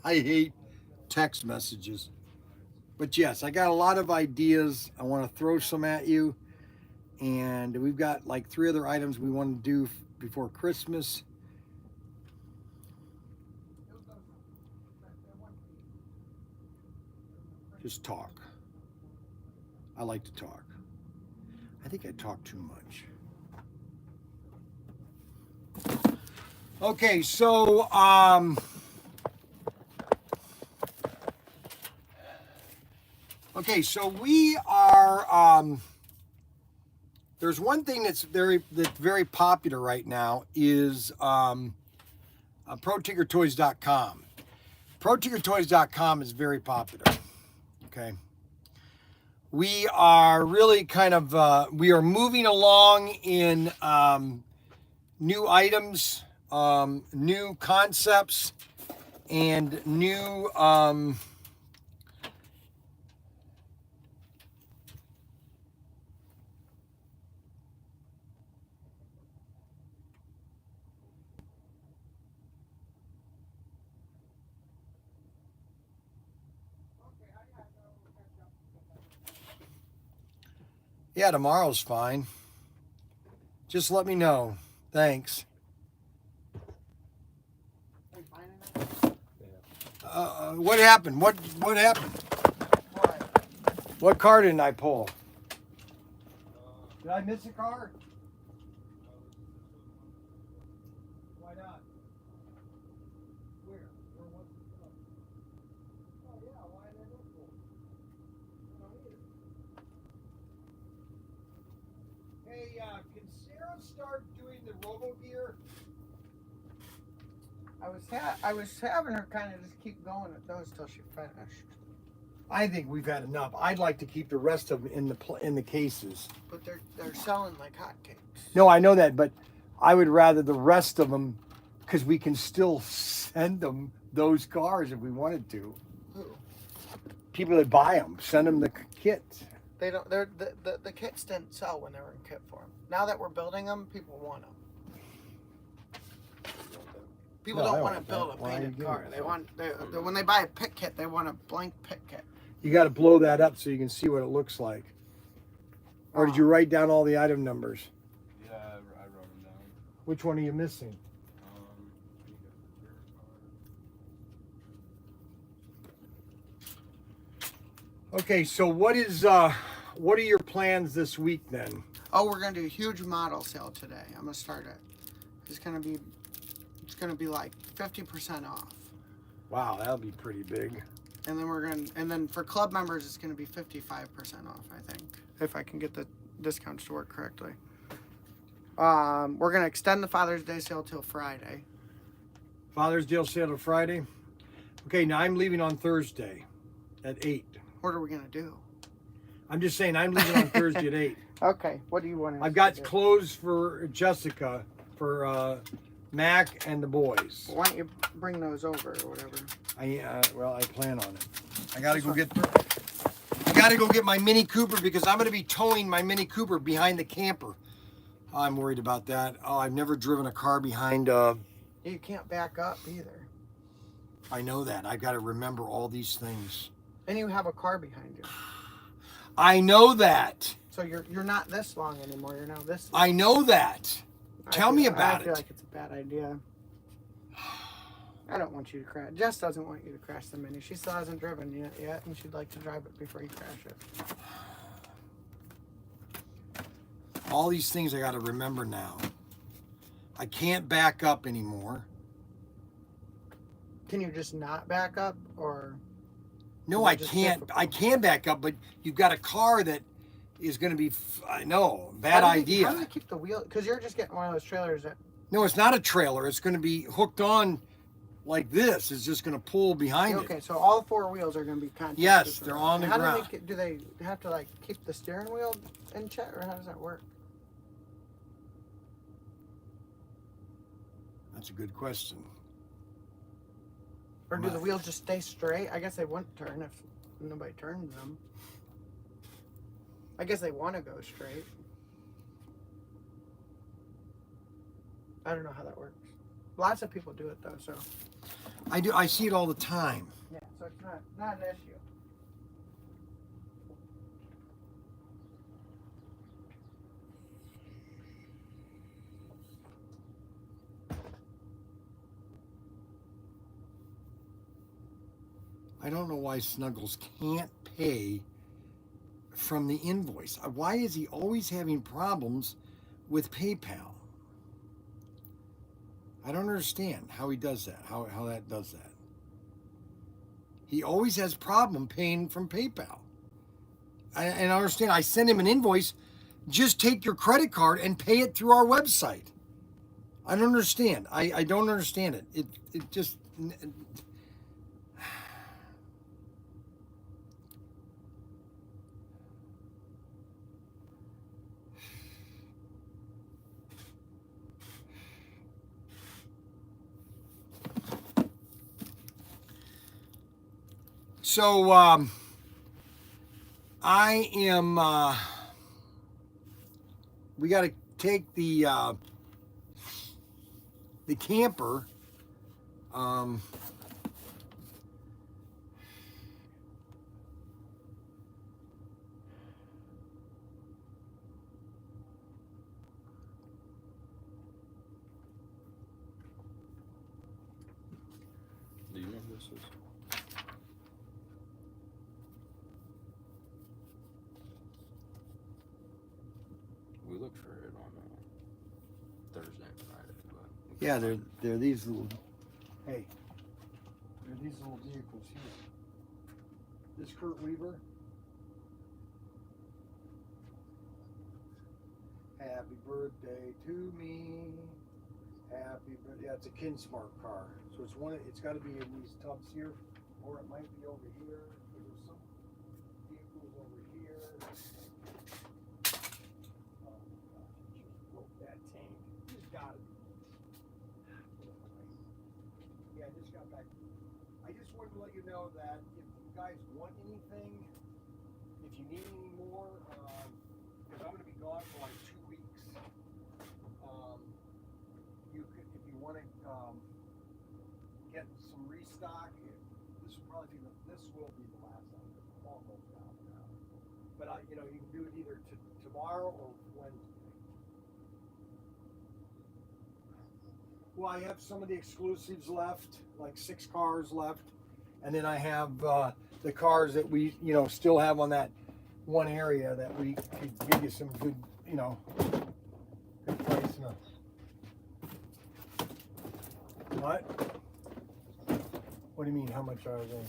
I hate text messages. But yes, I got a lot of ideas. I want to throw some at you. And we've got like 3 other items we want to do before Christmas. Just talk. I like to talk. I think I talk too much. Okay, so we are there's one thing that's very popular right now is ProTinkerToys.com. ProTinkerToys.com is very popular. Okay. We are really kind of we are moving along in new items, new concepts, and new Yeah, tomorrow's fine. Just let me know. Thanks. Are you finding it? What happened? What happened? What? What car didn't I pull? Did I miss a car? Why not? Where? What's oh yeah, why did I look for it? I don't either. Hey, can Sarah start doing the robo gear? I was having her kind of just keep going at those till she finished. I think we've had enough. I'd like to keep the rest of them in the cases. But they're selling like hotcakes. No, I know that, but I would rather the rest of them, because we can still send them those cars if we wanted to. Who? People that buy them, send them the kit. They don't. They're the kits didn't sell when they were in kit form. Now that we're building them, people want them. People No, I don't want to want build that. a Why are you painted giving car. it They to want when they buy a pit kit, they want a blank pit kit. You got to blow that up so you can see what it looks like. Or did you write down all the item numbers? Yeah, I wrote them down. Which one are you missing? You get the clear card. Okay, so what are your plans this week then? Oh, we're gonna do a huge model sale today. I'm gonna start it. It's gonna be like 50% off. Wow, that'll be pretty big. And then for club members, it's gonna be 55% off. I think if I can get the discounts to work correctly. We're gonna extend the Father's Day sale till Friday. Father's Day sale to Friday. Okay, now I'm leaving on Thursday at 8. What are we gonna do? I'm just saying I'm leaving on Thursday at 8. Okay, what do you want? I've got clothes for Jessica, for Mac and the boys. Why don't you bring those over or whatever? I plan on it. I gotta go get my Mini Cooper because I'm gonna be towing my Mini Cooper behind the camper. I'm worried about that. Oh, I've never driven a car behind. You can't back up either. I know that. I've got to remember all these things. And you have a car behind you. I know that. So you're not this long anymore. You're now this long. I know that. Tell me about I feel it. like it's a bad idea. I don't want you to crash. Jess doesn't want you to crash the Mini. She still hasn't driven it yet, and she'd like to drive it before you crash it. All these things I got to remember now. I can't back up anymore. Can you just not back up, or? No, Is it I just can't. difficult? I can back up, but you've got a car that is going to be. I know, bad How idea. do they keep the wheel? Because you're just getting one of those trailers that. No, it's not a trailer. It's going to be hooked on like this. It's just going to pull behind Okay, it. so all 4 wheels are going to be contacted. Yes, they're on the How ground. do they have to like keep the steering wheel in check, or how does that work? That's a good question. Or do the wheels just stay straight? I guess they wouldn't turn if nobody turns them. I guess they want to go straight. I don't know how that works. Lots of people do it though, so. I do. I see it all the time. Yeah, so it's not an issue. I don't know why Snuggles can't pay from the invoice. Why is he always having problems with PayPal? I don't understand how he does that, how that does that. He always has problem paying from PayPal. And I understand, I send him an invoice, just take your credit card and pay it through our website. I don't understand. I don't understand it. It just... So, I am, we got to take the camper, this is. We looked for it on Thursday and Friday, but Yeah, they're these little. Hey, they're these little vehicles here. This Kurt Weaver. Happy birthday to me. Happy birthday. Yeah, it's a Kinsmart car. So it's one. It's got to be in these tubs here, or it might be over here. There's some vehicles over here. Oh my gosh, it just broke that tank. It's got to be. Yeah, I just got back. I just wanted to let you know that if you guys want anything, if you need any more, because I'm going to be gone for like 2 weeks. You could, if you want to get some restock, this will probably be this will be the last time. It's almost out now. But you know, you can do it either tomorrow or Wednesday. Well, I have some of the exclusives left, like 6 cars left, and then I have the cars that we, you know, still have on that one area that we could give you some good, you know, good price. What? What do you mean? How much are they?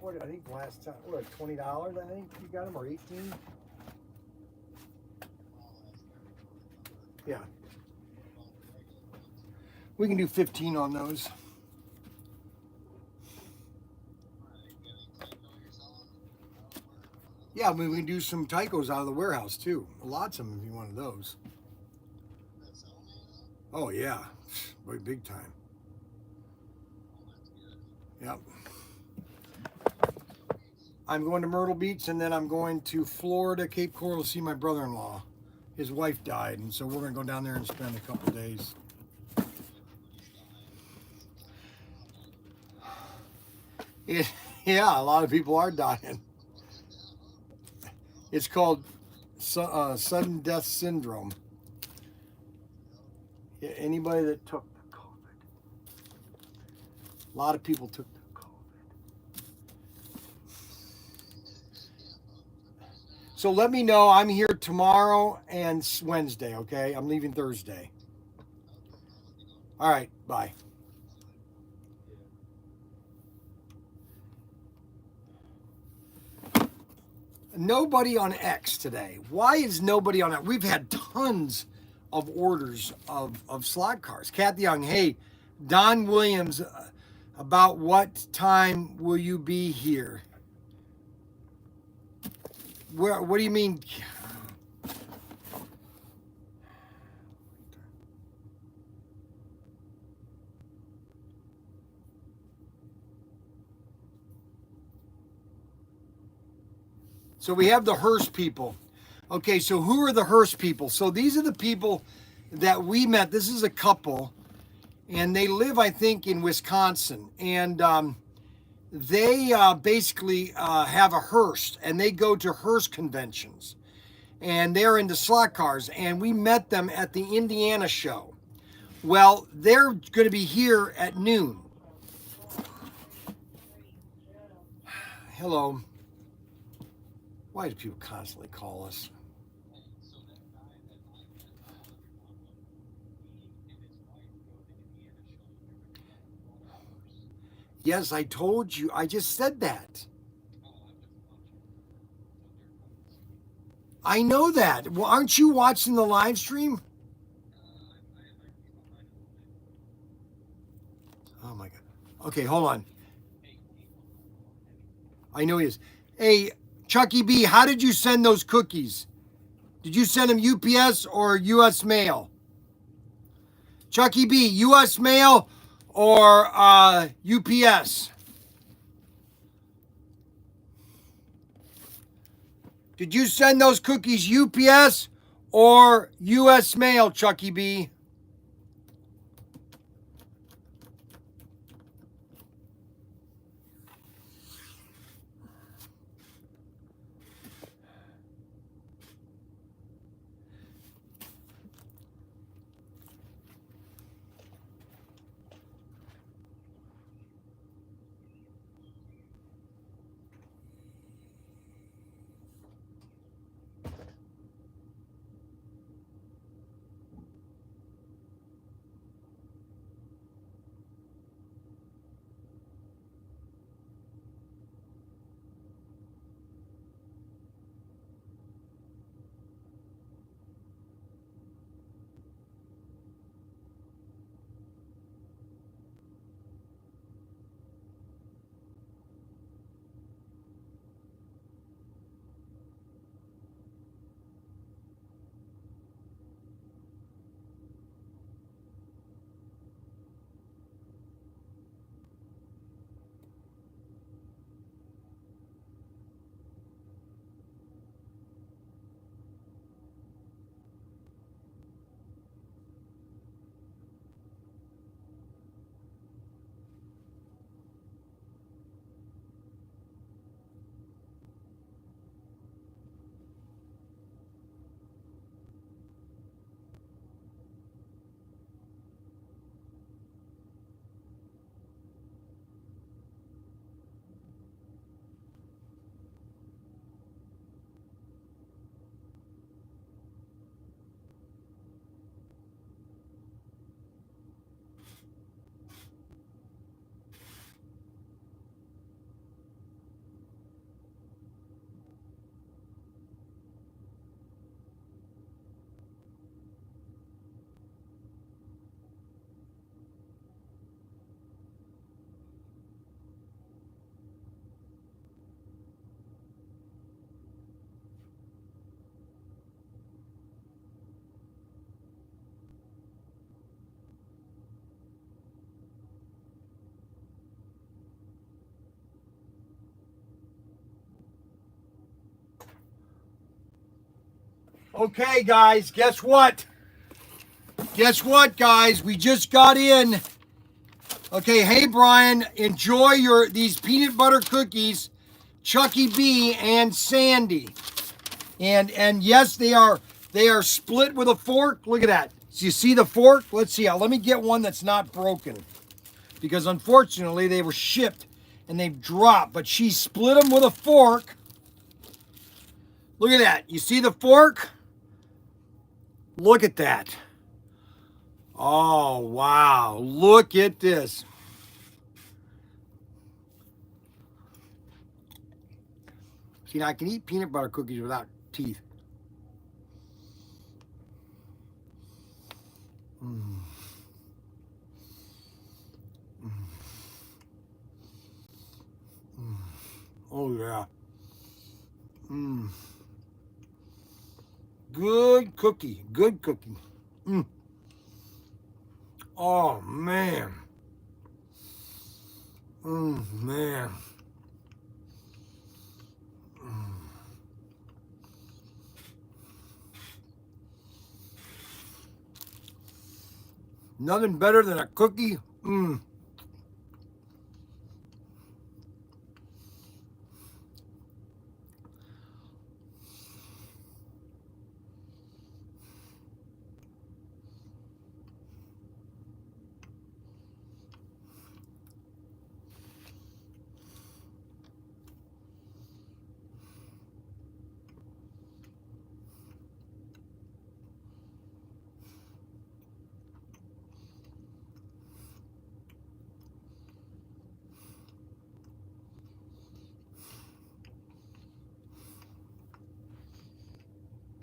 What I think last time, what, like $20? I think you got them, or 18. Yeah. We can do 15 on those. Yeah, I mean, we can do some Tycos out of the warehouse too. Lots of them if you wanted those. Oh yeah, big time. Yep. I'm going to Myrtle Beach, and then I'm going to Florida, Cape Coral, to see my brother-in-law. His wife died, and so we're going to go down there and spend a couple days. Yeah, a lot of people are dying. It's called sudden death syndrome. Yeah, anybody that took the COVID. A lot of people took the COVID. So let me know. I'm here tomorrow and Wednesday, okay? I'm leaving Thursday. All right, bye. Nobody on X today. Why is nobody on X? We've had tons of orders of slot cars. Kathy Young, hey, Don Williams, about what time will you be here? Where? What do you mean? So we have the Hearse people. Okay, so who are the Hearse people? So these are the people that we met. This is a couple, and they live, I think, in Wisconsin. And they basically have a Hearse, and they go to Hearse conventions. And they're into slot cars. And we met them at the Indiana show. Well, they're going to be here at noon. Hello. Why do people constantly call us? Yes, I told you. I just said that. I know that. Well, aren't you watching the live stream? Oh my God. Okay, hold on. I know he is. Hey, Chucky B, how did you send those cookies? Did you send them UPS or US mail? Chucky B, US mail or UPS? Did you send those cookies UPS or US mail, Chucky B? Okay, guys, guess what? Guess what, guys? We just got in. Okay, hey, Brian, enjoy these peanut butter cookies, Chucky B and Sandy. And yes, they are split with a fork. Look at that. So you see the fork? Let's see. Let me get one that's not broken. Because unfortunately, they were shipped and they've dropped. But she split them with a fork. Look at that. You see the fork? Look at that. Oh, wow. Look at this. See, now I can eat peanut butter cookies without teeth. Mm. Mm. Mm. Oh, yeah. Mm. Good cookie. Good cookie. Mm. Oh, man. Man. Nothing better than a cookie.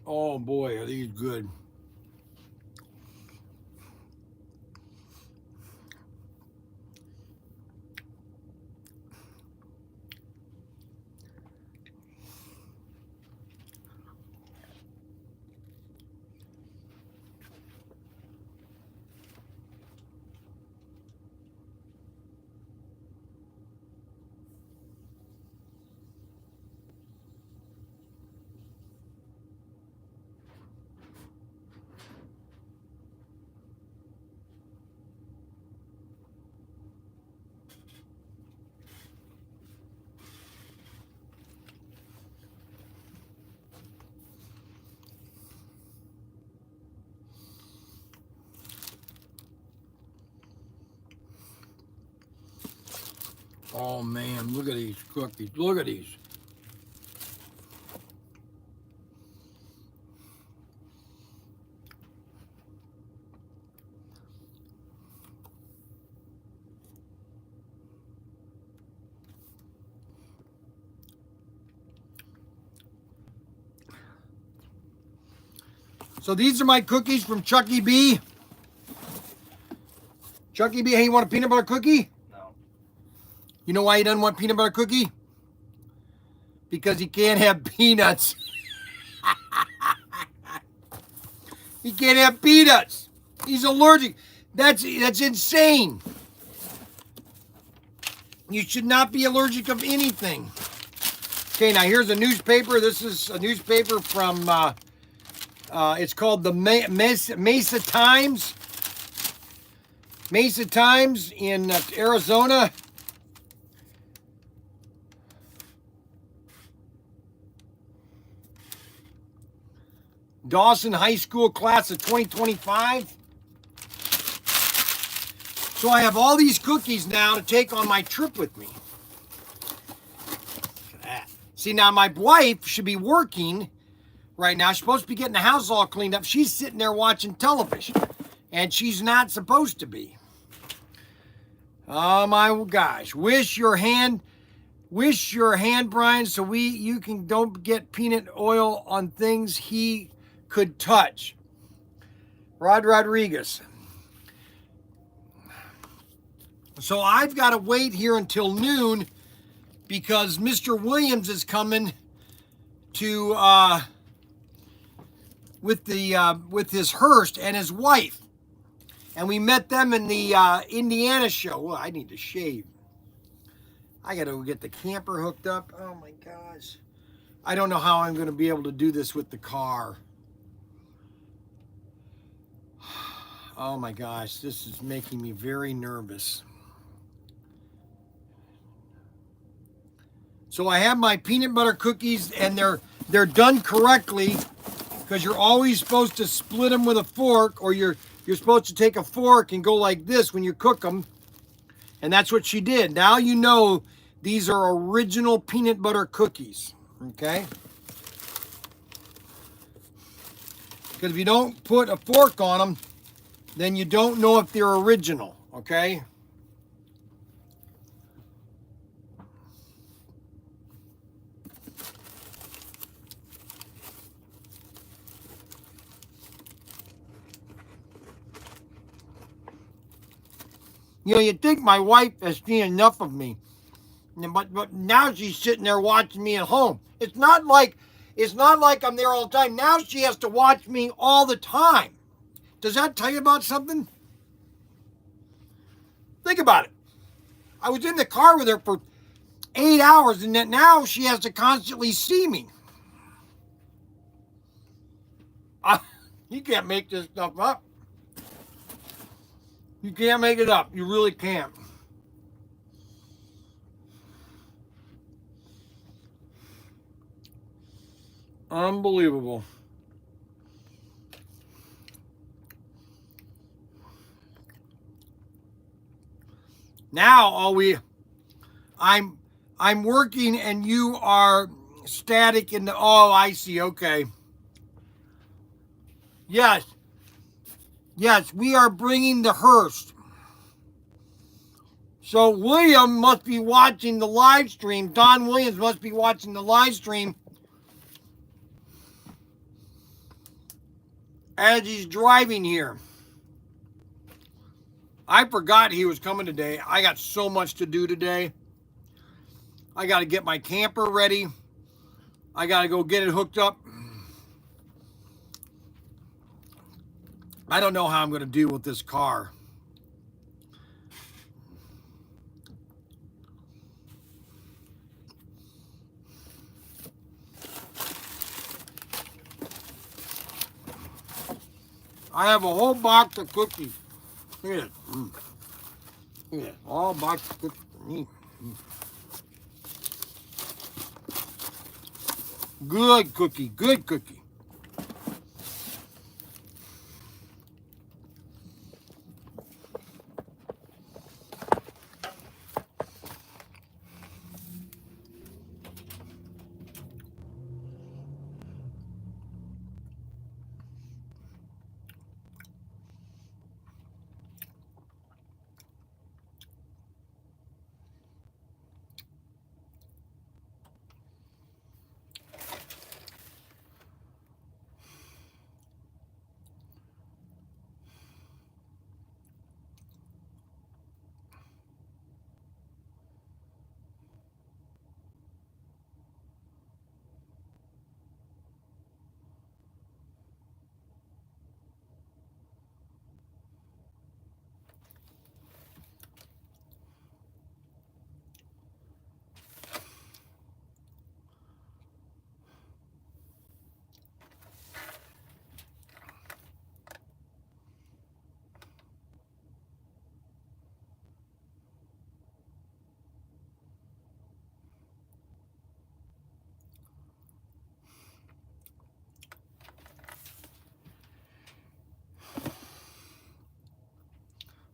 Oh, boy, are these good. Oh, man, look at these cookies. Look at these. So these are my cookies from Chucky B. Chucky B, hey, you want a peanut butter cookie? No. You know why he doesn't want peanut butter cookie? Because he can't have peanuts. He can't have peanuts. He's allergic. That's insane. You should not be allergic of anything. Okay, now here's a newspaper. This is a newspaper from, it's called the Mesa Times. Mesa Times in Arizona. Dawson High School class of 2025. So I have all these cookies now to take on my trip with me. Look at that. See, now my wife should be working right now. She's supposed to be getting the house all cleaned up. She's sitting there watching television, and she's not supposed to be. Oh my gosh! Wish your hand, Brian, so you can don't get peanut oil on things he could touch. Rod Rodriguez. So I've got to wait here until noon because Mr. Williams is coming to with his Hearse and his wife, and we met them in the Indiana show. Well, I need to shave. I got to get the camper hooked up. Oh my gosh, I don't know how I'm going to be able to do this with the car. Oh my gosh, this is making me very nervous. So I have my peanut butter cookies, and they're done correctly, because you're always supposed to split them with a fork, or you're supposed to take a fork and go like this when you cook them. And that's what she did. Now you know these are original peanut butter cookies, okay? Because if you don't put a fork on them, then you don't know if they're original, okay? You know, you'd think my wife has seen enough of me, but now she's sitting there watching me at home. It's not like I'm there all the time. Now she has to watch me all the time. Does that tell you about something? Think about it. I was in the car with her for 8 hours, and then now she has to constantly see me. You can't make this stuff up. You can't make it up. You really can't. Unbelievable. Now I'm working and you are static in the, oh, I see, okay. Yes, we are bringing the Hearse. So William must be watching the live stream. Don Williams must be watching the live stream as he's driving here. I forgot he was coming today. I got so much to do today. I got to get my camper ready. I got to go get it hooked up. I don't know how I'm going to deal with this car. I have a whole box of cookies. Look at it. Look at it. All box of cookies for me. Good cookie. Good cookie.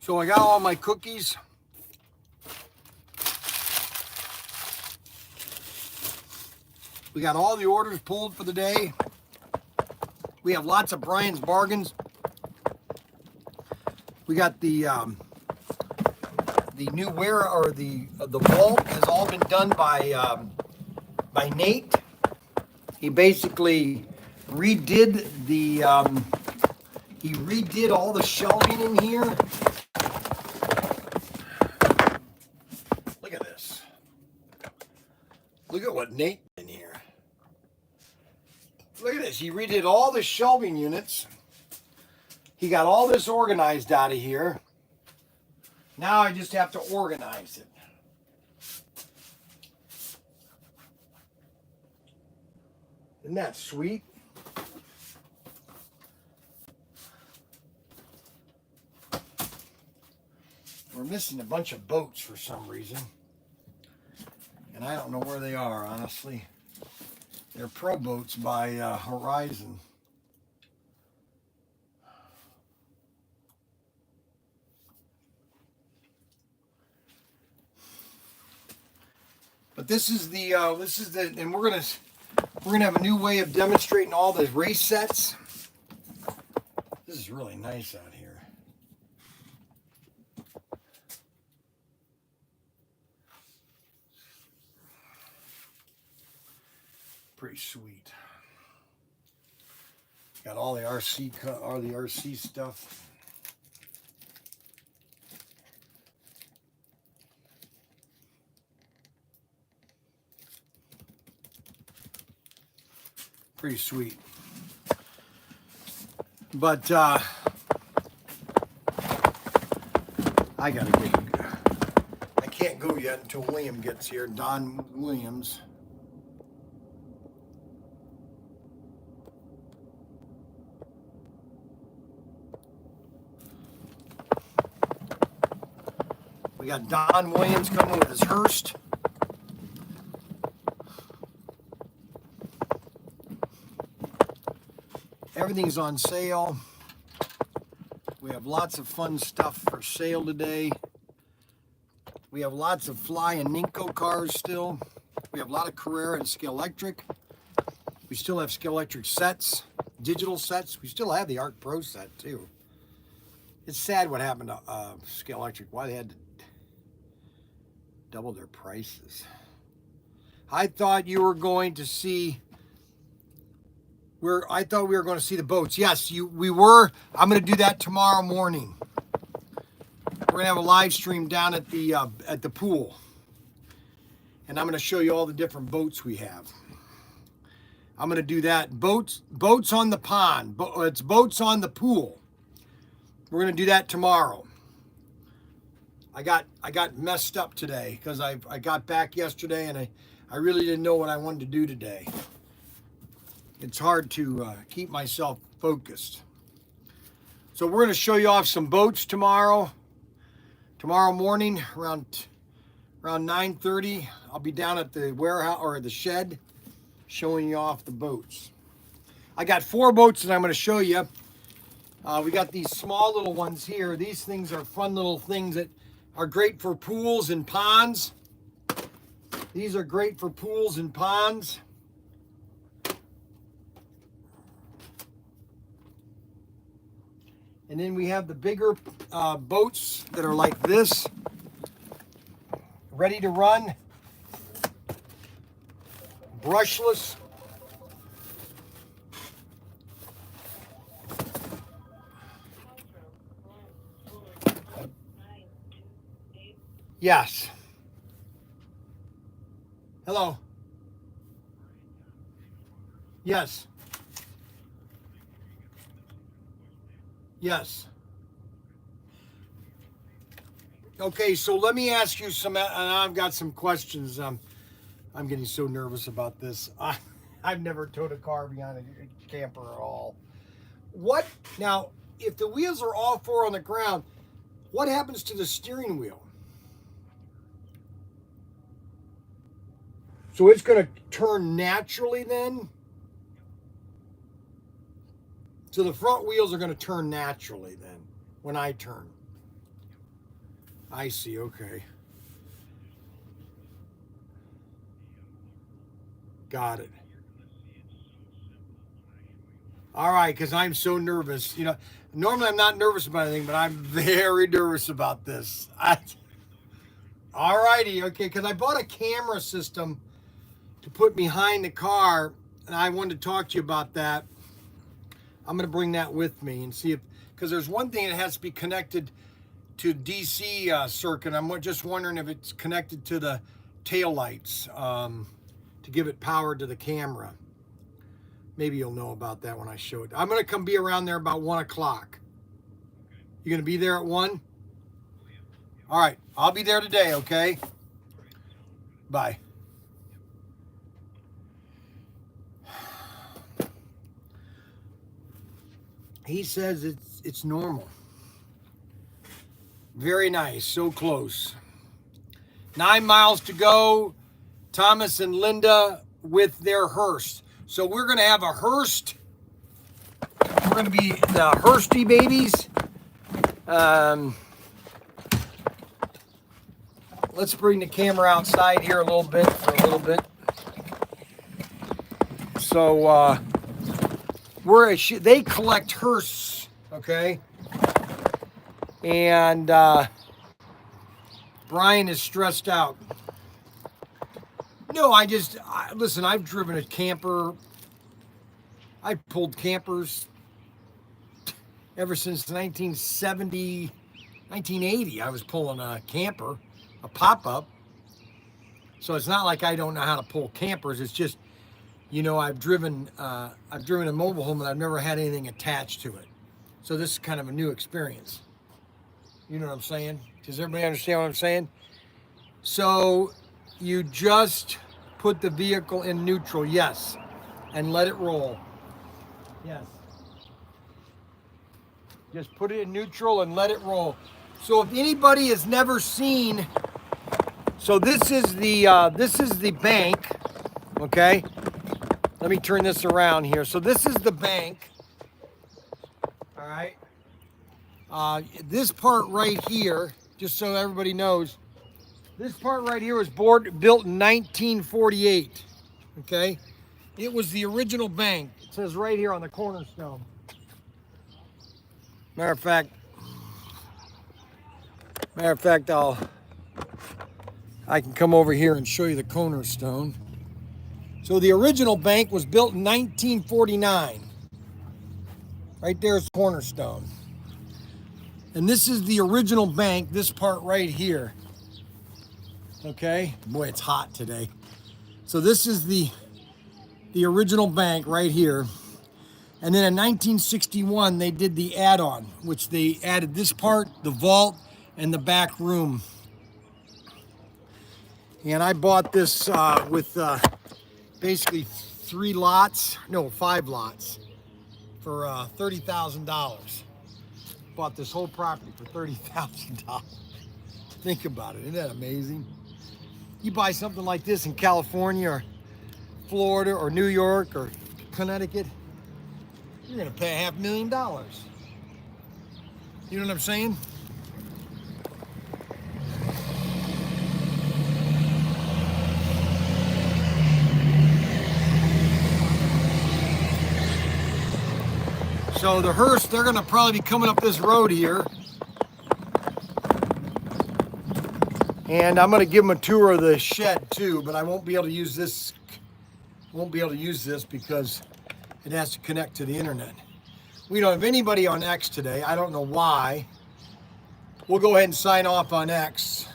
So I got all my cookies. We got all the orders pulled for the day. We have lots of Brian's bargains. We got the new the vault has all been done by Nate. He basically redid all the shelving in here. Look at this. Look at what Nate did in here. Look at this. He redid all the shelving units. He got all this organized out of here. Now I just have to organize it. Isn't that sweet? We're missing a bunch of boats for some reason. And I don't know where they are, honestly. They're Pro Boats by Horizon. But this is the, and we're gonna have a new way of demonstrating all the race sets. This is really nice out here. Pretty sweet. Got all the RC stuff. Pretty sweet. But I can't go yet until William gets here. Don Williams. We got Don Williams coming with his Hearse. Everything's on sale. We have lots of fun stuff for sale today. We have lots of Fly and Ninko cars still. We have a lot of Carrera and Scalextric. We still have Scalextric sets, digital sets. We still have the Art Pro set too. It's sad what happened to Scalextric. Why they had to double their prices. I thought you were going to see I thought we were going to see the boats. Yes, we were. I'm going to do that tomorrow morning. We're going to have a live stream down at the pool. And I'm going to show you all the different boats we have. I'm going to do that. Boats on the pond. It's boats on the pool. We're going to do that tomorrow. I got messed up today because I got back yesterday and I really didn't know what I wanted to do today. It's hard to keep myself focused. So we're going to show you off some boats tomorrow. Tomorrow morning around 9:30, I'll be down at the warehouse or the shed showing you off the boats. I got 4 boats that I'm going to show you. We got these small little ones here. These things are fun little things that are great for pools and ponds. These are great for pools and ponds. And then we have the bigger boats that are like this, ready to run, brushless. Yes. Hello. Yes. Yes. Okay, so let me ask you some, and I've got some questions. I'm getting so nervous about this. I've never towed a car behind a camper at all. What, now, if the wheels are all 4 on the ground, what happens to the steering wheel? So it's going to turn naturally then? So the front wheels are going to turn naturally then when I turn. I see, okay. Got it. All right, because I'm so nervous. You know, normally I'm not nervous about anything, but I'm very nervous about this. All righty, okay, because I bought a camera system to put behind the car, and I wanted to talk to you about that. I'm going to bring that with me and see if, because there's one thing that has to be connected to DC circuit. I'm just wondering if it's connected to the tail lights to give it power to the camera. Maybe you'll know about that when I show it. I'm going to come be around there about 1 o'clock. You going to be there at 1? All right. I'll be there today, okay? Bye. He says it's normal. Very nice. So close. 9 miles to go. Thomas and Linda with their Hearse. So we're going to have a Hearse. We're going to be the Hearsty babies. Let's bring the camera outside here a little bit for a little bit. So they collect Hearse, okay? And Brian is stressed out. No, listen, I've driven a camper. I've pulled campers ever since 1970, 1980. I was pulling a camper, a pop-up. So it's not like I don't know how to pull campers. It's just, you know, I've driven a mobile home and I've never had anything attached to it. So this is kind of a new experience. You know what I'm saying? Does everybody understand what I'm saying? So you just put the vehicle in neutral, yes, and let it roll. Yes. Just put it in neutral and let it roll. So if anybody has never seen, so this is the bank, okay? Let me turn this around here. So this is the bank, all right? This part right here, just so everybody knows, this part right here was built in 1948, okay? It was the original bank. It says right here on the cornerstone. Matter of fact, I can come over here and show you the cornerstone. So the original bank was built in 1949. Right there's the cornerstone. And this is the original bank, this part right here. Okay? Boy, it's hot today. So this is the original bank right here. And then in 1961, they did the add-on, which they added this part, the vault, and the back room. And I bought this with basically 5 lots for $30,000. Bought this whole property for $30,000. Think about it, isn't that amazing? You buy something like this in California or Florida or New York or Connecticut, you're gonna pay $500,000. You know what I'm saying? So the Hearse, they're gonna probably be coming up this road here. And I'm gonna give them a tour of the shed too, but I won't be able to use this. Because it has to connect to the internet. We don't have anybody on X today. I don't know why. We'll go ahead and sign off on X.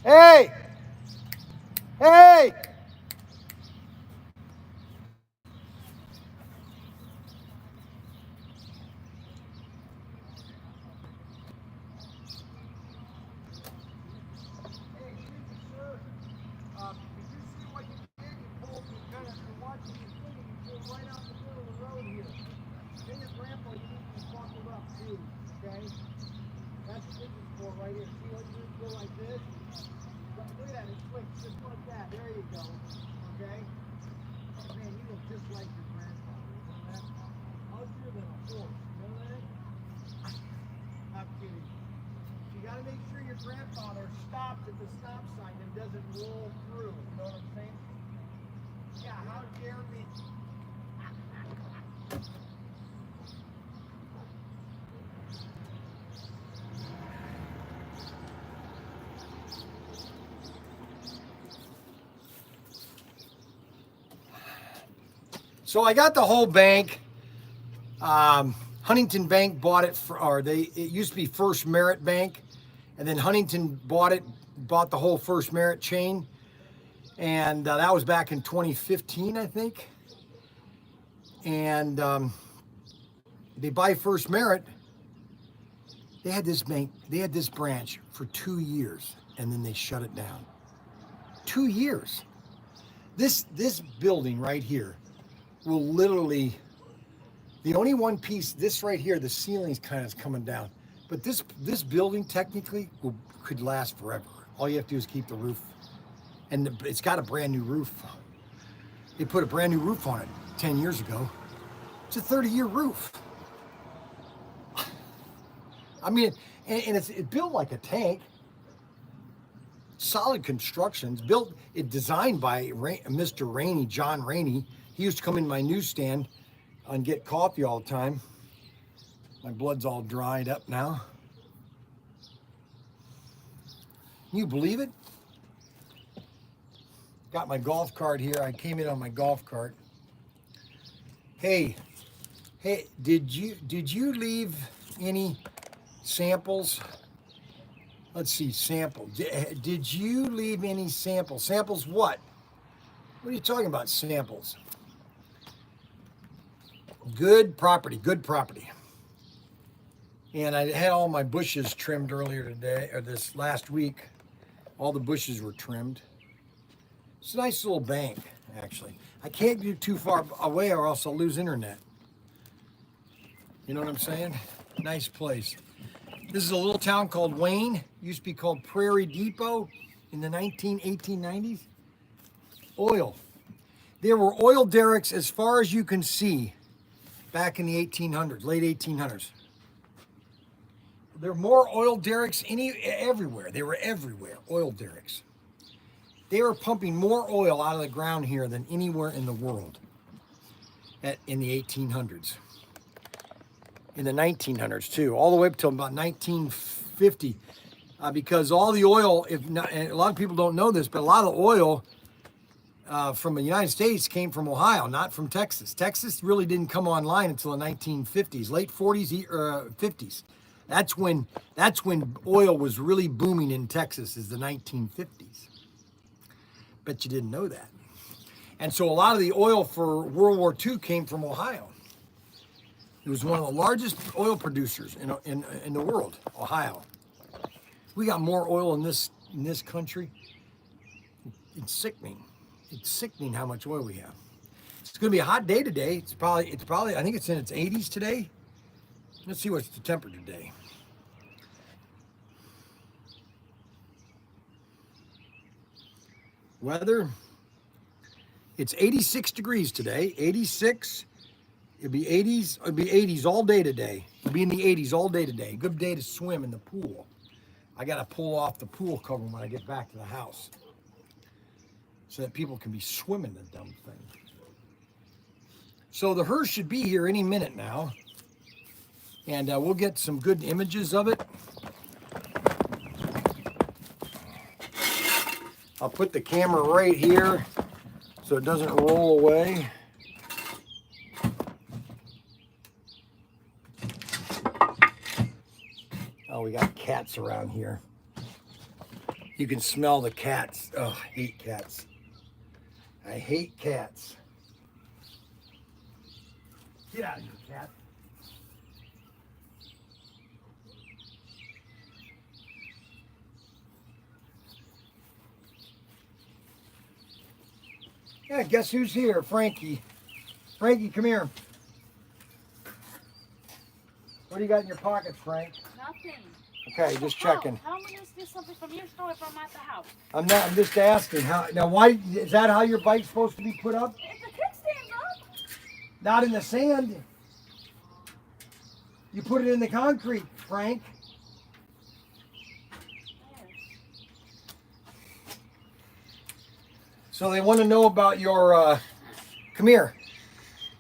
Hey! Hey! Right here. See what you go like this? Look at that, it swings just like that. There you go. Okay? Man, you look just like your grandfather. You know that? Uglier than a horse. You know that? I'm kidding. You gotta make sure your grandfather stops at the stop sign and doesn't roll through. You know what I'm saying? Yeah, how dare me? So I got the whole bank. Huntington Bank bought it it used to be First Merit Bank, and then Huntington bought the whole First Merit chain, and that was back in 2015, I think. And they buy First Merit, They had this bank, they had this branch for 2 years, and then they shut it down. 2 years. This building right here will literally, the only one piece, this right here, the ceiling's kind of coming down. But this building technically could last forever. All you have to do is keep the roof. And it's got a brand new roof. They put a brand new roof on it 10 years ago. It's a 30-year roof. I mean, and it's built like a tank. Solid construction. It's designed by Mr. Rainey, John Rainey. He used to come in my newsstand and get coffee all the time. My blood's all dried up now. Can you believe it? Got my golf cart here. I came in on my golf cart. Hey, did you leave any samples? Let's see, sample. Did you leave any samples? Samples what? What are you talking about, samples? Good property, good property. And I had all my bushes trimmed earlier today, or this last week. All the bushes were trimmed. It's a nice little bank, actually. I can't get too far away or else I'll lose internet. You know what I'm saying? Nice place. This is a little town called Wayne. Used to be called Prairie Depot in the 1890s. Oil. There were oil derricks as far as you can see back in the 1800s, late 1800s. There were more oil derricks everywhere. They were everywhere, oil derricks. They were pumping more oil out of the ground here than anywhere in the world in the 1800s. In the 1900s too, all the way up till about 1950. Because all the oil, and a lot of people don't know this, but a lot of oil from the United States came from Ohio, not from Texas. Texas really didn't come online until the 1950s, late 40s, 50s. That's when oil was really booming in Texas, is the 1950s. Bet you didn't know that. And so a lot of the oil for World War II came from Ohio. It was one of the largest oil producers in the world, Ohio. We got more oil in this country. It's sickening. It's sickening how much oil we have. It's going to be a hot day today. It's probably I think it's in its 80s today. Let's see what's the temperature today. Weather. It's 86 degrees today. 86. It'll be 80s. It'll be 80s all day today. It'll be in the 80s all day today. Good day to swim in the pool. I got to pull off the pool cover when I get back to the house so that people can be swimming the dumb thing. So the Hearse should be here any minute now. And we'll get some good images of it. I'll put the camera right here so it doesn't roll away. Oh, we got cats around here. You can smell the cats. Oh, I hate cats. I hate cats. Get out of here, cat. Yeah, guess who's here? Frankie. Frankie, come here. What do you got in your pocket, Frank? Nothing. Okay, just checking. How many is this something from your store if I'm at the house? I'm just asking. Why is that how your bike's supposed to be put up? If the kickstand's up. Not in the sand. You put it in the concrete, Frank. So they want to know about your, come here.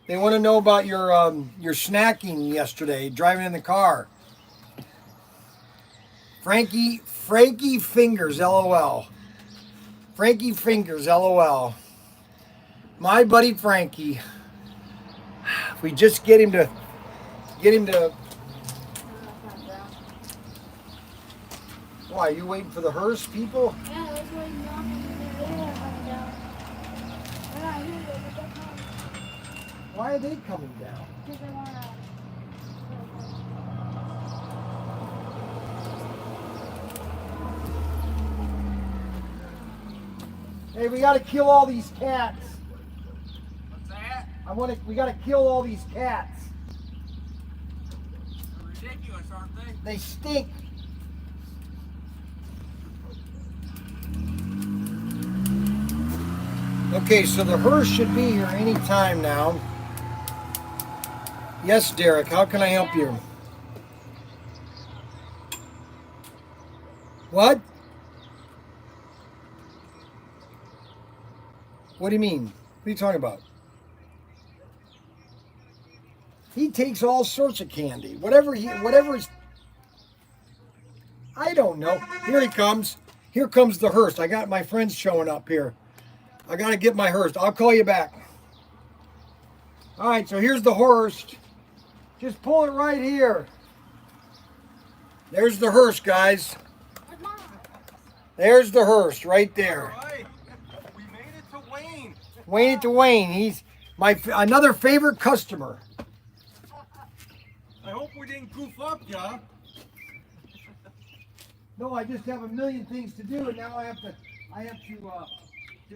They want to know about your snacking yesterday, driving in the car. Frankie Fingers, LOL. Frankie Fingers, LOL. My buddy Frankie. If we just get him to. Why, are you waiting for the Hearse people? Yeah, I was waiting on them. They're coming down. They're not here yet, but they're coming. Why are they coming down? Because they want to. Hey, we gotta kill all these cats. What's that? We gotta kill all these cats. They're ridiculous, aren't they? They stink. Okay, so the hearse should be here any time now. Yes, Derek, how can I help you? What? What do you mean? What are you talking about? He takes all sorts of candy. Whatever he's... I don't know. Here he comes. Here comes the hearse. I got my friends showing up here. I gotta get my hearse. I'll call you back. All right, so here's the hearse. Just pull it right here. There's the hearse, guys. There's the hearse right there. All right. We made it to Wayne. Wayne to Wayne. He's another favorite customer. I hope we didn't goof up, yeah? No, I just have a million things to do, and now I have to see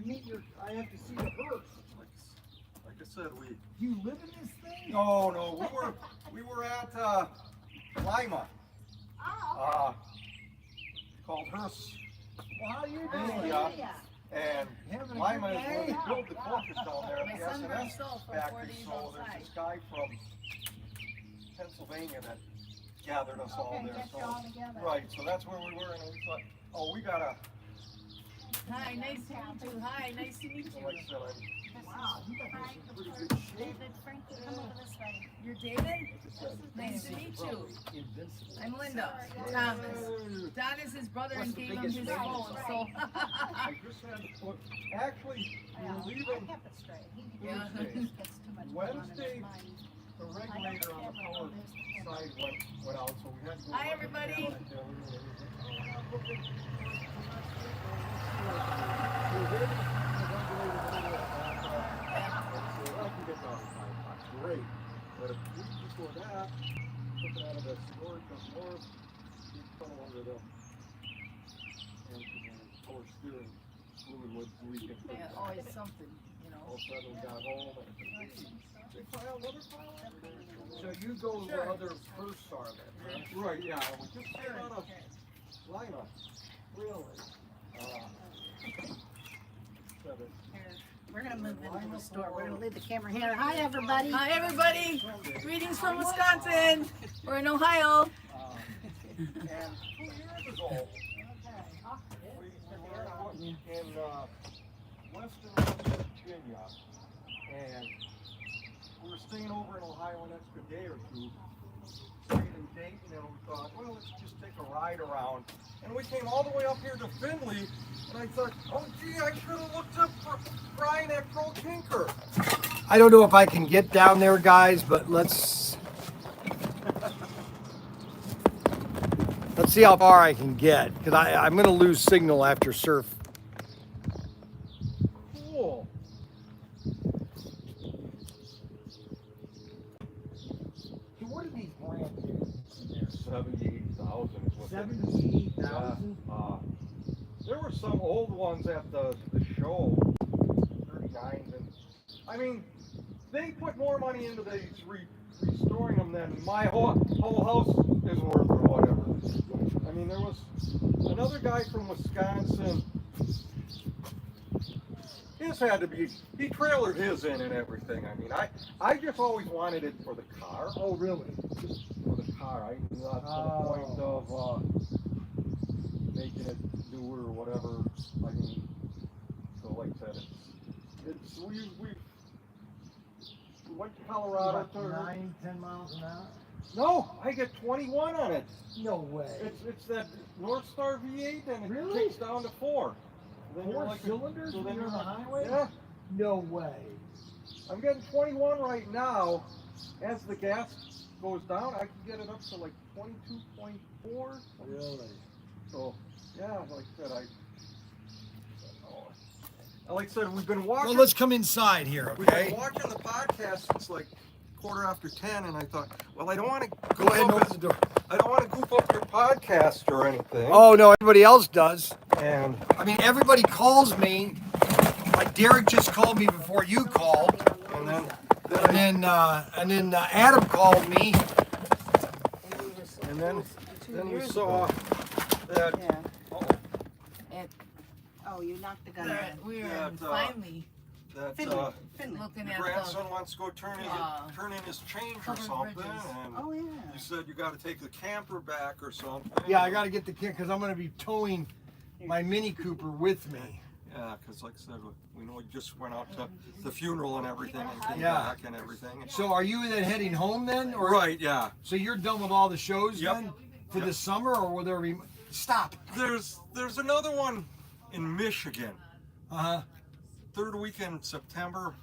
the hearse. Like I said, Do you live in this thing? no, we were at Lima. Called Hearse. Well, how you doing? Yeah. And Having a Lima good is where day? they build the fortress down there at My the son S&S himself for 4 factory. days So there's outside. this guy from Pennsylvania that gathered us all there. get So, you all together. right, so that's where we were, and we thought, oh, we gotta, Hi, nice to meet you. Hi, nice to meet so you. like I said, I'm Wow, you got this in pretty good shape. David, Frankie, come over this way. You're David? Nice to meet you. Invincible. I'm Linda. Thomas. Don is his brother and gave him his phone, so. I just had to put, actually, we were leaving Yeah. Thursday. Wednesday, the regulator on the power side went out, so we had to go. Hi, up and everybody. down it there. So we're ready to I can get down to 5 bucks, great. But if we before that, took it out of the storage up north, we put it under the engine and power steering fluid was leaking. Yeah, always something, you know. All of a sudden we got home and they filed another file. So you go where other hearse are then, right? Right, yeah, we just came out of Lima. Really? Seven. We're gonna move into the store. We're gonna leave the camera here. Hi, everybody. Hi, greetings from Wisconsin. We're in Ohio. And 2 years ago, we were in Western Virginia, and we were staying over in Ohio an extra day or two, staying in Dayton, and we thought, well, let's just take a ride around. And we came all the way up here to Findlay, and I thought, oh gee, I should have looked up for Brian at ProTinker. I don't know if I can get down there, guys, but let's see how far I can get, because I'm going to lose signal after surf. Cool. So what are these brand new? 78,000 is what they- 78,000? There were some old ones at the show, 39s, and I mean, they put more money into these restoring them than my whole house is worth or whatever. I mean, there was another guy from Wisconsin. His had to be, he trailered his in and everything. I mean, I just always wanted it for the car. Oh, really? Just for the car. I not to the point of making it newer or whatever. I mean, so like I said, it's we went to Colorado. About 9-10 miles an hour? No, I get 21 on it. No way. It's that North Star V8 and it Really? kicks down to 4. Then you're 4 like cylinders so when then you're on the like- highway? Yeah. No way. I'm getting 21 right now. As the gas goes down, I can get it up to like 22.4. Really? So, yeah, like I said, like I said, we've been watching. Well, let's come inside here, We've okay? been watching the podcast since like 10:15, and I thought, well, I don't want to Go ahead and open the door. I don't want to goof up your podcast or anything. Oh, no, everybody else does. And I mean, everybody calls me like Derek just called me before you called, and then Adam called me. And then we saw that. Yeah. And Oh, you knocked the gun. we were That, finally that Finley. looking your at grandson wants to go turn in his change or covered something, bridges. and Oh yeah. you said you got to take the camper back or something. Yeah, I got to get the kid because I'm going to be towing my Mini Cooper with me. Yeah, because like I said, we know you just went out to the funeral and everything and came Yeah. back and everything. And So are you then heading home then, or right, yeah. so you're done with all the shows Yep. then for Yep. the summer, or will there be? Stop. There's another one in Michigan. Uh huh. Third weekend in September.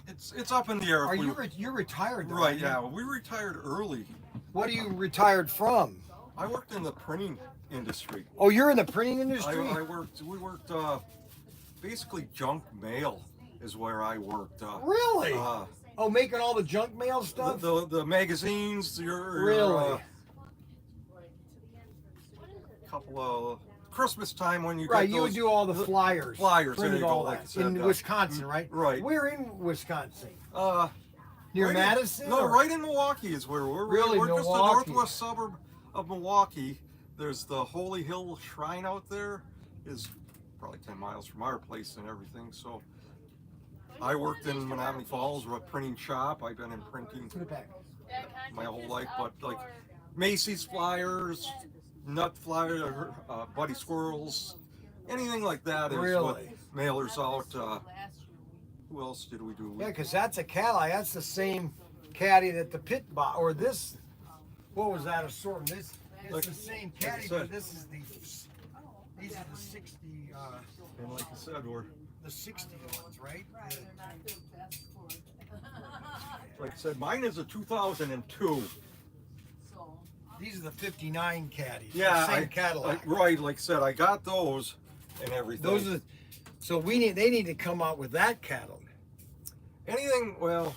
It's up in the air. if Are we- you you're retired? Though, right? aren't you? Yeah, we retired early. What are you retired from? I worked in the printing industry. Oh, you're in the printing I industry. we worked basically junk mail is where I worked. Really? Uh, Oh, making all the junk mail stuff. the magazines, Really? couple of Christmas time when you Right, get you would those do all the flyers. flyers, there Printed you go, all like that I said, in Wisconsin, right? right. We're in Wisconsin. uh, Near right in- Madison? no, or- right in Milwaukee is where we're. Really, we're just the Milwaukee. northwest suburb of Milwaukee. There's the Holy Hill Shrine out there. Is probably 10 miles from our place and everything. So I worked in Menominee Falls, we're a printing shop. I've been in printing Put it back. my whole life, but like Macy's flyers, nut flyer, Buddy Squirrels, anything like that is what Really? mailers out. Who else did we do? Yeah, because that's a Cali. That's the same caddy that the pit bought, or this. What was that assortment? This it's Like- the same like I caddy, said. but this is the. These are the 60. And like I said, we're The 60 ones, right? like I said, mine is a 2002. These are the 59 caddies. Yeah, the same Cadillac. right. Like I said, I got those and everything. Those are. So they need to come out with that catalog. anything. Well,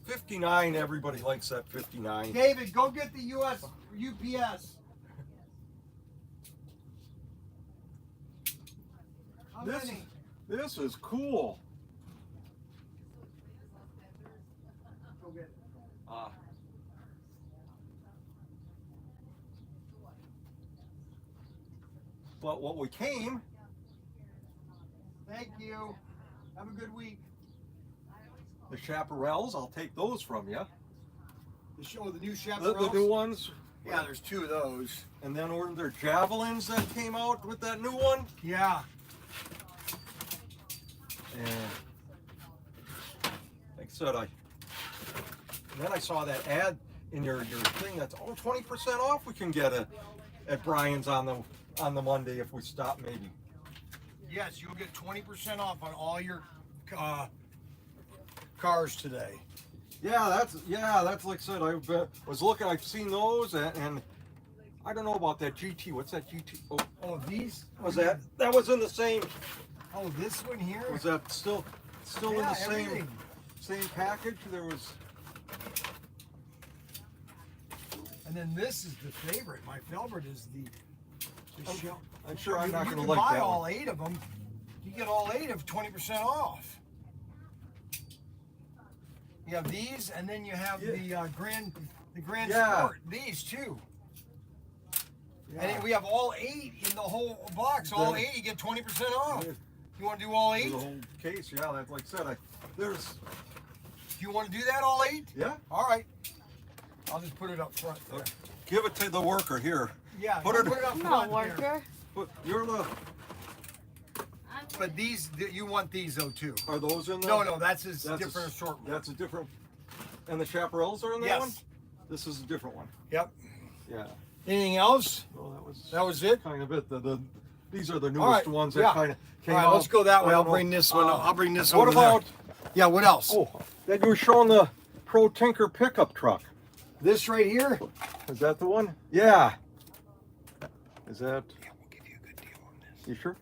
59. Everybody likes that 59. David, go get the UPS. How This many? this is cool. Go get it. But what we came, Thank you. Have a good week. the chaparrals, I'll take those from you. The show, the new The chaparrals. new ones. Yeah, there's two of those. And then were there javelins that came out with that new one? Yeah. And like I said, and then I saw that ad in your thing that's 20% off we can get at Brian's on the Monday if we stop maybe. Yes, you'll get 20% off on all your cars today. Yeah, that's like I said. I was looking. I've seen those, and I don't know about that GT. What's that GT? Oh, Oh, these? was that was in the same? Oh, this one here? Was that still in Yeah, the same everything. same package? There was. And then this is the favorite. My favorite is the shell. I'm sure I'm not You going can to like buy that all one. 8 of them. You get all 8 of 20% off. You have these, and then you have the Grand Yeah. Sport. These too. Yeah. And then we have all 8 in the whole box. All The- 8, you get 20% off. Yeah. You want to do all For 8? the whole case, yeah. Like I said, there's. Do you want to do that all 8? Yeah. All right. I'll just put it up front there. Give it to the worker here. Yeah, Put you it- put it up I'm front not a here. worker. But you're the. But these, you want these though too. Are those in there? No, that's a That's different assortment. That's a different. And the chaparrals are in that Yes. one. This is a different one. Yep. Yeah. Anything else? Well, that That was it? kind of it. These are the newest All right, ones that yeah. kind of came All right, out. let's go that way. I I'll don't bring know. this one. I'll bring this What over about? there. Yeah, what else? Oh, that you were showing the Pro Tinker pickup truck. This right here? Is that the one? Yeah. Is that? Yeah, we'll give you a good deal on this. You sure?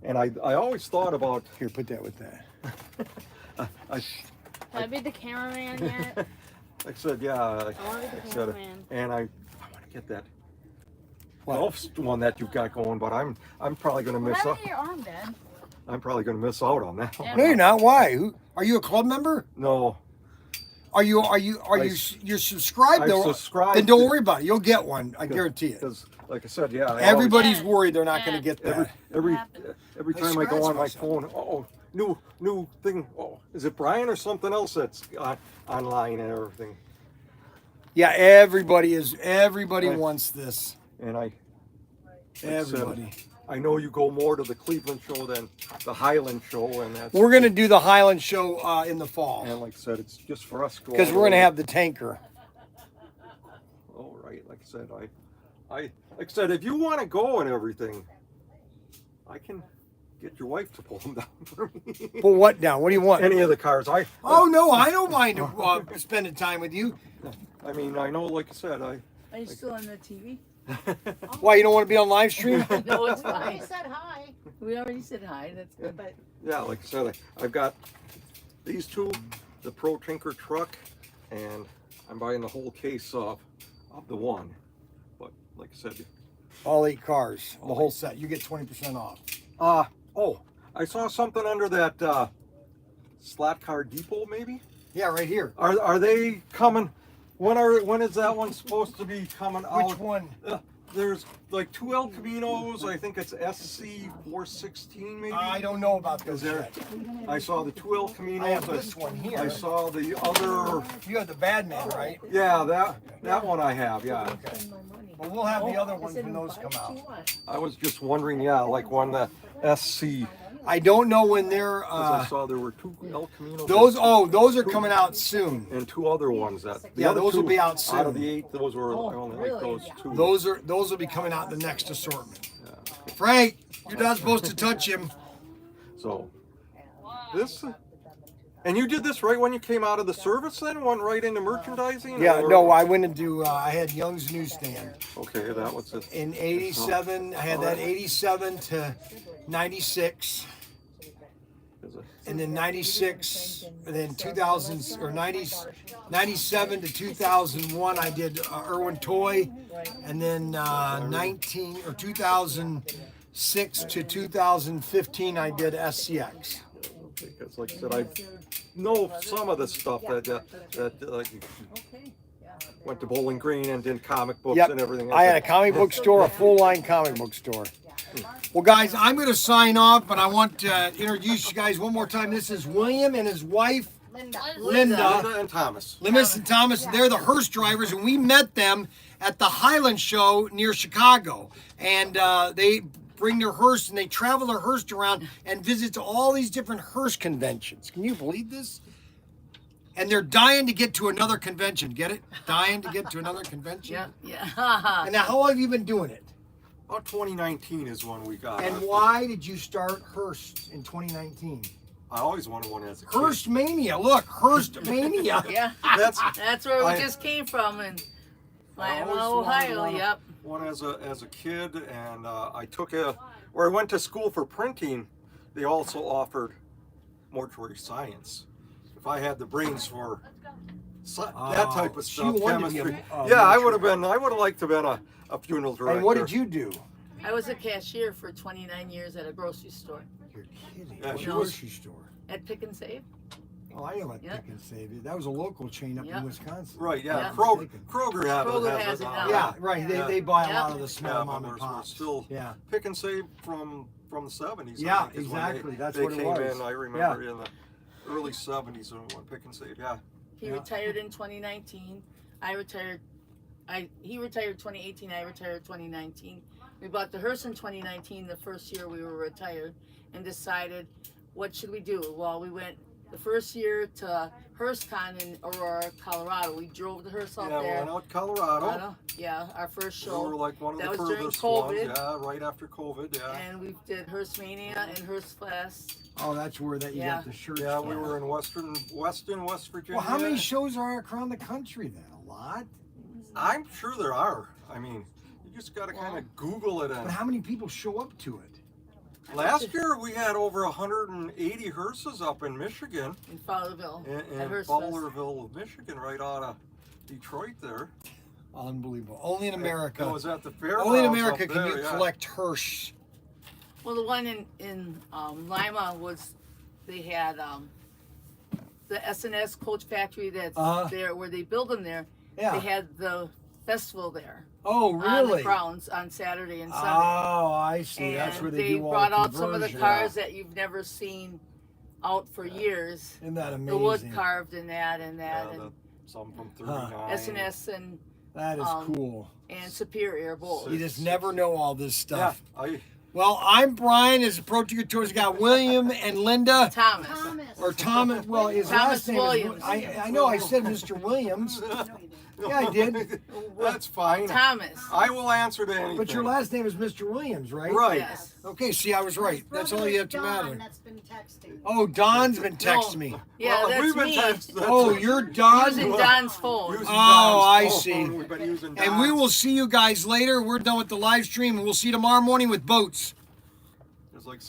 And I always thought about. Here, put that with that. Can I be the cameraman yet? Like I said, yeah. I want to be Like the I said, cameraman. and I want to get that. golf one that you've got going, but I'm probably gonna miss out. Your arm, Dad. I'm probably gonna miss out on that one. No, you're not. Why? Are you a club member? No, You're subscribed I though? subscribed Then don't to- worry about it. You'll get one. I guarantee it. because like I said, yeah. Everybody's worried they're not going to get that. Every I time I go on my scratched phone, new thing. Oh, is it Brian or something else that's online and everything? Yeah, everybody Right. wants this. And I Everybody. I know you go more to the Cleveland show than the Highland show, and that's We're going to do the Highland show in the fall and like I said, it's just for us. because we're going to have the tanker. Oh right, like I said, if you want to go and everything, I can get your wife to pull them down for me. Pull what down? What do you want? Any of the cars, Oh no, I don't mind spending time with you. I mean, I know, like I said, Are you still on the TV? Why, you don't want to be on live stream? No, it's fine. I said hi. We already said hi. That's good. But yeah, like I said, I've got these two, the Pro Tinker truck, and I'm buying the whole case of the one. But like I said, All 8 cars, the whole set. You get 20% off. oh, I saw something under that Slot Car Depot, maybe. Yeah, right here. Are they coming? When is that one supposed to be coming out? Which one? There's like 2 El Caminos. I think it's SC 416 maybe. I don't know about Is those there? yet. I saw the 2 El Caminos. I have this one here. I saw the other. You have the bad man, right? Yeah, that one I have. Yeah. Well, we'll have the other ones when those come out. I was just wondering. Yeah, like when the SC. I don't know when they're. 'Cause I saw there were 2 El Caminos. Those are coming out soon. And 2 other ones that. The Yeah, other those will 2 be out Out of soon. the 8, those were I only like those 2. Those will be coming out in the next assortment. Frank, you're not supposed to touch him. So this. And you did this right when you came out of the service, then went right into merchandising. Yeah, or- no, I went into. I had Young's Newsstand Okay, that was it. in '87. I had that '87 to '96. And then 96, and then 2000, or 90, 97 to 2001, I did Irwin Toy. And then 19, or 2006 to 2015, I did SCX. Because like I said, I know some of the stuff that like went to Bowling Green and did comic books Yep. and everything. I had a comic book store, a full line comic book store. Well, guys, I'm going to sign off, but I want to introduce you guys one more time. This is William and his wife, Linda. Linda and Thomas. Linda and Thomas. They're the Hearse drivers, and we met them at the Highland Show near Chicago. And they bring their Hearse, and they travel their Hearse around and visit all these different Hearse conventions. Can you believe this? And they're dying to get to another convention. Get it? Dying to get to another convention? Yeah. And now, how long have you been doing it? About 2019 is when we got. And it. why did you start Hearst in 2019? I always wanted one as a kid. Hearst Mania. Look, Hearst Mania. Yeah. That's where we just came from in I always Ohio. wanted Yep. one as a kid, and I took where I went to school for printing. They also offered mortuary science. If I had the brains for that type of so stuff, you wanted to be a- chemistry. a Yeah, I mortuary- would have been. I would have liked to have been a funeral director. And what did you do? I was a cashier for 29 years at a grocery store. You're kidding. Yeah, What she was- grocery store? At Pick and Save. Oh, I know what Yeah. Pick and Save is. That was a local chain up Yeah. in Wisconsin. Right, yeah. Yeah. Kroger Kroger has has it it now. now. Yeah, right. Yeah. They buy a Yeah. lot of the small Yeah, mom but and we're pops. still Yeah. Pick and Save from the 70s. I Yeah, think, is when exactly. That's they what it came was. in. I remember in the early 70s when Pick and Save. Yeah. He retired in 2019. He retired 2018. I retired 2019. We bought the Hearse in 2019, the first year we were retired, and decided, what should we do? Well, we went the first year to HearseCon in Aurora, Colorado. We drove the Hearse out Yeah, we there. went out Colorado. Yeah, our first We show. were like one of That the was during furthest ones. COVID. Yeah, right after COVID. Yeah. And we did Hearse Mania and Hearse Fest. Oh, that's where you Yeah. got the shirt. Yeah, we from. were in Weston, West Virginia. Well, how many shows are around the country then? A lot. I'm sure there are. I mean, you just got to kind of Google it. But And how many people show up to it? last year we had over 180 hearses up in Michigan, In Fowlerville. in at Hearse Fest. Fowlerville, Michigan, right out of Detroit there. Unbelievable. Only in It America. was at the fair. Only in America can you collect Hearse. Well, the one in Lima was, they had the S&S coach factory that's there where they build them there. Yeah. They had the festival there. Oh, On really? the grounds on Saturday and Sunday. Oh, I see. And That's where they do all brought the out some of the conversion. cars that you've never seen out for years. Isn't that amazing? The wood carved in that and that, Yeah, and some from 39. S&S and That is cool. Superior both. You just never know all this Yeah, stuff. I, Well, I'm Brian. As a ProTinkerToys, got William and Linda. Thomas. Or Thomas. Well, his Thomas last name Williams. is. I know. I said Mr. Williams. Yeah, I did. that's fine. Thomas. I will answer to anything. But your last name is Mr. Williams, right? Right. Yes. Okay. See, I was right. That's all you have to matter. That's been texting. Oh, Don's been texting me. Yeah, Well, that's we've been me. texting. Oh, you're Don. Using Don's phone. Using Oh, I Don's see. phone. We've been using And we Don's. will see you guys later. We're done with the live stream, and we'll see you tomorrow morning with boats.